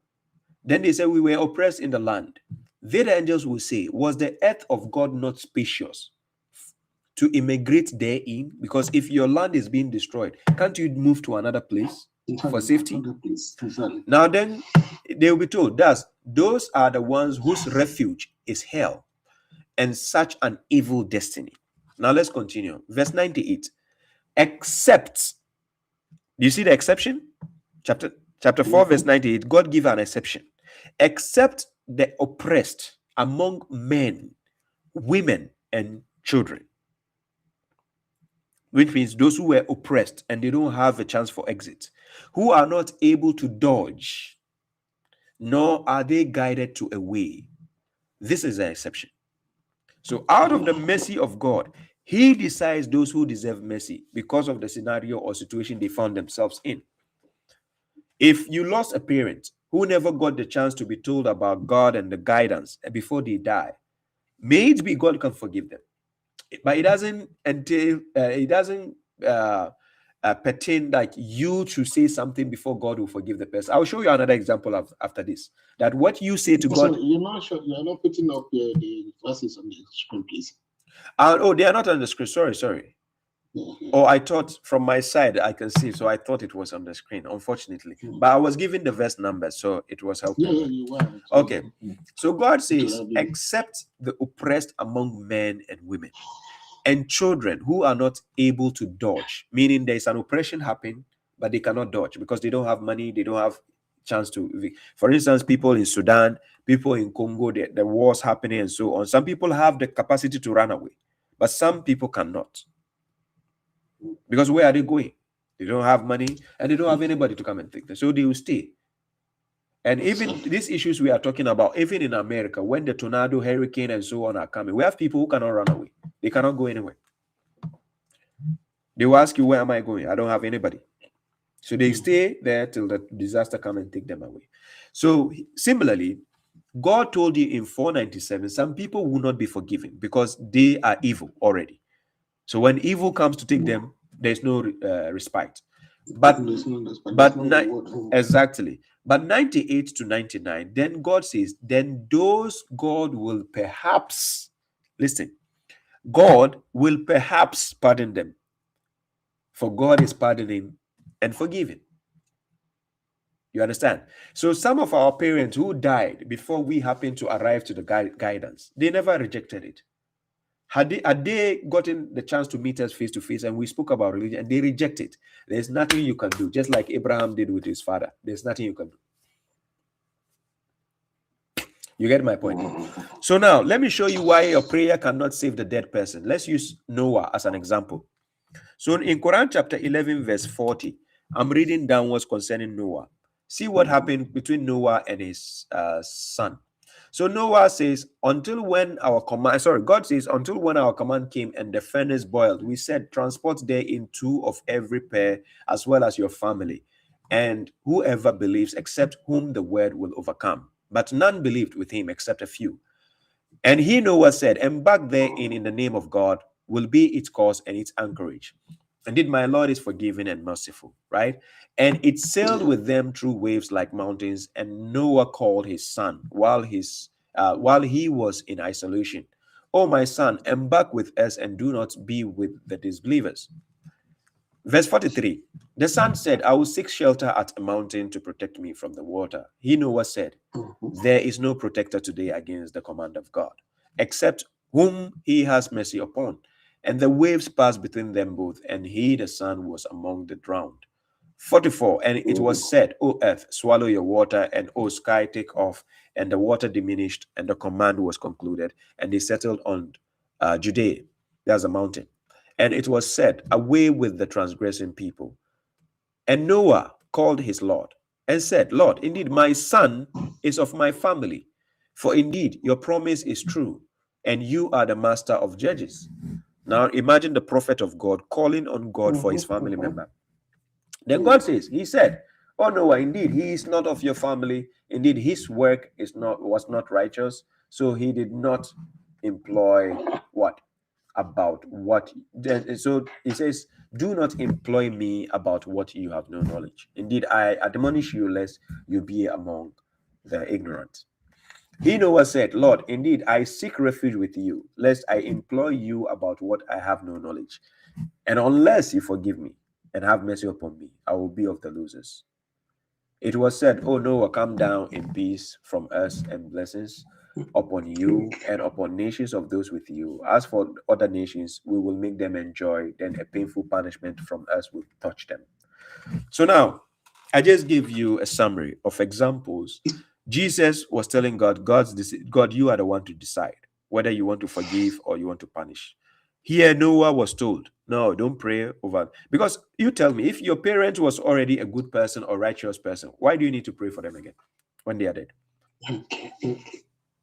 Then they say, we were oppressed in the land. They, the angels, will say, was the earth of God not spacious to immigrate therein? Because if your land is being destroyed, can't you move to another place for safety? Exactly. Now then, they will be told, those are the ones whose refuge is hell and such an evil destiny. Now let's continue. Verse 98. Except, do you see the exception? Chapter 4, verse 98, God gives an exception. Except the oppressed among men, women, and children. Which means those who were oppressed and they don't have a chance for exit, who are not able to dodge, nor are they guided to a way. This is an exception. So out of the mercy of God, he decides those who deserve mercy because of the scenario or situation they found themselves in. If you lost a parent who never got the chance to be told about God and the guidance before they die, may it be God can forgive them. But it doesn't entail, pertain like you to say something before God will forgive the person. I'll show you another example after this. That what you say to God. You're not putting up the verses on the screen, please. Oh, they are not on the screen. Sorry. Oh, I thought from my side I can see, so I thought it was on the screen, unfortunately. But I was given the verse number, so it was helpful. Yeah, you were. Okay. So God says, except the oppressed among men and women and children who are not able to dodge, meaning there's an oppression happening, but they cannot dodge because they don't have money, they don't have chance to. For instance, people in Sudan, people in Congo, the wars happening and so on. Some people have the capacity to run away, but some people cannot. Because where are they going? They don't have money and they don't have anybody to come and take them. So they will stay. And even these issues we are talking about, even in America, when the tornado, hurricane, and so on are coming, we have people who cannot run away. They cannot go anywhere. They will ask you, where am I going? I don't have anybody. So they stay there till the disaster come and take them away. So similarly, God told you in 497, some people will not be forgiven because they are evil already. So when evil comes to take them, there's no respite. But exactly. But 98 to 99, then God says, then those God will perhaps, listen, God will perhaps pardon them. For God is pardoning and forgiving. You understand? So some of our parents who died before we happened to arrive to the guidance, they never rejected it. Had they gotten the chance to meet us face to face and we spoke about religion and they reject it, there's nothing you can do. Just like Abraham did with his father, there's nothing you can do. You get my point? So now let me show you why your prayer cannot save the dead person. Let's use Noah as an example. So in Quran chapter 11 verse 40, I'm reading downwards concerning Noah. See what happened between Noah and his son. So Noah says, God says, until when our command came and the furnace boiled, we said, transport therein 2 of every pair, as well as your family, and whoever believes, except whom the word will overcome. But none believed with him except a few. And he, Noah, said, embark therein in the name of God, will be its cause and its anchorage. Indeed, my Lord is forgiving and merciful, right? And it sailed with them through waves like mountains. And Noah called his son while he was in isolation. Oh, my son, embark with us and do not be with the disbelievers. Verse 43, the son said, I will seek shelter at a mountain to protect me from the water. He, Noah, said, there is no protector today against the command of God, except whom he has mercy upon. And the waves passed between them both, and he, the son, was among the drowned. 44, and it was said, O earth, swallow your water, and O sky, take off. And the water diminished, and the command was concluded, and they settled on Judea. There's a mountain. And it was said, away with the transgressing people. And Noah called his Lord and said, Lord, indeed, my son is of my family. For indeed, your promise is true, and you are the master of judges. Now imagine the prophet of God calling on God for his family member. Then God says, he said, oh Noah, indeed, he is not of your family. Indeed, his work was not righteous. So he did not employ what? About what? So he says, do not employ me about what you have no knowledge. Indeed, I admonish you lest you be among the ignorant. He, Noah, said, Lord, indeed, I seek refuge with you, lest I employ you about what I have no knowledge. And unless you forgive me and have mercy upon me, I will be of the losers. It was said, oh Noah, come down in peace from us and blessings upon you and upon nations of those with you. As for other nations, we will make them enjoy, then a painful punishment from us will touch them. So now, I just give you a summary of examples. Jesus was telling God, God, you are the one to decide whether you want to forgive or you want to punish. Here, Noah was told, no, don't pray over. Because you tell me, if your parent was already a good person or righteous person, why do you need to pray for them again when they are dead?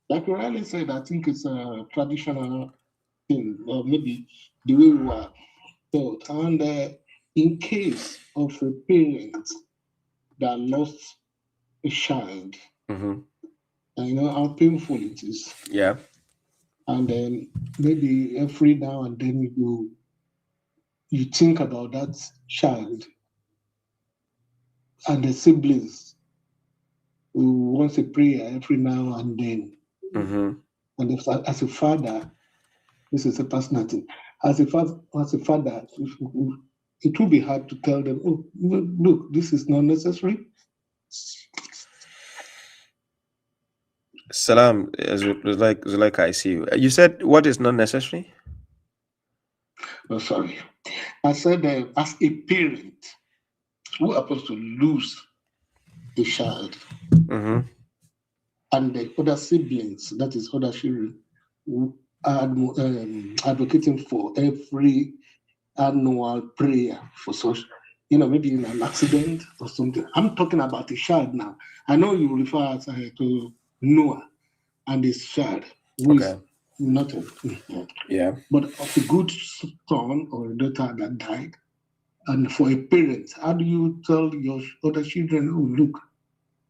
Like Riley said, I think it's a traditional thing, or maybe the way we were taught. And in case of a parent that lost a child, I know how painful it is. Yeah. And then maybe every now and then you think about that child and the siblings who wants a prayer every now and then. And as a father, this is a personal thing. As a father, it will be hard to tell them, oh, look, this is not necessary. Salam, like I see you. You said what is not necessary? Oh, sorry. I said as a parent who happens to lose a child, and the other siblings, that is other children, who are advocating for every annual prayer for such, maybe in an accident or something. I'm talking about a child now. I know you refer to Noah and his child, who is Nothing. Yeah. But of a good son or a daughter that died, and for a parent, how do you tell your other children, oh, look,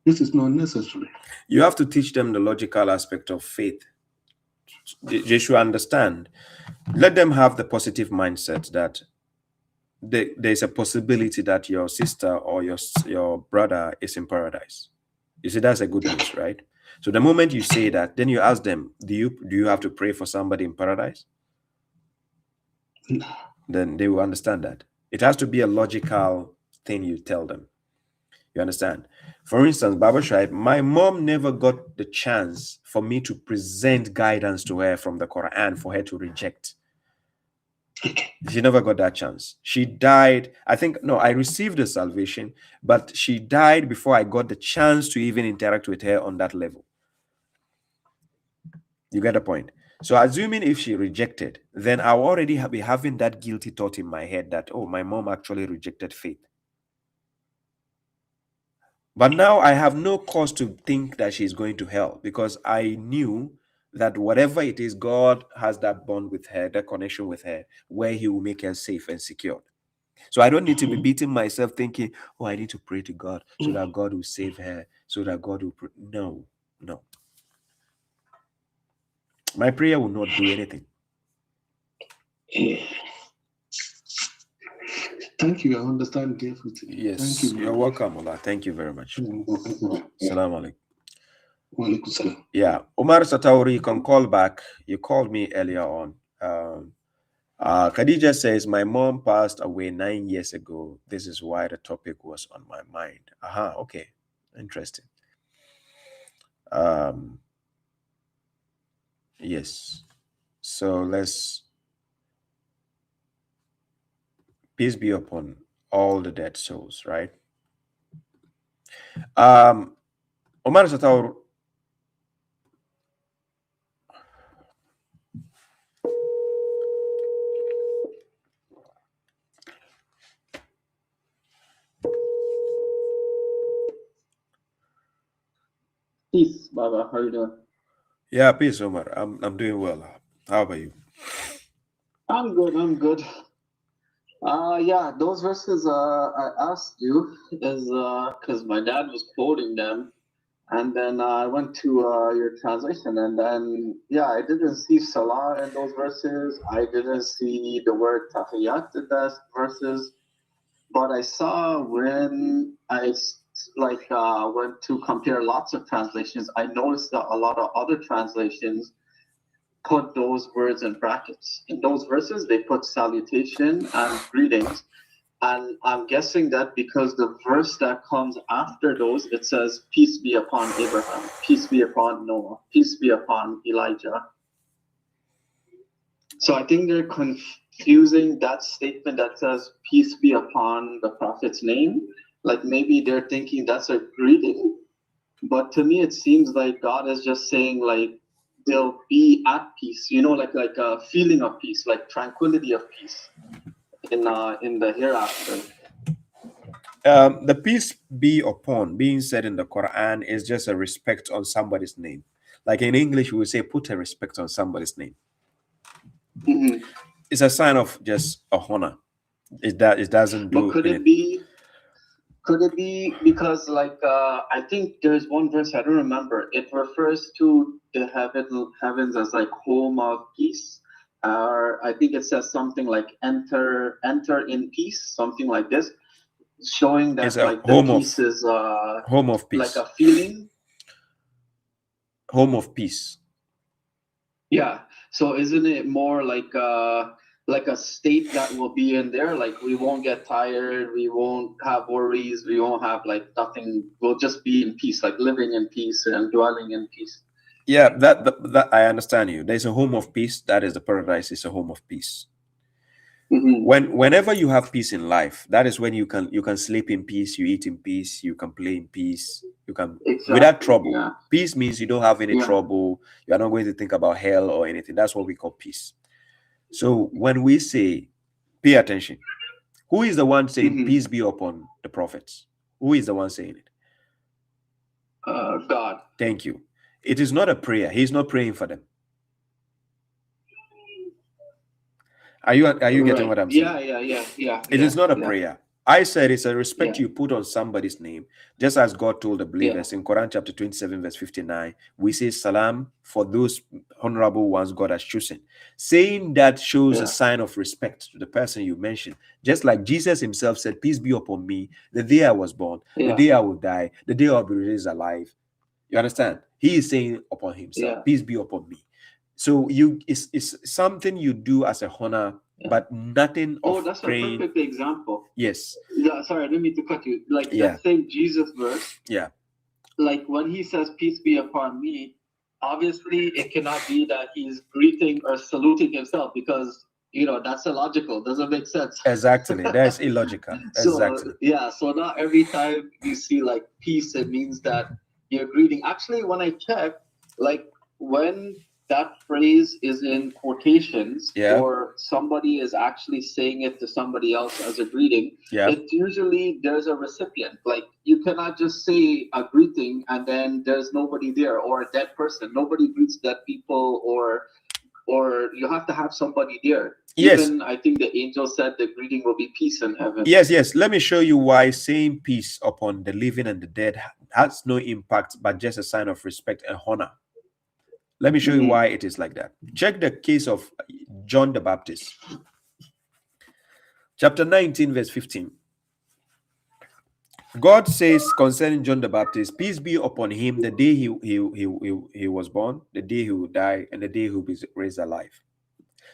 this is not necessary? You have to teach them the logical aspect of faith. They should understand. Let them have the positive mindset that there's a possibility that your sister or your brother is in paradise. You see, that's a good news, right? So the moment you say that, then you ask them, do you have to pray for somebody in paradise? Then they will understand that. It has to be a logical thing you tell them. You understand? For instance, Baba Shaib, my mom never got the chance for me to present guidance to her from the Quran for her to reject. She never got that chance. She died. I think, no, I received the salvation, but she died before I got the chance to even interact with her on that level. You get the point? So assuming if she rejected, then I'll already be having that guilty thought in my head that, oh, my mom actually rejected faith. But now I have no cause to think that she's going to hell, because I knew that whatever it is, God has that bond with her, that connection with her, where he will make her safe and secure. So I don't need to be beating myself thinking, oh, I need to pray to God so that God will save her, so that God will... No. My prayer will not do anything. Thank you. I understand everything. Yes, Thank you. you're welcome, Allah. Thank you very much. Salam alaikum. Walaikum salam. Yeah, Omar Satauri, you can call back. You called me earlier on. Khadija says, my mom passed away 9 years ago. This is why the topic was on my mind. Aha, okay. Interesting. Yes. So let's... Peace be upon all the dead souls, right? Omar Satauri. Peace, Baba. How are you doing? Yeah, peace, Omar. I'm doing well. How about you? I'm good. Yeah, those verses I asked you is because my dad was quoting them, and then I went to your translation, and then yeah, I didn't see Salah in those verses. I didn't see the word Tahiyat in those verses, but I saw when I went to compare lots of translations, I noticed that a lot of other translations put those words in brackets. In those verses, they put salutation and greetings. And I'm guessing that because the verse that comes after those, it says, peace be upon Abraham, peace be upon Noah, peace be upon Elijah. So I think they're confusing that statement that says, peace be upon the prophet's name. Like maybe they're thinking that's a greeting. But to me, it seems like God is just saying, like, they'll be at peace, like a feeling of peace, like tranquility of peace in the hereafter. The peace be upon being said in the Quran is just a respect on somebody's name. Like in English, we would say put a respect on somebody's name. Mm-hmm. It's a sign of just a honor. It doesn't do. But could it be because I think there's one verse I don't remember. It refers to the heavens as like home of peace, or I think it says something like enter in peace, something like this, showing that like the peace is home of peace, like a feeling. Home of peace. Yeah. So isn't it more like a state that will be in there? Like we won't get tired, we won't have worries, we won't have like nothing. We'll just be in peace, like living in peace and dwelling in peace. Yeah, that I understand you. There's a home of peace. That is the paradise. Is a home of peace. Mm-hmm. Whenever you have peace in life, that is when you can sleep in peace, you eat in peace, you can play in peace, you can without trouble. Yeah. Peace means you don't have any trouble. You are not going to think about hell or anything. That's what we call peace. So when we say, pay attention, who is the one saying peace be upon the prophets? Who is the one saying it? God. Thank you. It is not a prayer. He's not praying for them. Are you getting Right. what I'm saying? Yeah. It is not a yeah. prayer. I said it's a respect Yeah. you put on somebody's name, just as God told the Yeah. believers in Quran chapter 27, verse 59. We say salam for those honorable ones God has chosen. Saying that shows a Yeah. sign of respect to the person you mentioned. Just like Jesus himself said, peace be upon me, the day I was born, the Yeah. day I will die, the day I'll be raised alive. You understand? He is saying upon himself, Yeah. peace be upon me. So it's something you do as a honor, Yeah. but nothing Oh, of that's a praying. perfect example. Yes. Yeah, sorry, I didn't mean to cut you. Like Yeah. that same Jesus verse, Yeah. like when he says, peace be upon me, obviously it cannot be that he's greeting or saluting himself because, that's illogical. Doesn't make sense. Exactly. That's illogical. Exactly. So, yeah, so not every time you see like peace, it means that you're greeting. Actually, when I check, like when that phrase is in quotations Yeah. or somebody is actually saying it to somebody else as a greeting, Yeah. it usually there's a recipient. Like you cannot just say a greeting and then there's nobody there or a dead person. Nobody greets dead people or you have to have somebody there. Yes. Even I think the angel said the greeting will be peace in heaven. Yes. Let me show you why saying peace upon the living and the dead has no impact, but just a sign of respect and honor. Let me show you why it is like that. Check the case of John the Baptist. Chapter 19, verse 15. God says concerning John the Baptist, peace be upon him the day he was born, the day he will die, and the day he will be raised alive.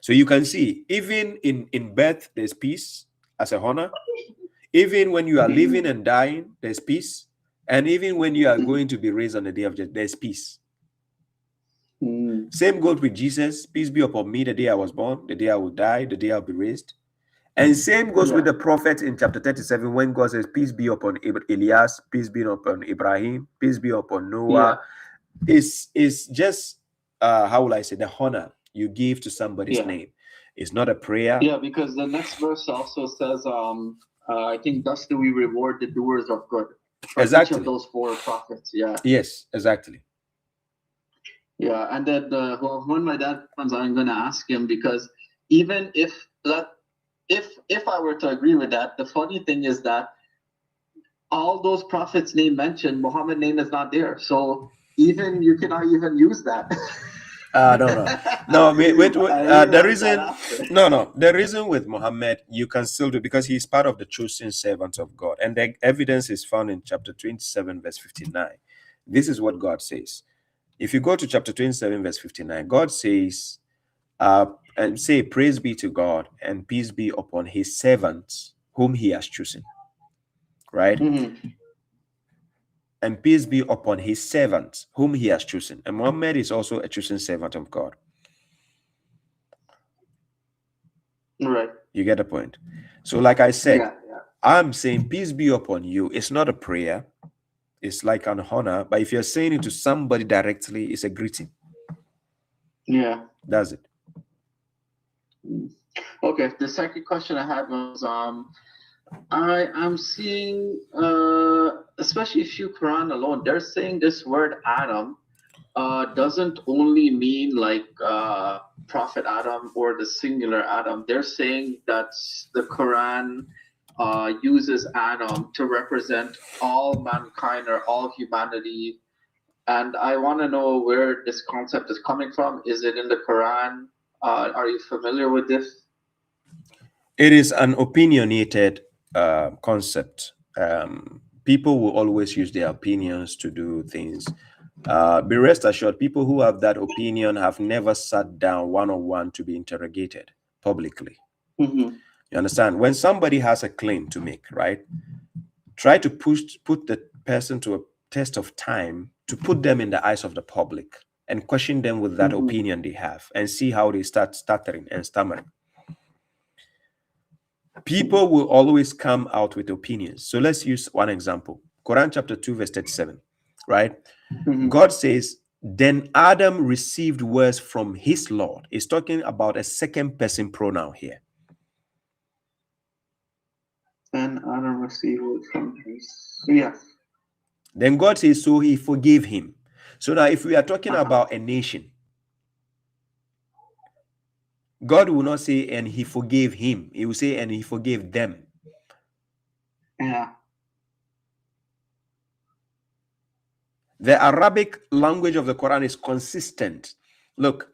So you can see, even in birth, there's peace as a honor. Even when you are living and dying, there's peace. And even when you are going to be raised on the day of judgment, there's peace. Same goes with Jesus. Peace be upon me the day I was born, the day I will die, the day I'll be raised. And same goes with the prophet in chapter 37 when God says, peace be upon Elias, peace be upon Ibrahim, peace be upon Noah. It's just, how will I say, the honor you give to somebody's name. It's not a prayer. Yeah, because the next verse also says, I think thus do we reward the doers of good. Exactly. Each of those 4 prophets. Yeah. Yes, exactly. Yeah, and then when my dad comes, I'm going to ask him because even if I were to agree with that, the funny thing is that all those prophets' name mentioned, Muhammad's name is not there. So even you cannot even use that. No. Wait. The reason with Muhammad you can still do because he's part of the chosen servants of God, and the evidence is found in chapter 27, verse 59. This is what God says. If you go to chapter 27, verse 59, God says, and say, praise be to God and peace be upon his servants whom he has chosen. Right? And peace be upon his servants whom he has chosen. And Muhammad is also a chosen servant of God. Right. You get the point? So like I said, I'm saying peace be upon you. It's not a prayer. It's like an honor. But if you're saying it to somebody directly, it's a greeting. Yeah. That's it. Okay. The second question I had was, I'm seeing, especially if you Quran alone, they're saying this word Adam doesn't only mean like Prophet Adam or the singular Adam. They're saying that the Quran uses Adam to represent all mankind or all humanity. And I want to know where this concept is coming from. Is it in the Quran? Are you familiar with this? It is an opinionated concept. People will always use their opinions to do things. Be rest assured, people who have that opinion have never sat down one-on-one to be interrogated publicly. You understand? When somebody has a claim to make, right? Try to put the person to a test of time to put them in the eyes of the public and question them with that opinion they have and see how they start stuttering and stammering. People will always come out with opinions. So let's use one example. Quran chapter 2, verse 37, right? God says, then Adam received words from his Lord. It's talking about a second person pronoun here. And Adam received words from his. Yes. Then God says, so he forgave him. So now if we are talking about a nation, God will not say, and he forgave him. He will say, and he forgave them. Yeah. The Arabic language of the Quran is consistent. Look,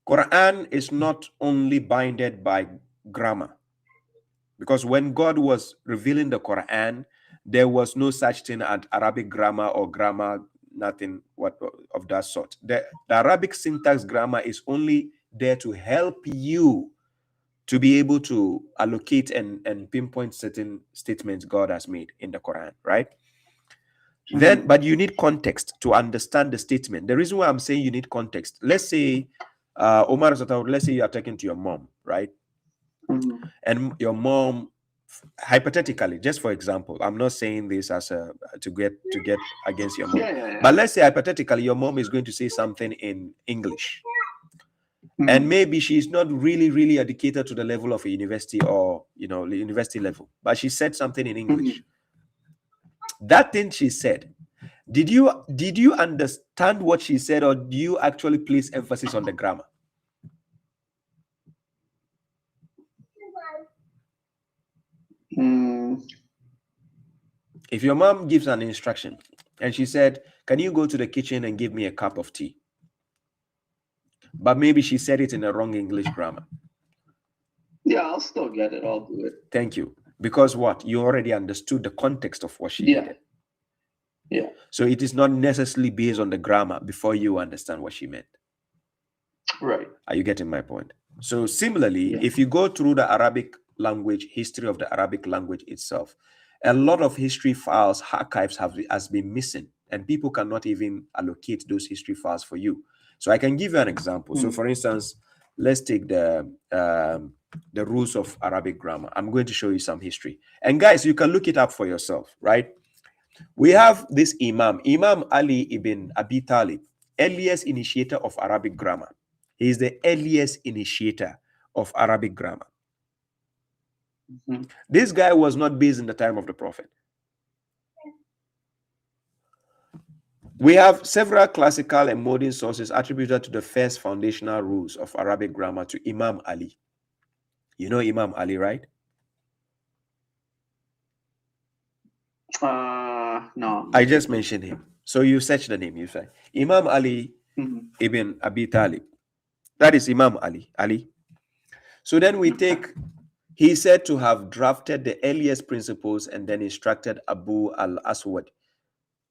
Quran is not only binded by grammar, because when God was revealing the Quran, there was no such thing as Arabic grammar or grammar, nothing of that sort. The Arabic syntax grammar is only there to help you to be able to allocate and pinpoint certain statements God has made in the Quran, right? Then, but you need context to understand the statement. The reason why I'm saying you need context, let's say, Omar, let's say you are talking to your mom, right? And your mom, hypothetically, just for example, I'm not saying this as a to get against your mom, but let's say hypothetically your mom is going to say something in English, and maybe she's not really educated to the level of a university or the university level, but she said something in English. That thing she said, did you understand what she said, or do you actually place emphasis on the grammar? If your mom gives an instruction and she said, can you go to the kitchen and give me a cup of tea? But maybe she said it in a wrong English grammar. Yeah, I'll still get it. I'll do it. Thank you. Because what? You already understood the context of what she did. Yeah. So it is not necessarily based on the grammar before you understand what she meant. Right. Are you getting my point? So similarly, if you go through the Arabic language, history of the Arabic language itself, a lot of history files, archives has been missing, and people cannot even allocate those history files for you. So I can give you an example. So for instance, let's take the rules of Arabic grammar. I'm going to show you some history. And guys, you can look it up for yourself, right? We have this Imam Ali ibn Abi Talib, earliest initiator of Arabic grammar. He is the earliest initiator of Arabic grammar. This guy was not based in the time of the Prophet. We have several classical and modern sources attributed to the first foundational rules of Arabic grammar to Imam Ali. You know Imam Ali, right? No. I just mentioned him. So you search the name, you say Imam Ali ibn Abi Talib. That is Imam Ali. So then we take, he said to have drafted the earliest principles and then instructed Abu al-Aswad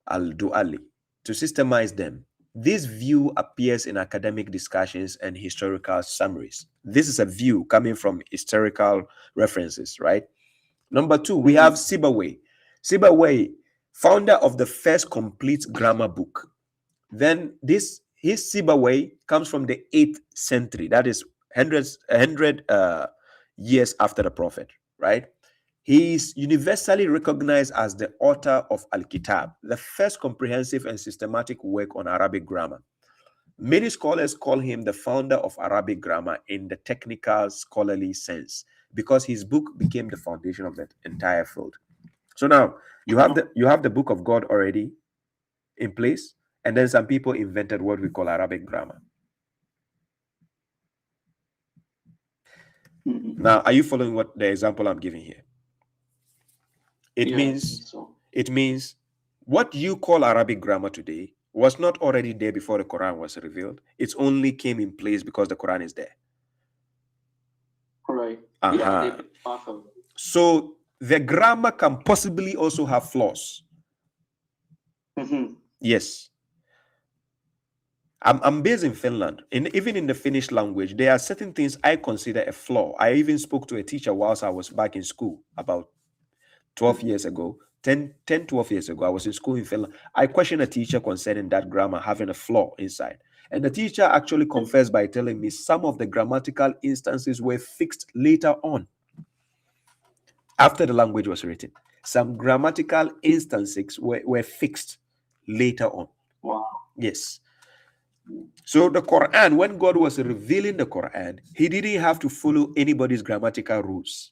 al-Du'ali to systemize them. This view appears in academic discussions and historical summaries. This is a view coming from historical references, right? Number two, we have Sibawayh. Sibawayh, founder of the first complete grammar book. Then his Sibawayh comes from the 8th century. That is 100 years after the Prophet, right? He is universally recognized as the author of Al-Kitab, the first comprehensive and systematic work on Arabic grammar. Many scholars call him the founder of Arabic grammar in the technical scholarly sense, because his book became the foundation of the entire field. So now you have the book of God already in place, and then some people invented what we call Arabic grammar. Now, are you following what the example I'm giving here? It means what you call Arabic grammar today was not already there before the Quran was revealed. It only came in place because the Quran is there. Right. So the grammar can possibly also have flaws. Yes. I'm based in Finland. Even in the Finnish language, there are certain things I consider a flaw. I even spoke to a teacher whilst I was back in school about 12 years ago. 12 years ago, I was in school in Finland. I questioned a teacher concerning that grammar having a flaw inside. And the teacher actually confessed by telling me some of the grammatical instances were fixed later on, after the language was written. Some grammatical instances were fixed later on. Wow. Yes. So the Quran, when God was revealing the Quran, he didn't have to follow anybody's grammatical rules.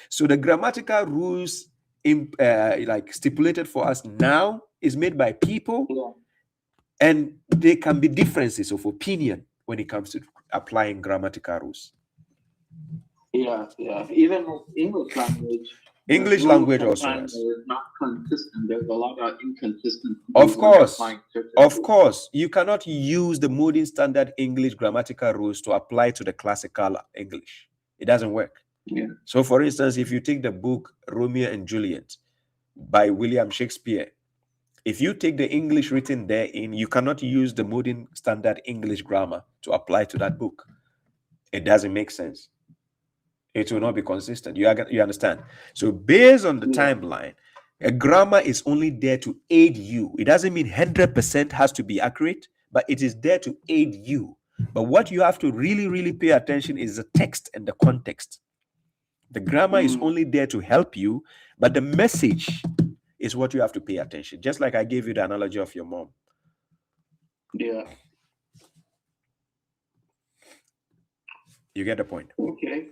So the grammatical rules like stipulated for us now is made by people, and there can be differences of opinion when it comes to applying grammatical rules. Yeah, yeah. Even with English language, English the language rules also sometimes has. are not consistent. There's a lot of inconsistencies Of when course, applying certain of rules. course, you cannot use the modern standard English grammatical rules to apply to the classical English. It doesn't work. Yeah. So, for instance, if you take the book Romeo and Juliet by William Shakespeare, if you take the English written therein, you cannot use the modern standard English grammar to apply to that book. It doesn't make sense. It will not be consistent. You understand? So, based on the timeline, a grammar is only there to aid you. It doesn't mean 100% has to be accurate, but it is there to aid you. But what you have to really, really pay attention is the text and the context. The grammar is only there to help you, but the message is what you have to pay attention. Just like I gave you the analogy of your mom. Yeah. You get the point? Okay.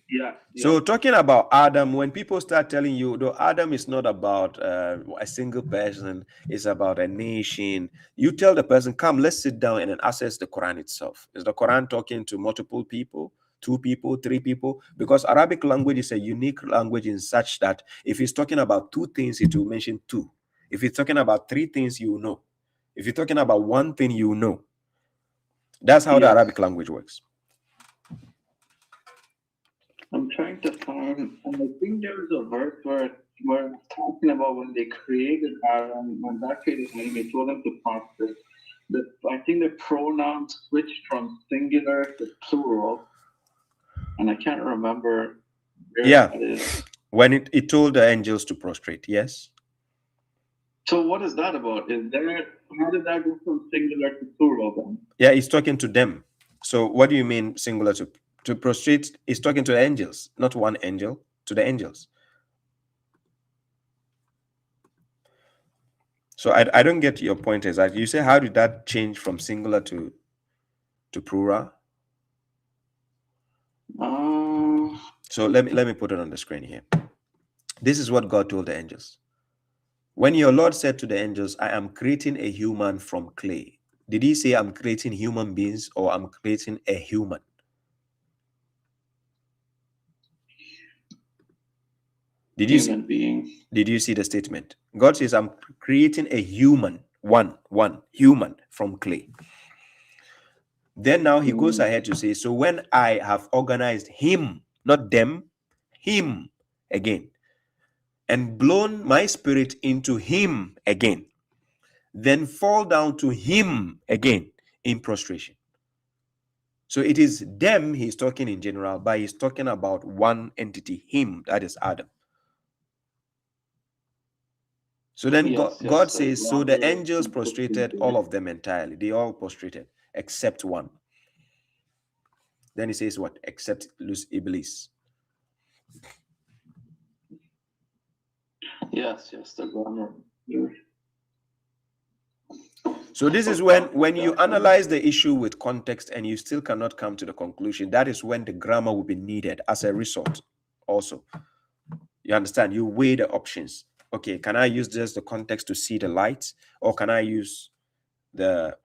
Yeah. So talking about Adam, when people start telling you, though Adam is not about a single person, it's about a nation, you tell the person, come, let's sit down and access the Quran itself. Is the Quran talking to multiple people, 2 people, 3 people? Because Arabic language is a unique language in such that if it's talking about 2 things, it will mention 2. If it's talking about 3 things, you know. If you're talking about 1 thing, you know. That's how the Arabic language works. I'm trying to find, and I think there's a verse where we're talking about when they created Adam, when that created Adam, they told them to prostrate. I think the pronouns switched from singular to plural, and I can't remember where that is. When it told the angels to prostrate, yes. So what is that about? How did that go from singular to plural then? Yeah, he's talking to them. So what do you mean singular to prostrate? He's talking to the angels, not one angel, to the angels. So I don't get your point exactly. You say, how did that change from singular to plural? So let me put it on the screen here. This is what God told the angels. When your Lord said to the angels, I am creating a human from clay. Did he say I'm creating human beings or I'm creating a human? Did you see the statement? God says, I'm creating a human, one human from clay. Then now he goes ahead to say, so when I have organized him, not them, him again, and blown my spirit into him again, then fall down to him again in prostration. So it is them he's talking in general, but he's talking about one entity, him, that is Adam. So then God says, so the angels prostrated, all of them entirely. They all prostrated, except one. Then he says what? Except Iblis. Yes, the grammar. So this is when you analyze the issue with context and you still cannot come to the conclusion, that is when the grammar will be needed as a result also. You understand? You weigh the options. Okay, can I use just the context to see the light, or can I use to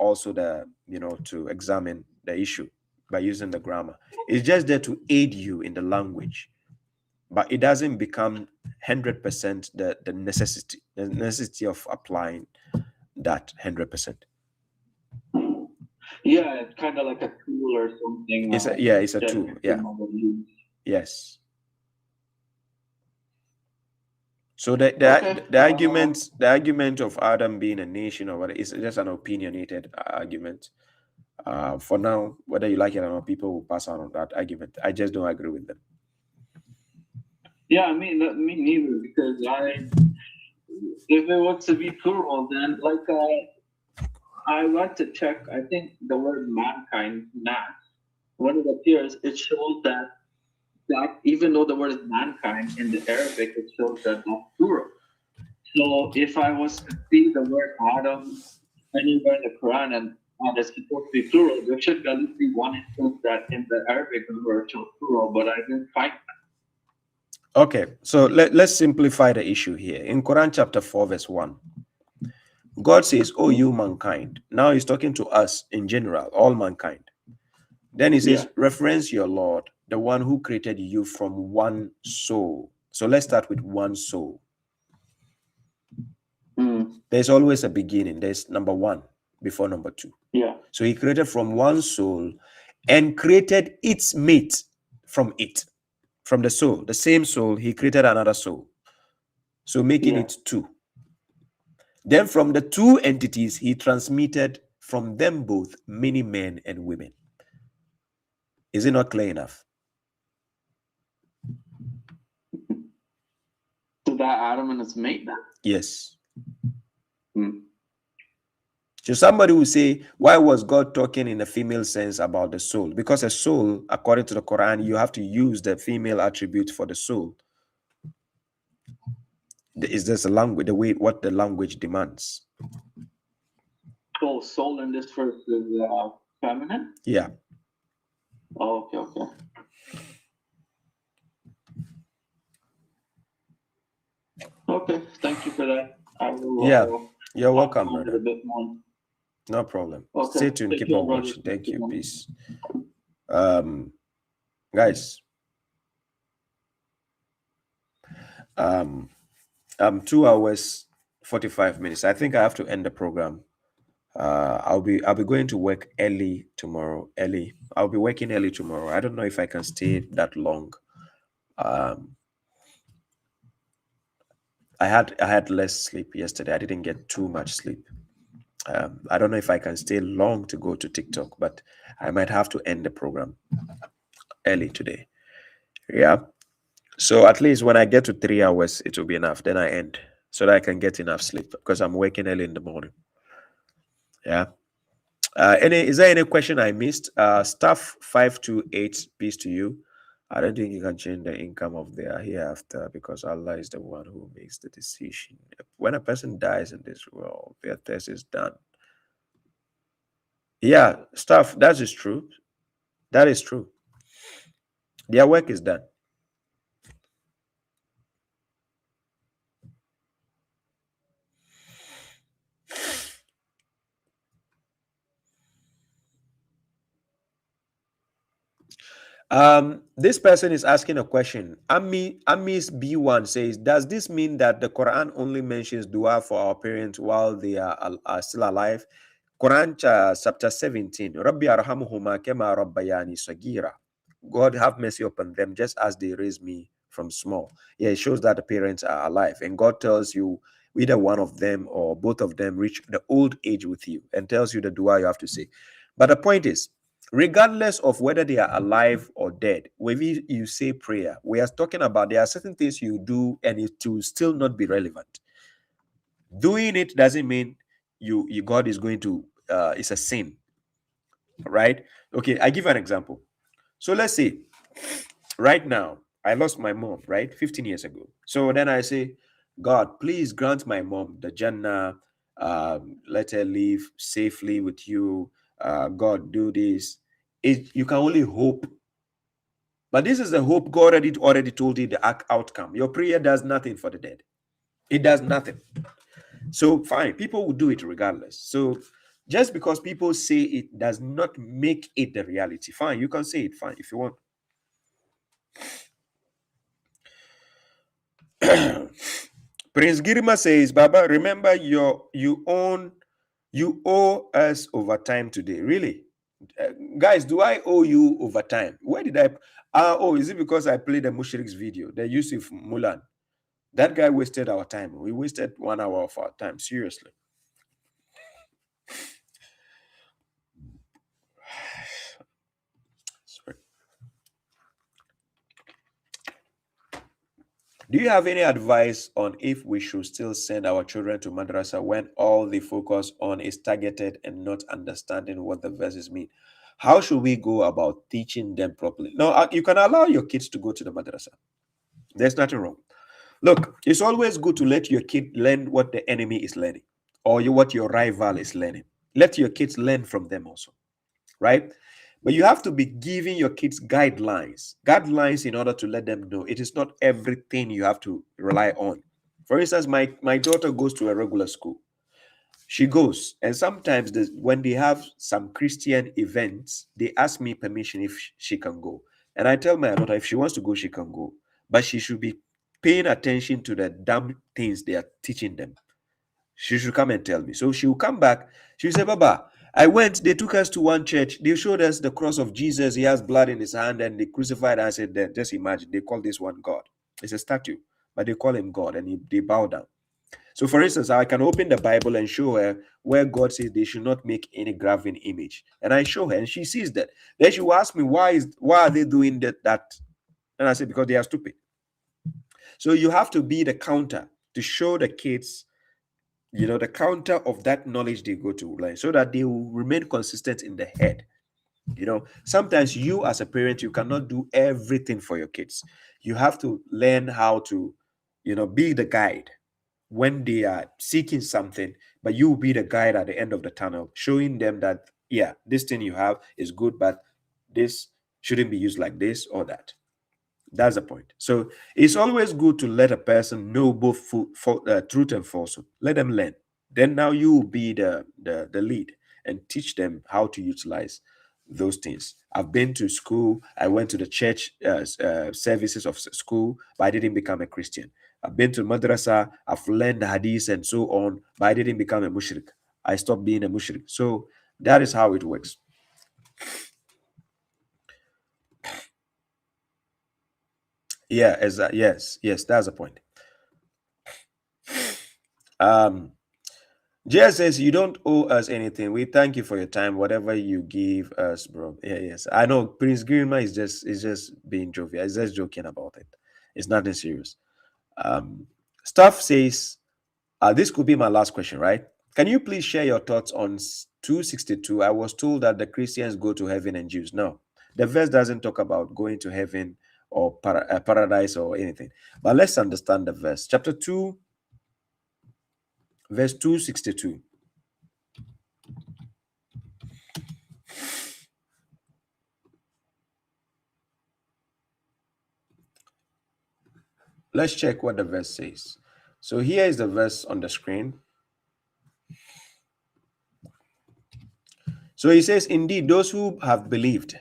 examine the issue by using the grammar? It's just there to aid you in the language, but it doesn't become 100% the necessity of applying that 100%. Yeah, it's kind of like a tool or something. It's a tool. Yeah. Yes. So the argument of Adam being a nation or what is just an opinionated argument. For now, whether you like it or not, people will pass on that argument. I just don't agree with them. Yeah, me neither. Because if it was to be plural, then I want to check. I think the word mankind, nas, when it appears, it shows that even though the word is mankind in the Arabic, it shows that that's plural. So if I was to see the word Adam anywhere in the Quran and it's supposed to be plural, there should at least be one instance that in the Arabic word shows plural, but I didn't find that. Okay, so let's simplify the issue here. In Quran chapter 4, verse 1, God says, oh, you mankind. Now he's talking to us in general, all mankind. Then he says, reference your Lord, the one who created you from one soul. So let's start with one soul. There's always a beginning. There's number one before number two. Yeah. So he created from one soul and created its mate from it. From the soul, the same soul, he created another soul. So making it two. Then from the two entities, he transmitted from them both many men and women. Is it not clear enough? So that Adam and his mate then? Yes. So somebody will say, why was God talking in a female sense about the soul? Because a soul, according to the Quran, you have to use the female attribute for the soul. Is this a language, the way what the language demands? Oh, soul in this verse is feminine? Yeah. Oh, okay. Okay, thank you for that. I will, you're welcome, brother. A bit more. No problem. Okay. Stay tuned. Keep on watching. Thank you. Peace. Guys. 2 hours 45 minutes. I think I have to end the program. I'll be going to work early tomorrow. I'll be working early tomorrow. I don't know if I can stay that long. I had less sleep yesterday. I didn't get too much sleep. I don't know if I can stay long to go to TikTok, but I might have to end the program early today. Yeah. So at least when I get to 3 hours, it will be enough. Then I end so that I can get enough sleep because I'm waking early in the morning. Yeah. Is there any question I missed? Staff 528, peace to you. I don't think you can change the income of their hereafter because Allah is the one who makes the decision. When a person dies in this world, their test is done. Yeah, staff, that is true. That is true. Their work is done. This person is asking a question. Amis B1 says, does this mean that the Quran only mentions dua for our parents while they are still alive? Quran chapter 17, Rabbi arhamuhuma kema rabbayani sagira. God have mercy upon them just as they raised me from small. Yeah, it shows that the parents are alive. And God tells you either one of them or both of them reach the old age with you and tells you the dua you have to say. But the point is, regardless of whether they are alive or dead, when you say prayer, we are talking about there are certain things you do and it will still not be relevant. Doing it doesn't mean you God is going to it's a sin, right? Okay, I give an example. So let's say right now I lost my mom, right, 15 years ago. So then I say, God, please grant my mom the Jannah, let her live safely with you. God, do this. You can only hope. But this is the hope God already told you the outcome. Your prayer does nothing for the dead. It does nothing. So fine, people will do it regardless. So just because people say it does not make it the reality. Fine, you can say it, fine, if you want. Prince Girma says, Baba, remember you owe us overtime today. Really? Guys, do I owe you overtime? Where did I is it because I played the Mushrik's video, the Yusuf Mulan? That guy wasted our time. We wasted 1 hour of our time, seriously. Sorry. Do you have any advice on if we should still send our children to madrasa when all they focus on is targeted and not understanding what the verses mean? How should we go about teaching them properly? No, you can allow your kids to go to the madrasa. There's nothing wrong. Look, it's always good to let your kid learn what the enemy is learning or what your rival is learning. Let your kids learn from them also, right? But you have to be giving your kids guidelines in order to let them know it is not everything you have to rely on. For instance, my daughter goes to a regular school. She goes, and sometimes when they have some Christian events, they ask me permission if she can go. And I tell my daughter, if she wants to go, she can go. But she should be paying attention to the damn things they are teaching them. She should come and tell me. So she will come back. She'll say, Baba, I went, they took us to one church. They showed us the cross of Jesus. He has blood in his hand and they crucified us. I said, then just imagine, they call this one God. It's a statue, but they call him God and they bow down. So, for instance, I can open the Bible and show her where God says they should not make any graven image, and I show her, and she sees that. Then she will ask me, why are they doing that? And I say, because they are stupid. So you have to be the counter to show the kids, the counter of that knowledge they go to, like, so that they will remain consistent in the head. Sometimes you as a parent, you cannot do everything for your kids. You have to learn how to, be the guide when they are seeking something, but you will be the guide at the end of the tunnel, showing them that, yeah, this thing you have is good, but this shouldn't be used like this or that. That's the point. So it's always good to let a person know both truth and falsehood. Let them learn. Then now you will be the lead and teach them how to utilize those things. I've been to school. I went to the church services of school, but I didn't become a Christian. I've been to madrasa. I've learned the hadith and so on, but I didn't become a mushrik. I stopped being a mushrik. So that is how it works. Yeah, yes, that's the point. Jay says, you don't owe us anything. We thank you for your time, whatever you give us, bro. Yeah, yes. I know Prince Grima is just being jovial. He's just joking about it. It's nothing serious. Stuff says, this could be my last question, right? Can you please share your thoughts on 262? I was told that the Christians go to heaven and Jews. No, the verse doesn't talk about going to heaven or paradise or anything. But let's understand the verse. Chapter 2, verse 262. Let's check what the verse says. So here is the verse on the screen. So he says, indeed, those who have believed,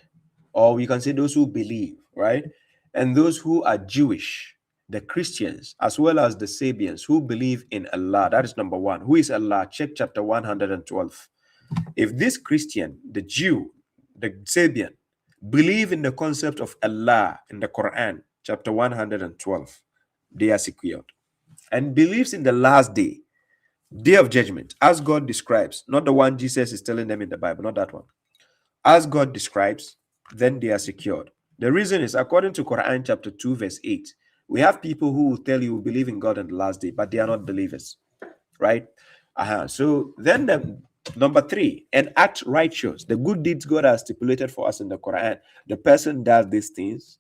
or we can say those who believe, right? And those who are Jewish, the Christians, as well as the Sabians who believe in Allah. That is number one. Who is Allah? Check chapter 112. If this Christian, the Jew, the Sabian, believe in the concept of Allah in the Quran, chapter 112, they are secured. And believes in the last day of judgment, as God describes, not the one Jesus is telling them in the Bible, not that one. As God describes, then they are secured. The reason is, according to Quran chapter 2, verse 8, we have people who will tell you believe in God in the last day, but they are not believers, right? So then number 3, and act righteous. The good deeds God has stipulated for us in the Quran. The person does these things,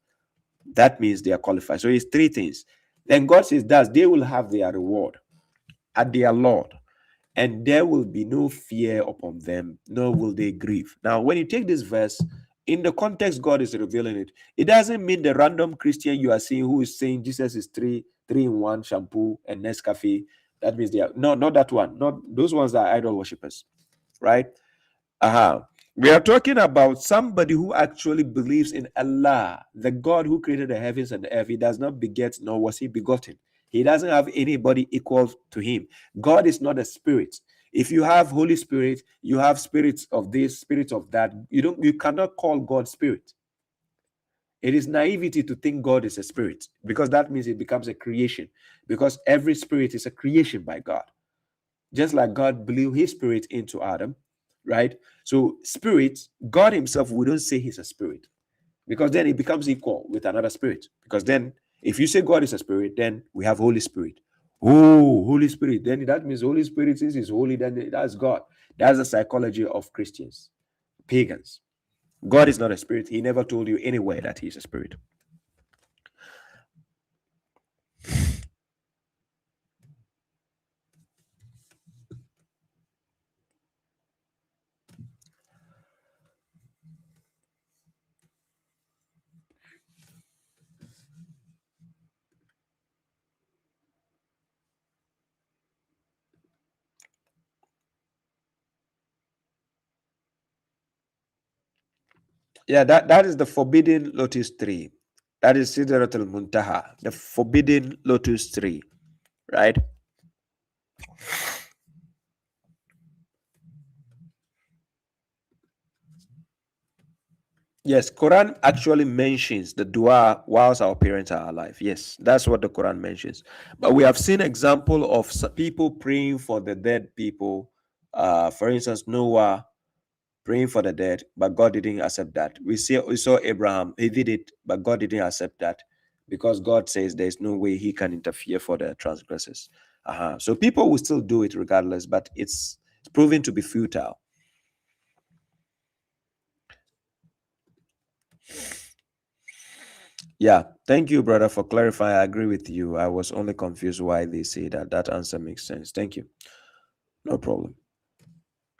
that means they are qualified. So it's 3 things. Then God says that they will have their reward at their Lord, and there will be no fear upon them, nor will they grieve. Now, when you take this verse, in the context God is revealing it, it doesn't mean the random Christian you are seeing who is saying Jesus is three in one, shampoo and Nescafe. That means they are not that one. Not those ones that are idol worshippers, right? We are talking about somebody who actually believes in Allah, the God who created the heavens and the earth. He does not beget, nor was he begotten. He doesn't have anybody equal to him. God is not a spirit. If you have Holy Spirit, you have spirits of this, spirits of that. You cannot call God spirit. It is naivety to think God is a spirit, because that means it becomes a creation, because every spirit is a creation by God. Just like God blew his spirit into Adam, right? So spirit, God himself, we don't say he's a spirit, because then it becomes equal with another spirit. Because then if you say God is a spirit, then we have Holy Spirit. Oh, Holy Spirit. Then that means Holy Spirit is holy, then that's God. That's the psychology of Christians, pagans. God is not a spirit. He never told you anywhere that he's a spirit. Yeah, that is the forbidden lotus tree. That is Sidratul Muntaha, the forbidden lotus tree, right? Yes, Quran actually mentions the dua whilst our parents are alive. Yes, that's what the Quran mentions. But we have seen example of people praying for the dead people. For instance, Noah praying for the dead, but God didn't accept that. We saw Abraham, he did it, but God didn't accept that because God says there's no way he can interfere for the transgressors. So people will still do it regardless, but it's proven to be futile. Yeah, thank you, brother, for clarifying. I agree with you. I was only confused why they say that. That answer makes sense. Thank you. No problem.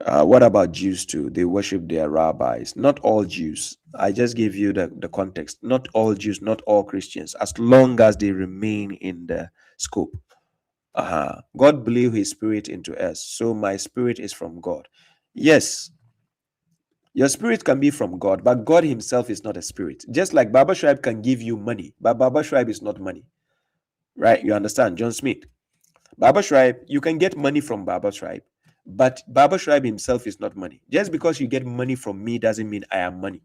What about Jews too? They worship their rabbis. Not all Jews. I just gave you the context. Not all Jews, not all Christians, as long as they remain in the scope. God blew his spirit into us. So my spirit is from God. Yes, your spirit can be from God, but God himself is not a spirit. Just like Baba Shuaib can give you money, but Baba Shuaib is not money. Right? You understand? John Smith. Baba Shuaib, you can get money from Baba Shuaib, but Baba Shuaib himself is not money. Just because you get money from me doesn't mean I am money.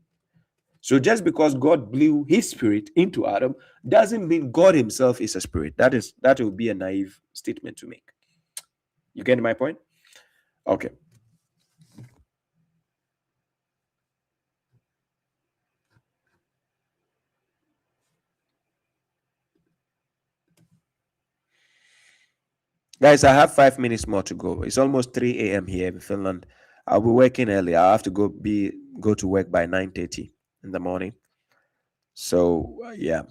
So just because God blew his spirit into Adam doesn't mean God himself is a spirit. That would be a naive statement to make. You get my point? Okay. Guys, I have 5 minutes more to go. It's almost 3 a.m. here in Finland. I'll be working early. I have to go to work by 9:30 in the morning. So yeah,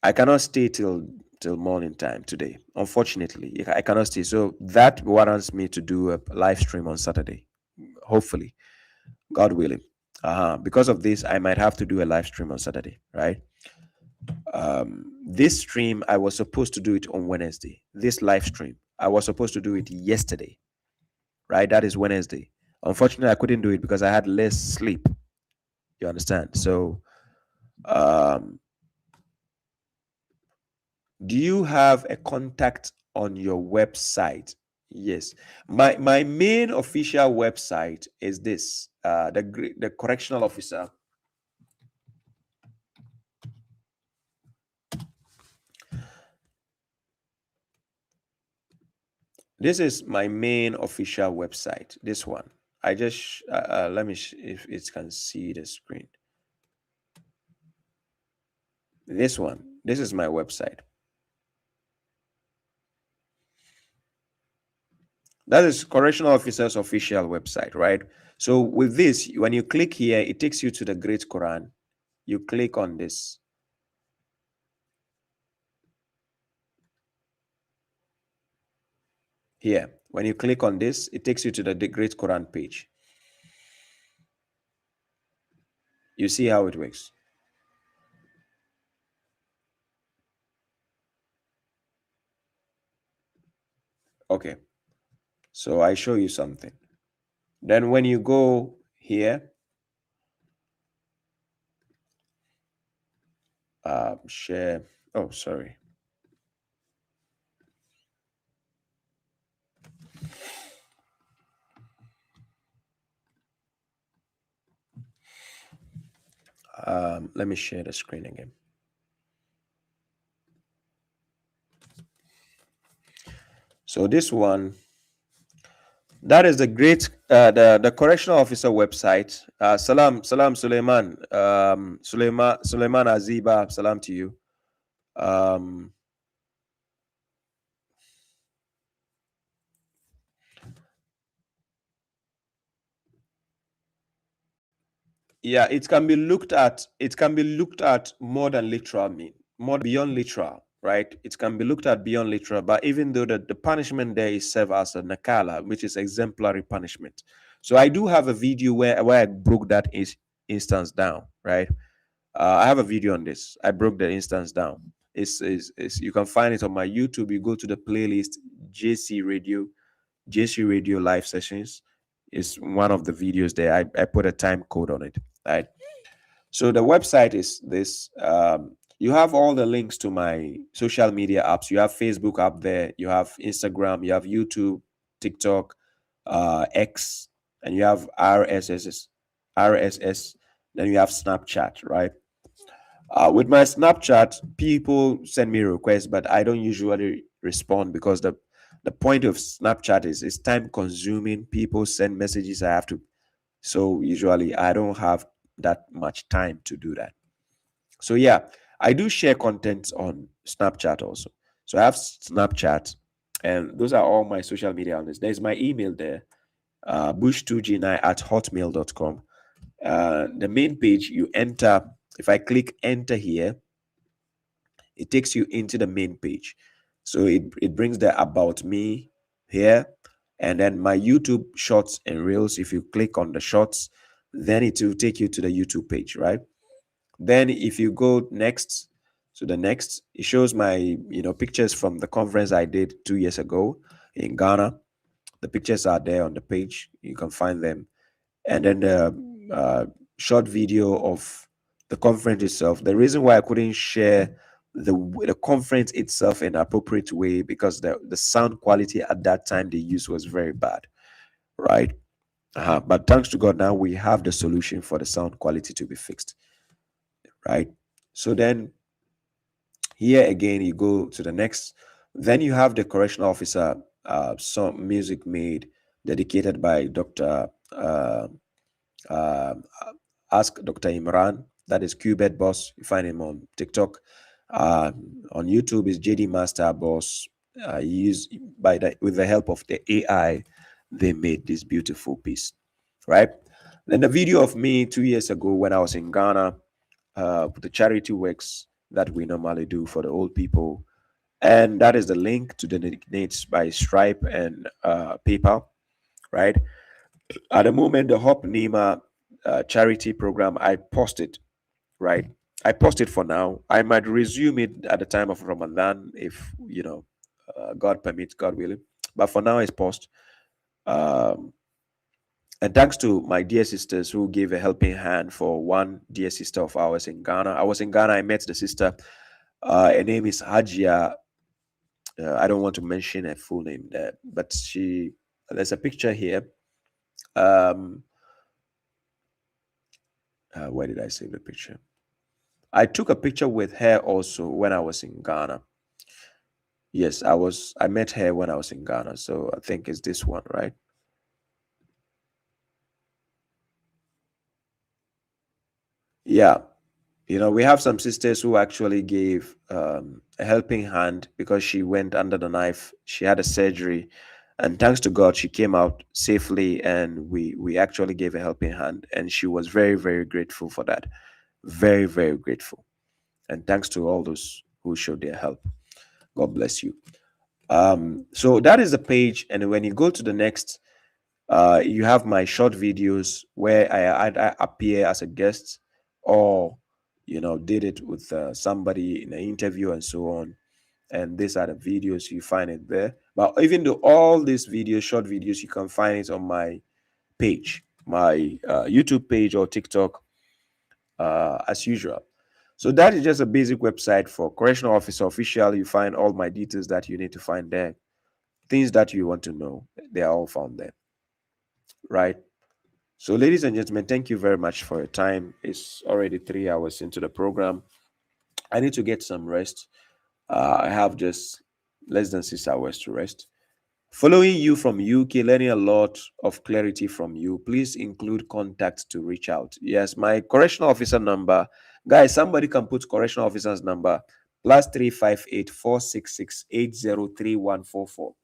I cannot stay till morning time today. Unfortunately, I cannot stay. So that warrants me to do a live stream on Saturday. Hopefully, God willing. Because of this, I might have to do a live stream on Saturday, right? This stream, I was supposed to do it on Wednesday. This live stream, I was supposed to do it yesterday, right? That is Wednesday. Unfortunately, I couldn't do it because I had less sleep. You understand? So, do you have a contact on your website? Yes. My main official website is this. The correctional officer. This is my main official website. This one. I just let me if it can see the screen. This one. This is my website. That is correctional officer's official website, right? So with this, when you click here, it takes you to the Great Quran. You click on this. Here, when you click on this, it takes you to the Great Quran page. You see how it works. Okay. So I show you something. Then when you go here, share. Oh, sorry. Let me share the screen again. So this one, that is the great the correctional officer website. Salam Suleiman. Suleiman Aziba, salam to you. Yeah, it can be looked at. It can be looked at more than literal mean, more beyond literal, right? It can be looked at beyond literal. But even though the punishment there is served as a nakala, which is exemplary punishment. So I do have a video where I broke that instance down, right? I have a video on this. I broke the instance down. It's you can find it on my YouTube. You go to the playlist JC Radio live sessions. is one of the videos there. I put a time code on it, right? So the website is this. You have all the links to my social media apps. You have Facebook up there. You have Instagram. You have YouTube, TikTok, X, and you have RSS. Then you have Snapchat, right? With my Snapchat, people send me requests, but I don't usually respond because the point of Snapchat is it's time consuming. People send messages, I have to. So usually I don't have that much time to do that. So yeah, I do share content on Snapchat also. So I have Snapchat, and those are all my social media outlets. There's my email there, bush2g9@hotmail.com. The main page, you enter. If I click enter here, it takes you into the main page. So it brings the about me here, and then my YouTube shorts and reels. If you click on the shorts, then it will take you to the YouTube page, right? Then if you go next, so the next, it shows my pictures from the conference I did 2 years ago in Ghana. The pictures are there on the page. You can find them. And then the short video of the conference itself. The reason why I couldn't share the conference itself in an appropriate way, because the sound quality at that time they used was very bad, right? But thanks to God, now we have the solution for the sound quality to be fixed, right? So then here again, you go to the next. Then you have the correctional officer, some music made dedicated by Dr. Ask Dr. Imran. That is Qbet Boss. You find him on TikTok. On YouTube is JD Master Boss. With the help of the AI, they made this beautiful piece, right? Then the video of me 2 years ago when I was in Ghana, the charity works that we normally do for the old people, and that is the link to donate by Stripe and PayPal, right? At the moment, the Hop Nima charity program, I posted, right? I posted for now. I might resume it at the time of Ramadan if God permits, God willing. But for now, it's paused. And thanks to my dear sisters who gave a helping hand for one dear sister of ours in Ghana. I was in Ghana. I met the sister. Her name is Hajia. I don't want to mention her full name there, but there's a picture here. Where did I save the picture? I took a picture with her also when I was in Ghana. Yes, I met her when I was in Ghana. So I think it's this one, right? Yeah. We have some sisters who actually gave a helping hand because she went under the knife. She had a surgery, and thanks to God, she came out safely, and we actually gave a helping hand, and she was very, very grateful for that. Very, very grateful. And thanks to all those who showed their help. God bless you. So that is the page, and when you go to the next, you have my short videos where I appear as a guest, or did it with somebody in an interview and so on. And these are the videos, you find it there. But even though all these videos, short videos, you can find it on my page, my YouTube page or TikTok, as usual. So that is just a basic website for correctional officer official. You find all my details that you need to find there. Things that you want to know, they are all found there, right? So, ladies and gentlemen, thank you very much for your time. It's already 3 hours into the program. I need to get some rest. I have just less than 6 hours to rest. Following you from UK, learning a lot of clarity from you. Please include contacts to reach out. Yes, my correctional officer number. Guys, somebody can put correctional officer's number +358 466 803144.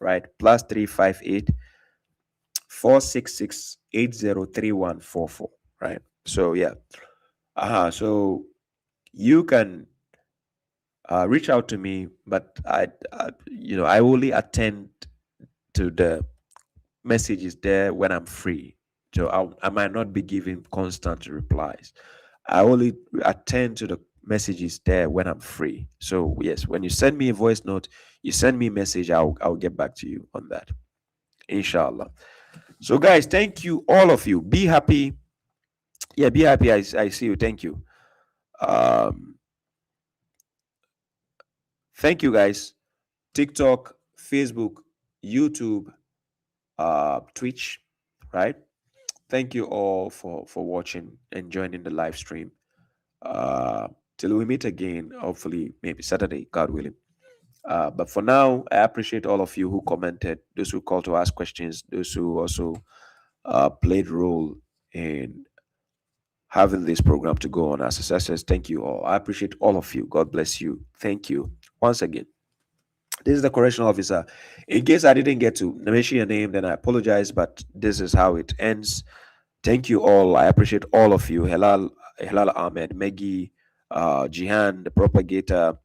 Right? +358 466 803144. Right? So yeah. So you can reach out to me, but I only attend to the messages there when I'm free. So I might not be giving constant replies. I only attend to the messages there when I'm free. So yes, when you send me a voice note, you send me a message, I'll get back to you on that, inshallah. So, guys, thank you, all of you. Be happy. Yeah, be happy. I see you. Thank you. Thank you, guys. TikTok, Facebook, YouTube, Twitch, right? Thank you all for watching and joining the live stream. Till we meet again, hopefully maybe Saturday, God willing. But for now, I appreciate all of you who commented, those who called to ask questions, those who also played role in having this program to go on as successes. Thank you all. I appreciate all of you. God bless you. Thank you once again. This is the correctional officer. In case I didn't get to mention your name, then I apologize, but this is how it ends. Thank you all. I appreciate all of you. Helal Ahmed, Maggie, Jihan, the propagator,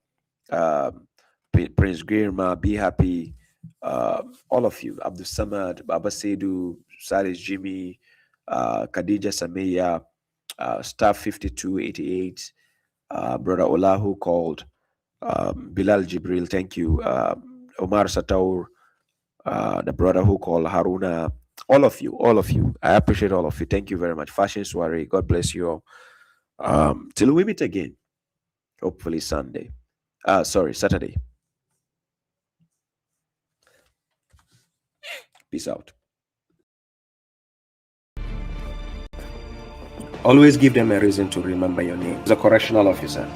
Prince Girma, Be Happy, all of you. Abdul Samad, Baba Sedu, Salis Jimmy, Khadija Sameya, Staff 5288, Brother Olahu called, Bilal Jibril, thank you. Omar Sataur, the brother who called Haruna, all of you. I appreciate all of you. Thank you very much. Fashion Soiree, God bless you all. Till we meet again, hopefully Saturday. Peace out. Always give them a reason to remember your name. The correctional officer.